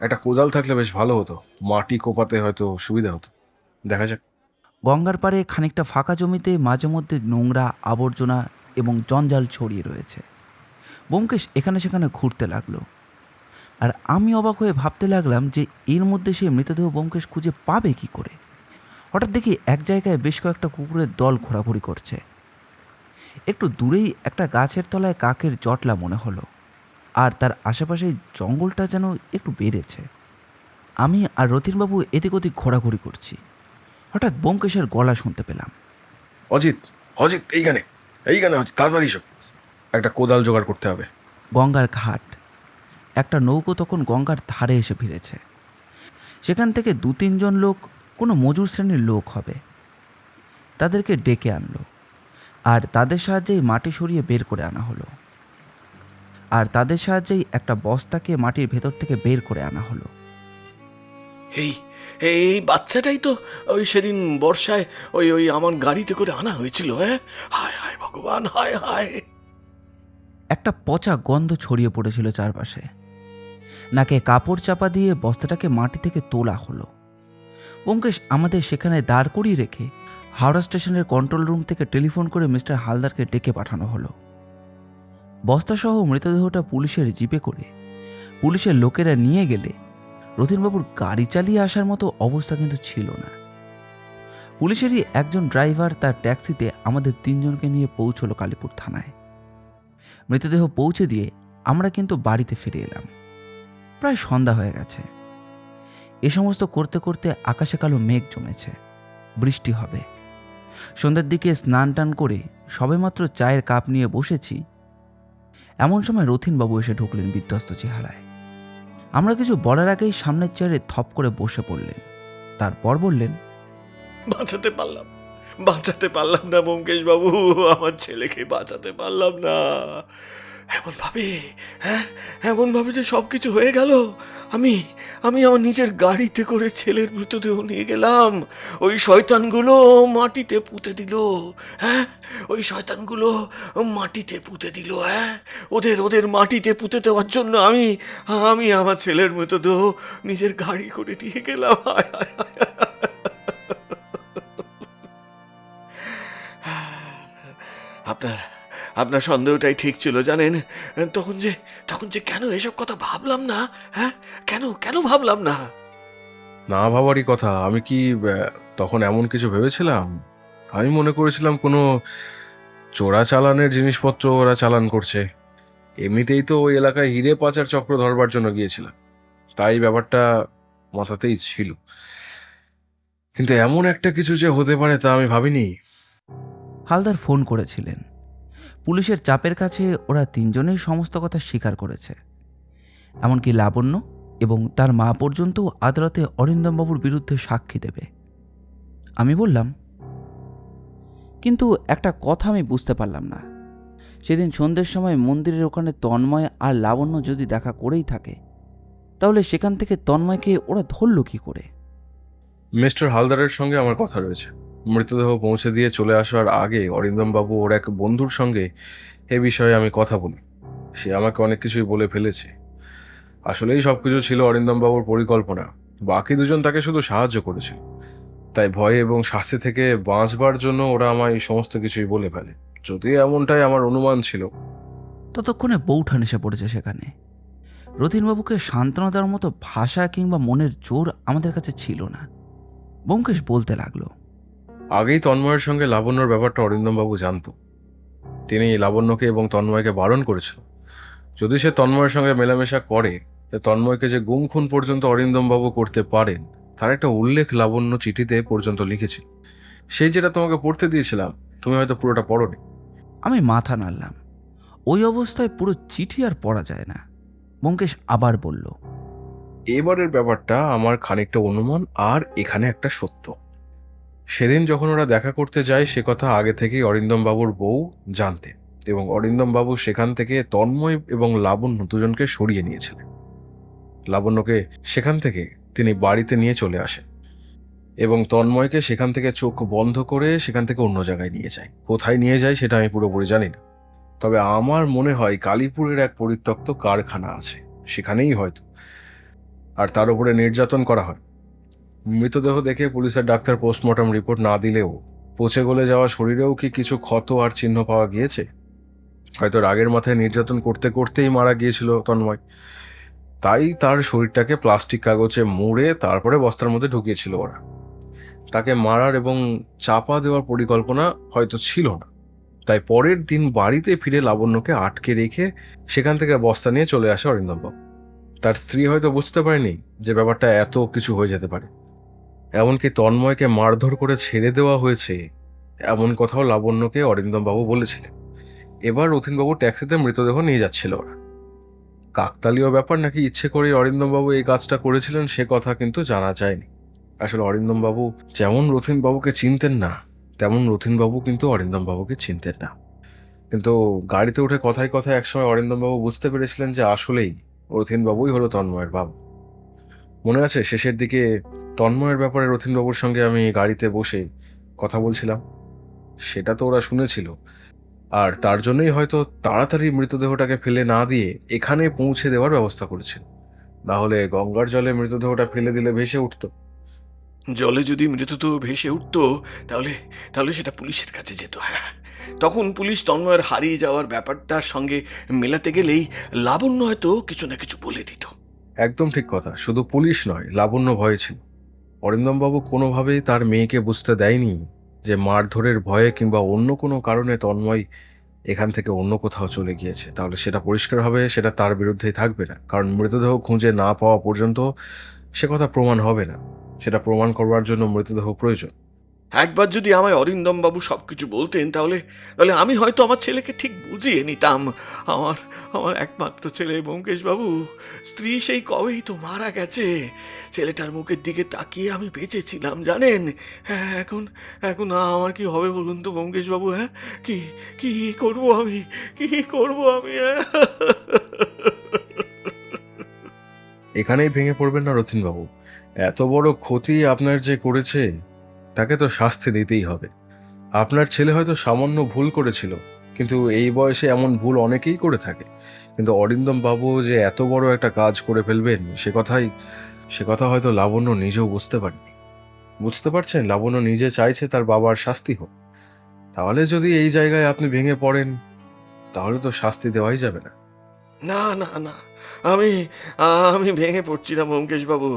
একটা কোদাল থাকলে বেশ ভালো হতো, মাটি কোপাতে হয়তো সুবিধা হতো। দেখা যাক। গঙ্গার পাড়ে খানিকটা ফাঁকা জমিতে মাঝে মধ্যে নোংরা, আবর্জনা এবং জঞ্জাল ছড়িয়ে রয়েছে। ব্যোমকেশ এখানে সেখানে ঘুরতে লাগলো, আর আমি অবাক হয়ে ভাবতে লাগলাম যে এর মধ্যে সে মৃতদেহ ব্যোমকেশ খুঁজে পাবে কি করে। হঠাৎ দেখি এক জায়গায় বেশ কয়েকটা কুকুরের দল ঘোরাঘুরি করছে। একটু দূরেই একটা গাছের তলায় কাকের জটলা মনে হলো, আর তার আশেপাশে জঙ্গলটা যেন একটু বেড়েছে। আমি আর রথীনবাবু এদিক ওদিক ঘোরাঘুরি করছি। হঠাৎ ব্যোমকেশের গলা শুনতে পেলাম, অজিত, এইখানে অজিত, তাড়াতাড়ি এসো, একটা কোদাল জোগাড় করতে হবে। গঙ্গার ঘাট। একটা নৌকো তখন গঙ্গার ধারে এসে ভিড়েছে। সেখান থেকে 2-3 জন লোক, কোনো মজুর শ্রেণীর লোক হবে, তাদেরকে ডেকে আনলো, আর তাদের সাহায্যেই মাটি সরিয়ে বের করে আনা হলো। আর তাদের সাহায্যেই একটা বস্তাকে মাটির ভেতর থেকে বের করে আনা হলো। এই এই বাচ্চাটাই তো ওই সেদিন বর্ষায় ওই আমার গাড়িতে করে আনা হয়েছিল। হ্যাঁ, হায় হায় ভগবান, হায় হায়। একটা পচা গন্ধ ছড়িয়ে পড়েছিল চারপাশে। নাকে কাপড় চাপা দিয়ে বস্তাটাকে মাটি থেকে তোলা হলো। ব্যোমকেশ আমাদের সেখানে দাঁড় করিয়ে রেখে হাওড়া স্টেশনের কন্ট্রোল রুম থেকে টেলিফোন করে মিস্টার হালদারকে ডেকে পাঠানো হলো। বস্তাসহ মৃতদেহটা পুলিশের জিপে করে পুলিশের লোকেরা নিয়ে গেলে রথীনবাবুর গাড়ি চালিয়ে আসার মতো অবস্থা কিন্তু ছিল না। পুলিশেরই একজন ড্রাইভার তার ট্যাক্সিতে আমাদের 3 জনকে নিয়ে পৌঁছলো কালীপুর থানায়। মৃতদেহ পৌঁছে দিয়ে আমরা কিন্তু বাড়িতে ফিরে এলাম। প্রায় সন্ধ্যা হয়ে গেছে। এ সমস্ত করতে করতে আকাশে কালো মেঘ জমেছে, বৃষ্টি হবে। সন্ধ্যার দিকে স্নান টান করে সবেমাত্র চায়ের কাপ নিয়ে বসেছি, এমন সময় রথিনবাবু এসে ঢুকলেন বিধ্বস্ত চেহারায়। আমরা কিছু বলার আগেই সামনের চেয়ারে থপ করে বসে পড়লেন। তারপর বললেন, বাঁচাতে পারলাম না ব্যোমকেশ বাবু, আমার ছেলেকে বাঁচাতে পারলাম না। এমন ভাবে যে সব কিছু হয়ে গেল। আমি আমার নিজের গাড়িতে করে ছেলের মৃতদেহ নিয়ে গেলাম, ওই শয়তানগুলো মাটিতে পুঁতে দিল। ওই শয়তানগুলো মাটিতে পুঁতে দিল। ওদের মাটিতে পুঁতে দেওয়ার জন্য আমি আমার ছেলের মৃতদেহ নিজের গাড়ি করে নিয়ে গেলাম। আপনার সন্দেহটাই ঠিক ছিল জানেন। তখন যে কেন এসব কথা ভাবলাম না? কেন ভাবলাম না? না ভাবারই কথা। আমি কি তখন এমন কিছু ভেবেছিলাম? আমি মনে করেছিলাম কোনো চোরাচালানের জিনিসপত্র ওরা চালান করছে। এমনিতেই তো ওই এলাকায় হিরে পাচার চক্র ধরবার জন্য গিয়েছিলাম, তাই ব্যাপারটা মাথাতেই ছিল। কিন্তু এমন একটা কিছু যে হতে পারে তা আমি ভাবিনি। হালদার ফোন করেছিলেন। পুলিশের চাপের কাছে ওরা তিনজনেই সমস্ত কথা স্বীকার করেছে। এমনকি লাবণ্য এবং তার মা পর্যন্ত আদালতে অরিন্দমবাবুর বিরুদ্ধে সাক্ষী দেবে। আমি বললাম, কিন্তু একটা কথা আমি বুঝতে পারলাম না, সেদিন সন্ধ্যের সময় মন্দিরের ওখানে তন্ময় আর লাবণ্য যদি দেখা করেই থাকে, তাহলে সেখান থেকে তন্ময়কে ওরা ধরল কি করে? মিস্টার হালদারের সঙ্গে আমার কথা রয়েছে। মৃতদেহ পৌঁছে দিয়ে চলে আসার আগে অরিন্দমবাবু ওর এক বন্ধুর সঙ্গে এ বিষয়ে আমি কথা বলি। সে আমাকে অনেক কিছুই বলে ফেলেছে। আসলেই সব কিছু ছিল অরিন্দমবাবুর পরিকল্পনা। বাকি দুজন তাকে শুধু সাহায্য করেছিল। তাই ভয় এবং শাস্তি থেকে বাঁচবার জন্য ওরা আমায় সমস্ত কিছুই বলে ফেলে। যদিও এমনটাই আমার অনুমান ছিল। ততক্ষণে বৌঠান এসে পড়েছে সেখানে। রথিনবাবুকে সান্ত্বনা দেওয়ার মতো ভাষা কিংবা মনের জোর আমাদের কাছে ছিল না। ব্যোমকেশ বলতে লাগলো, আগেই তন্ময়ের সঙ্গে লাবণ্যর ব্যাপারটা অরিন্দমবাবু জানত। তিনি লাবণ্যকে এবং তন্ময়কে বারণ করেছিল, যদি সে তন্ময়ের সঙ্গে মেলামেশা করে, তন্ময়কে যে গুম খুন পর্যন্ত অরিন্দমবাবু করতে পারেন তার একটা উল্লেখ লাবণ্য চিঠিতে পর্যন্ত লিখেছিল। সেই যেটা তোমাকে পড়তে দিয়েছিলাম, তুমি হয়তো পুরোটা পড়োনি। আমি মাথা নাড়লাম। ওই অবস্থায় পুরো চিঠি আর পড়া যায় না। ব্যোমকেশ আবার বলল, এবারের ব্যাপারটা আমার খানিকটা অনুমান, আর এখানে একটা সত্য। সেদিন যখন ওরা দেখা করতে যায় সে কথা আগে থেকেই অরিন্দমবাবুর বউ জানতেন, এবং অরিন্দমবাবু সেখান থেকে তন্ময় এবং লাবণ্য দুজনকে সরিয়ে নিয়েছিলেন। লাবণ্যকে সেখান থেকে তিনি বাড়িতে নিয়ে চলে আসেন এবং তন্ময়কে সেখান থেকে চোখ বন্ধ করে সেখান থেকে অন্য জায়গায় নিয়ে যায়। কোথায় নিয়ে যায় সেটা আমি পুরোপুরি জানি না, তবে আমার মনে হয় কালীপুরের এক পরিত্যক্ত কারখানা আছে, সেখানেই হয়তো। আর তার উপরে নির্যাতন করা হয়। মৃতদেহ দেখে পুলিশের ডাক্তার পোস্টমর্টম রিপোর্ট না দিলেও পচে গলে যাওয়া শরীরেও কি কিছু ক্ষত আর চিহ্ন পাওয়া গিয়েছে? হয়তো রাগের মাথায় নির্যাতন করতে করতেই মারা গিয়েছিল তন্ময়, তাই তার শরীরটাকে প্লাস্টিক কাগজে মুড়ে তারপরে বস্তার মধ্যে ঢুকিয়েছিল ওরা। তাকে মারার এবং চাপা দেওয়ার পরিকল্পনা হয়তো ছিল না, তাই পরের দিন বাড়িতে ফিরে লাবণ্যকে আটকে রেখে সেখান থেকে বস্তা নিয়ে চলে আসে অরিন্দমবাবু। তার স্ত্রী হয়তো বুঝতে পারেনি যে ব্যাপারটা এত কিছু হয়ে যেতে পারে। এমনকি তন্ময়কে মারধর করে ছেড়ে দেওয়া হয়েছে এমন কথাও লাবণ্যকে অরিন্দমবাবু বলেছিলেন। এবার রথিনবাবু ট্যাক্সিতে মৃতদেহ নিয়ে যাচ্ছিল ওরা। কাকতালীয় ব্যাপার নাকি ইচ্ছে করে অরিন্দমবাবু এই কাজটা করেছিলেন সে কথা কিন্তু জানা যায়নি। আসলে অরিন্দমবাবু যেমন রথিনবাবুকে চিনতেন না, তেমন রথিনবাবু কিন্তু অরিন্দমবাবুকে চিনতেন না। কিন্তু গাড়িতে উঠে কথায় কথায় একসময় অরিন্দমবাবু বুঝতে পেরেছিলেন যে আসলেই রথিনবাবুই হলো তন্ময়ের বাবু। মনে আছে শেষের দিকে তন্ময়ের ব্যাপারে রথিনবাবুর সঙ্গে আমি গাড়িতে বসে কথা বলছিলাম? সেটা তো ওরা শুনেছিল, আর তার জন্যই হয়তো তাড়াতাড়ি মৃতদেহটাকে ফেলে না দিয়ে এখানে পৌঁছে দেওয়ার ব্যবস্থা করেছিল। না হলে গঙ্গার জলে মৃতদেহটা ফেলে দিলে ভেসে উঠত। জলে যদি মৃতদেহ ভেসে উঠতো তাহলে সেটা পুলিশের কাছে যেত। তখন পুলিশ তন্ময়ের হারিয়ে যাওয়ার ব্যাপারটার সঙ্গে মেলাতে গেলেই লাবণ্য হয়তো কিছু না কিছু বলে দিত। একদম ঠিক কথা। শুধু পুলিশ নয়, লাবণ্য ভয়ে ছিল। অরিন্দমবাবু কোনোভাবেই তার মেয়েকে বুঝতে দেয়নি যে মারধরের ভয়ে কিংবা অন্য কোনো কারণে তন্ময় এখান থেকে অন্য কোথাও চলে গিয়েছে। তাহলে সেটা পরিষ্কার হবে, সেটা তার বিরুদ্ধেই থাকবে না, কারণ মৃতদেহ খুঁজে না পাওয়া পর্যন্ত সে কথা প্রমাণ হবে না। সেটা প্রমাণ করবার জন্য মৃতদেহ প্রয়োজন। একবার যদি আমায় অরিন্দমবাবু সব কিছু বলতেন, তাহলে তাহলে আমি হয়তো আমার ছেলেকে ঠিক বুঝিয়ে নিতাম। আমার আমার একমাত্র ছেলে ব্যোমকেশবাবু, স্ত্রী সেই কবেই তো মারা গেছে। ছেলেটার মুখের দিকে তাকিয়ে আমি বেঁচেছিলাম, জানেন। হ্যাঁ, এখন এখন আমার কি হবে বলুন তো ব্যোমকেশবাবু? হ্যাঁ, কি কি করবো আমি, কি করবো আমি? এখানেই ভেঙে পড়বেন না রথিনবাবু। এত বড় ক্ষতি আপনার যে করেছে, তাকে তো শাস্তি দিতেই হবে। আপনার ছেলে হয়তো সামান্য ভুল করেছিল, কিন্তু এই বয়সে এমন ভুল অনেকেই করে থাকে। কিন্তু অরিন্দম বাবু যে এত বড় একটা কাজ করে ফেলবেন, সে কথা হয়তো লাবণ্য নিজেও বুঝতে পারেনি। বুঝতে পারছেন, লাবণ্য নিজে চাইছে তার বাবার শাস্তি হোক। তাহলে যদি এই জায়গায় আপনি ভেঙে পড়েন, তাহলে তো শাস্তি দেওয়াই যাবে না। না না না, আমি আমি ভেঙে পড়ছি না ব্যোমকেশবাবু।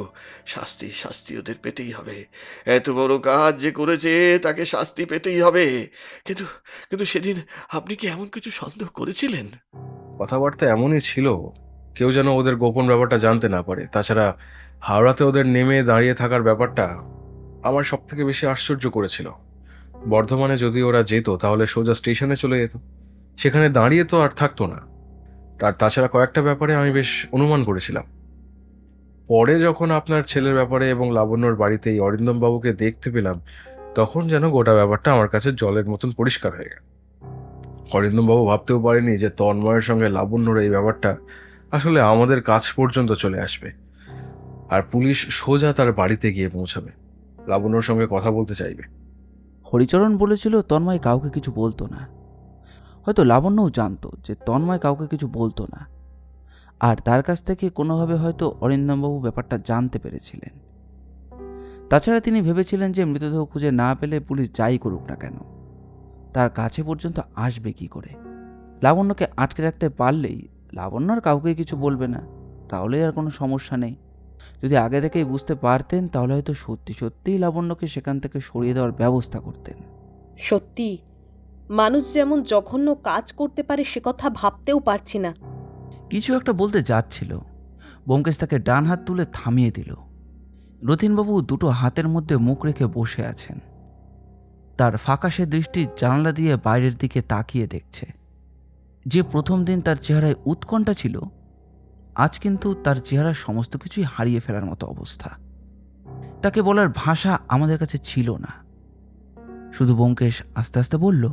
শাস্তি শাস্তি ওদের পেতেই হবে। এত বড় কাজ যে করেছে, তাকে শাস্তি পেতেই হবে। কিন্তু কিন্তু সেদিন আপনি কি এমন কিছু সন্দেহ করেছিলেন? কথাবার্তা এমনই ছিল, কেউ যেন ওদের গোপন ব্যাপারটা জানতে না পারে। তাছাড়া হাওড়াতে ওদের নেমে দাঁড়িয়ে থাকার ব্যাপারটা আমার সব থেকে বেশি আশ্চর্য করেছিল। বর্ধমানে যদি ওরা যেত, তাহলে সোজা স্টেশনে চলে যেত, সেখানে দাঁড়িয়ে তো আর থাকতো না। তাছাড়া কয়েকটা ব্যাপারে আমি বেশ অনুমান করেছিলাম। পরে যখন আপনার ছেলের ব্যাপারে এবং লাবণ্যর বাড়িতে এই অরিন্দম বাবুকে দেখতে পেলাম, তখন যেন গোটা ব্যাপারটা আমার কাছে জলের মতন পরিষ্কার হয়ে গেল। অরিন্দম বাবু ভাবতেও পারেনি যে তন্ময়ের সঙ্গে লাবণ্যর এই ব্যাপারটা আসলে আমাদের কাছ পর্যন্ত চলে আসবে, আর পুলিশ সোজা তার বাড়িতে গিয়ে পৌঁছাবে, লাবণ্যর সঙ্গে কথা বলতে চাইবে। হরিচরণ বলেছিল তন্ময় কাউকে কিছু বলতো না। হয়তো লাবণ্যও জানতো যে তন্ময় কাউকে কিছু বলতো না, আর তার কাছ থেকে কোনোভাবে হয়তো অরিন্দমবাবু ব্যাপারটা জানতে পেরেছিলেন। তাছাড়া তিনি ভেবেছিলেন যে মৃতদেহ খুঁজে না পেলে পুলিশ যাই করুক না কেন, তার কাছে পর্যন্ত আসবে কি করে। লাবণ্যকে আটকে রাখতে পারলেই লাবণ্য আর কাউকে কিছু বলবে না, তাহলে আর কোনো সমস্যা নেই। যদি আগে থেকেই বুঝতে পারতেন, তাহলে হয়তো সত্যি সত্যিই লাবণ্যকে সেখান থেকে সরিয়ে দেওয়ার ব্যবস্থা করতেন। সত্যি, মানুষ যেমন জঘন্য কাজ করতে পারে সে কথা ভাবতেও পারছি না। কিছু একটা বলতে যাচ্ছিল, ব্যোমকেশ তাকে ডান হাত তুলে থামিয়ে দিল। রথিনবাবু দুটো হাতের মধ্যে মুখ রেখে বসে আছেন। তার ফ্যাকাশে দৃষ্টি জানালা দিয়ে বাইরের দিকে তাকিয়ে দেখছে। যে প্রথম দিন তার চেহারায় উৎকণ্ঠা ছিল, আজ কিন্তু তার চেহারার সমস্ত কিছুই হারিয়ে ফেলার মতো অবস্থা। তাকে বলার ভাষা আমাদের কাছে ছিল না। শুধু ব্যোমকেশ আস্তে আস্তে বলল,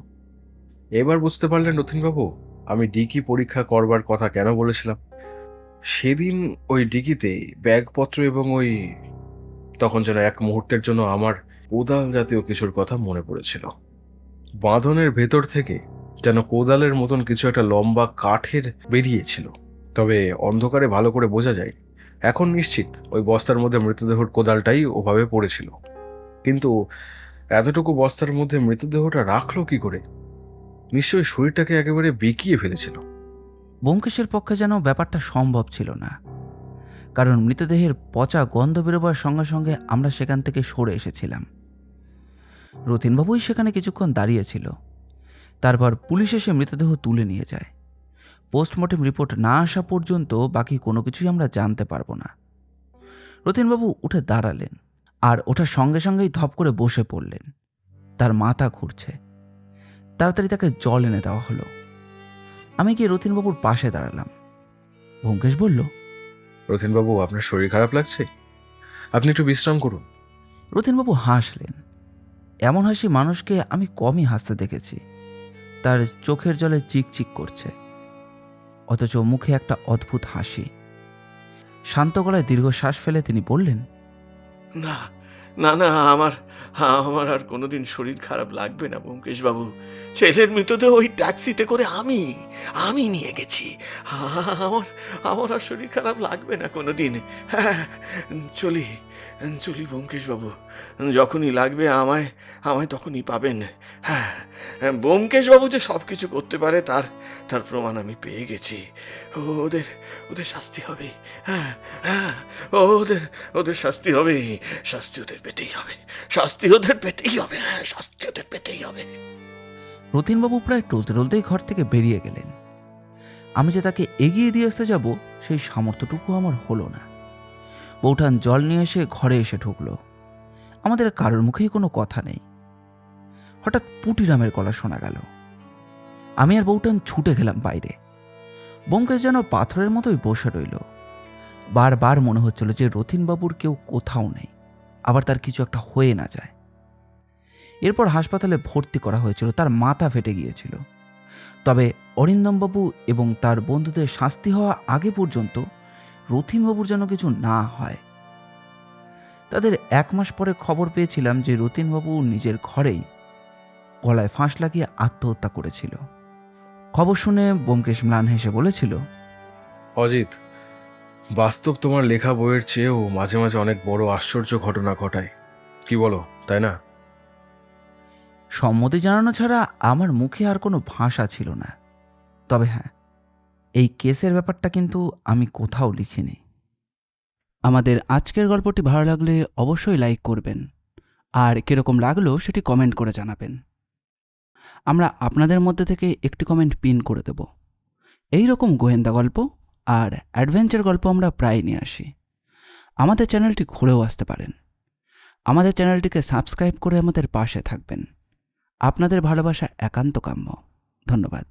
এবার বুঝতে পারলেন রথিনবাবু, আমি ডিকি পরীক্ষা করবার কথা কেন বলেছিলাম? সেদিন ওই ডিকিতে ব্যাগপত্র এবং তখন যেন এক মুহূর্তের জন্য আমার কোদাল জাতীয় কিছুর কথা মনে পড়েছিল। বাঁধনের ভেতর থেকে যেন কোদালের মতন কিছু একটা লম্বা কাঠের বেরিয়েছিল, তবে অন্ধকারে ভালো করে বোঝা যায়। এখন নিশ্চিত ওই বস্তার মধ্যে মৃতদেহর কোদালটাই ওভাবে পড়েছিল। কিন্তু এতটুকু বস্তার মধ্যে মৃতদেহটা রাখলো কি করে? নিশ্চয়ই শরীরটাকে একেবারে বেঁকিয়ে ফেলেছিল। ব্যোমকেশের পক্ষে যেন ব্যাপারটা সম্ভব ছিল না, কারণ মৃতদেহের পচা গন্ধ বেরোবার সঙ্গে সঙ্গে আমরা সেখান থেকে সরে এসেছিলাম। রথিনবাবুই সেখানে কিছুক্ষণ দাঁড়িয়েছিল। তারপর পুলিশ এসে মৃতদেহ তুলে নিয়ে যায়। পোস্টমর্টেম রিপোর্ট না আসা পর্যন্ত বাকি কোনো কিছুই আমরা জানতে পারবো না। রথিনবাবু উঠে দাঁড়ালেন, আর ওঠার সঙ্গে সঙ্গেই ধপ করে বসে পড়লেন। তার মাথা ঘুরছে। তাড়াতাড়ি তাকে জল এনে দেওয়া হলো। আমি গিয়ে রথিনবাবুর পাশে দাঁড়ালাম। ব্যোমকেশ বলল, রথিনবাবু, আপনার শরীর খারাপ লাগছে? আপনি একটু বিশ্রাম করুন। রথিনবাবু হাসলেন। এমন হাসি মানুষকে আমি কমই হাসতে দেখেছি। তার চোখের জলে চিকচিক করছে, অথচ মুখে একটা অদ্ভুত হাসি। শান্ত গলায় দীর্ঘশ্বাস ফেলে তিনি বললেন, না না না, আমার আমার আর কোনোদিন শরীর খারাপ লাগবে না ব্যোমকেশবাবু। ছেলের মৃতদেহ ওই ট্যাক্সিতে করে আমি নিয়ে গেছি। আমার আমার আর শরীর খারাপ লাগবে না কোনোদিন। হ্যাঁ, চলি চলি ব্যোমকেশবাবু। যখনই লাগবে আমায় আমায় তখনই পাবেন। হ্যাঁ, ব্যোমকেশবাবু যে সব কিছু করতে পারে, তার প্রমাণ আমি পেয়ে গেছি। ওদের ওদের শাস্তি হবে। হ্যাঁ হ্যাঁ, ওদের শাস্তি হবে। শাস্তি ওদের পেতেই হবে। শাস্তি ওদের পেতেই হবে। হ্যাঁ, শাস্তি ওদের পেতেই হবে। রথিনবাবু প্রায় টলতে টলতেই ঘর থেকে বেরিয়ে গেলেন। আমি যে তাকে এগিয়ে দিয়ে আসতে যাব, সেই সামর্থ্যটুকু আমার হলো না। বৌঠান জল নিয়ে এসে ঘরে এসে ঢুকলো। আমাদের কারোর মুখেই কোনো কথা নেই। হঠাৎ পুটিরামের গলা শোনা গেল। আমি আর বউটান ছুটে গেলাম বাইরে। ব্যোমকেশ যেন পাথরের মতোই বসে রইল। বারবার মনে হচ্ছিল যে রথীনবাবুর কেউ কোথাও নেই, আবার তার কিছু একটা হয়ে না যায়। এরপর হাসপাতালে ভর্তি করা হয়েছিল, তার মাথা ফেটে গিয়েছিল। তবে অরিন্দমবাবু এবং তার বন্ধুদের শাস্তি হওয়া আগে পর্যন্ত রথীনবাবুর যেন কিছু না হয়। তাদের 1 মাস পরে খবর পেয়েছিলাম যে রথীনবাবু নিজের ঘরেই গলায় ফাঁস লাগিয়ে আত্মহত্যা করেছিল। খবর শুনে ব্যোমকেশ ম্লান হেসে বলেছিল, অজিত, বাস্তব তোমার লেখা বইয়ের চেয়েও মাঝে মাঝে অনেক বড় আশ্চর্য ঘটনা ঘটায়, কি বলো, তাই না? সম্মতি জানানো ছাড়া আমার মুখে আর কোনো ভাষা ছিল না। তবে হ্যাঁ, এই কেসের ব্যাপারটা কিন্তু আমি কোথাও লিখিনি। আমাদের আজকের গল্পটি ভালো লাগলে অবশ্যই লাইক করবেন, আর কীরকম লাগলো সেটি কমেন্ট করে জানাবেন। আমরা আপনাদের মধ্যে থেকে একটি কমেন্ট পিন করে দেব। এই রকম গোয়েন্দা গল্প আর অ্যাডভেঞ্চার গল্প আমরা প্রায় নিয়ে আসি। আমাদের চ্যানেলটি ঘুরেও আসতে পারেন। আমাদের চ্যানেলটিকে সাবস্ক্রাইব করে আমাদের পাশে থাকবেন। আপনাদের ভালোবাসা একান্ত কাম্য। ধন্যবাদ।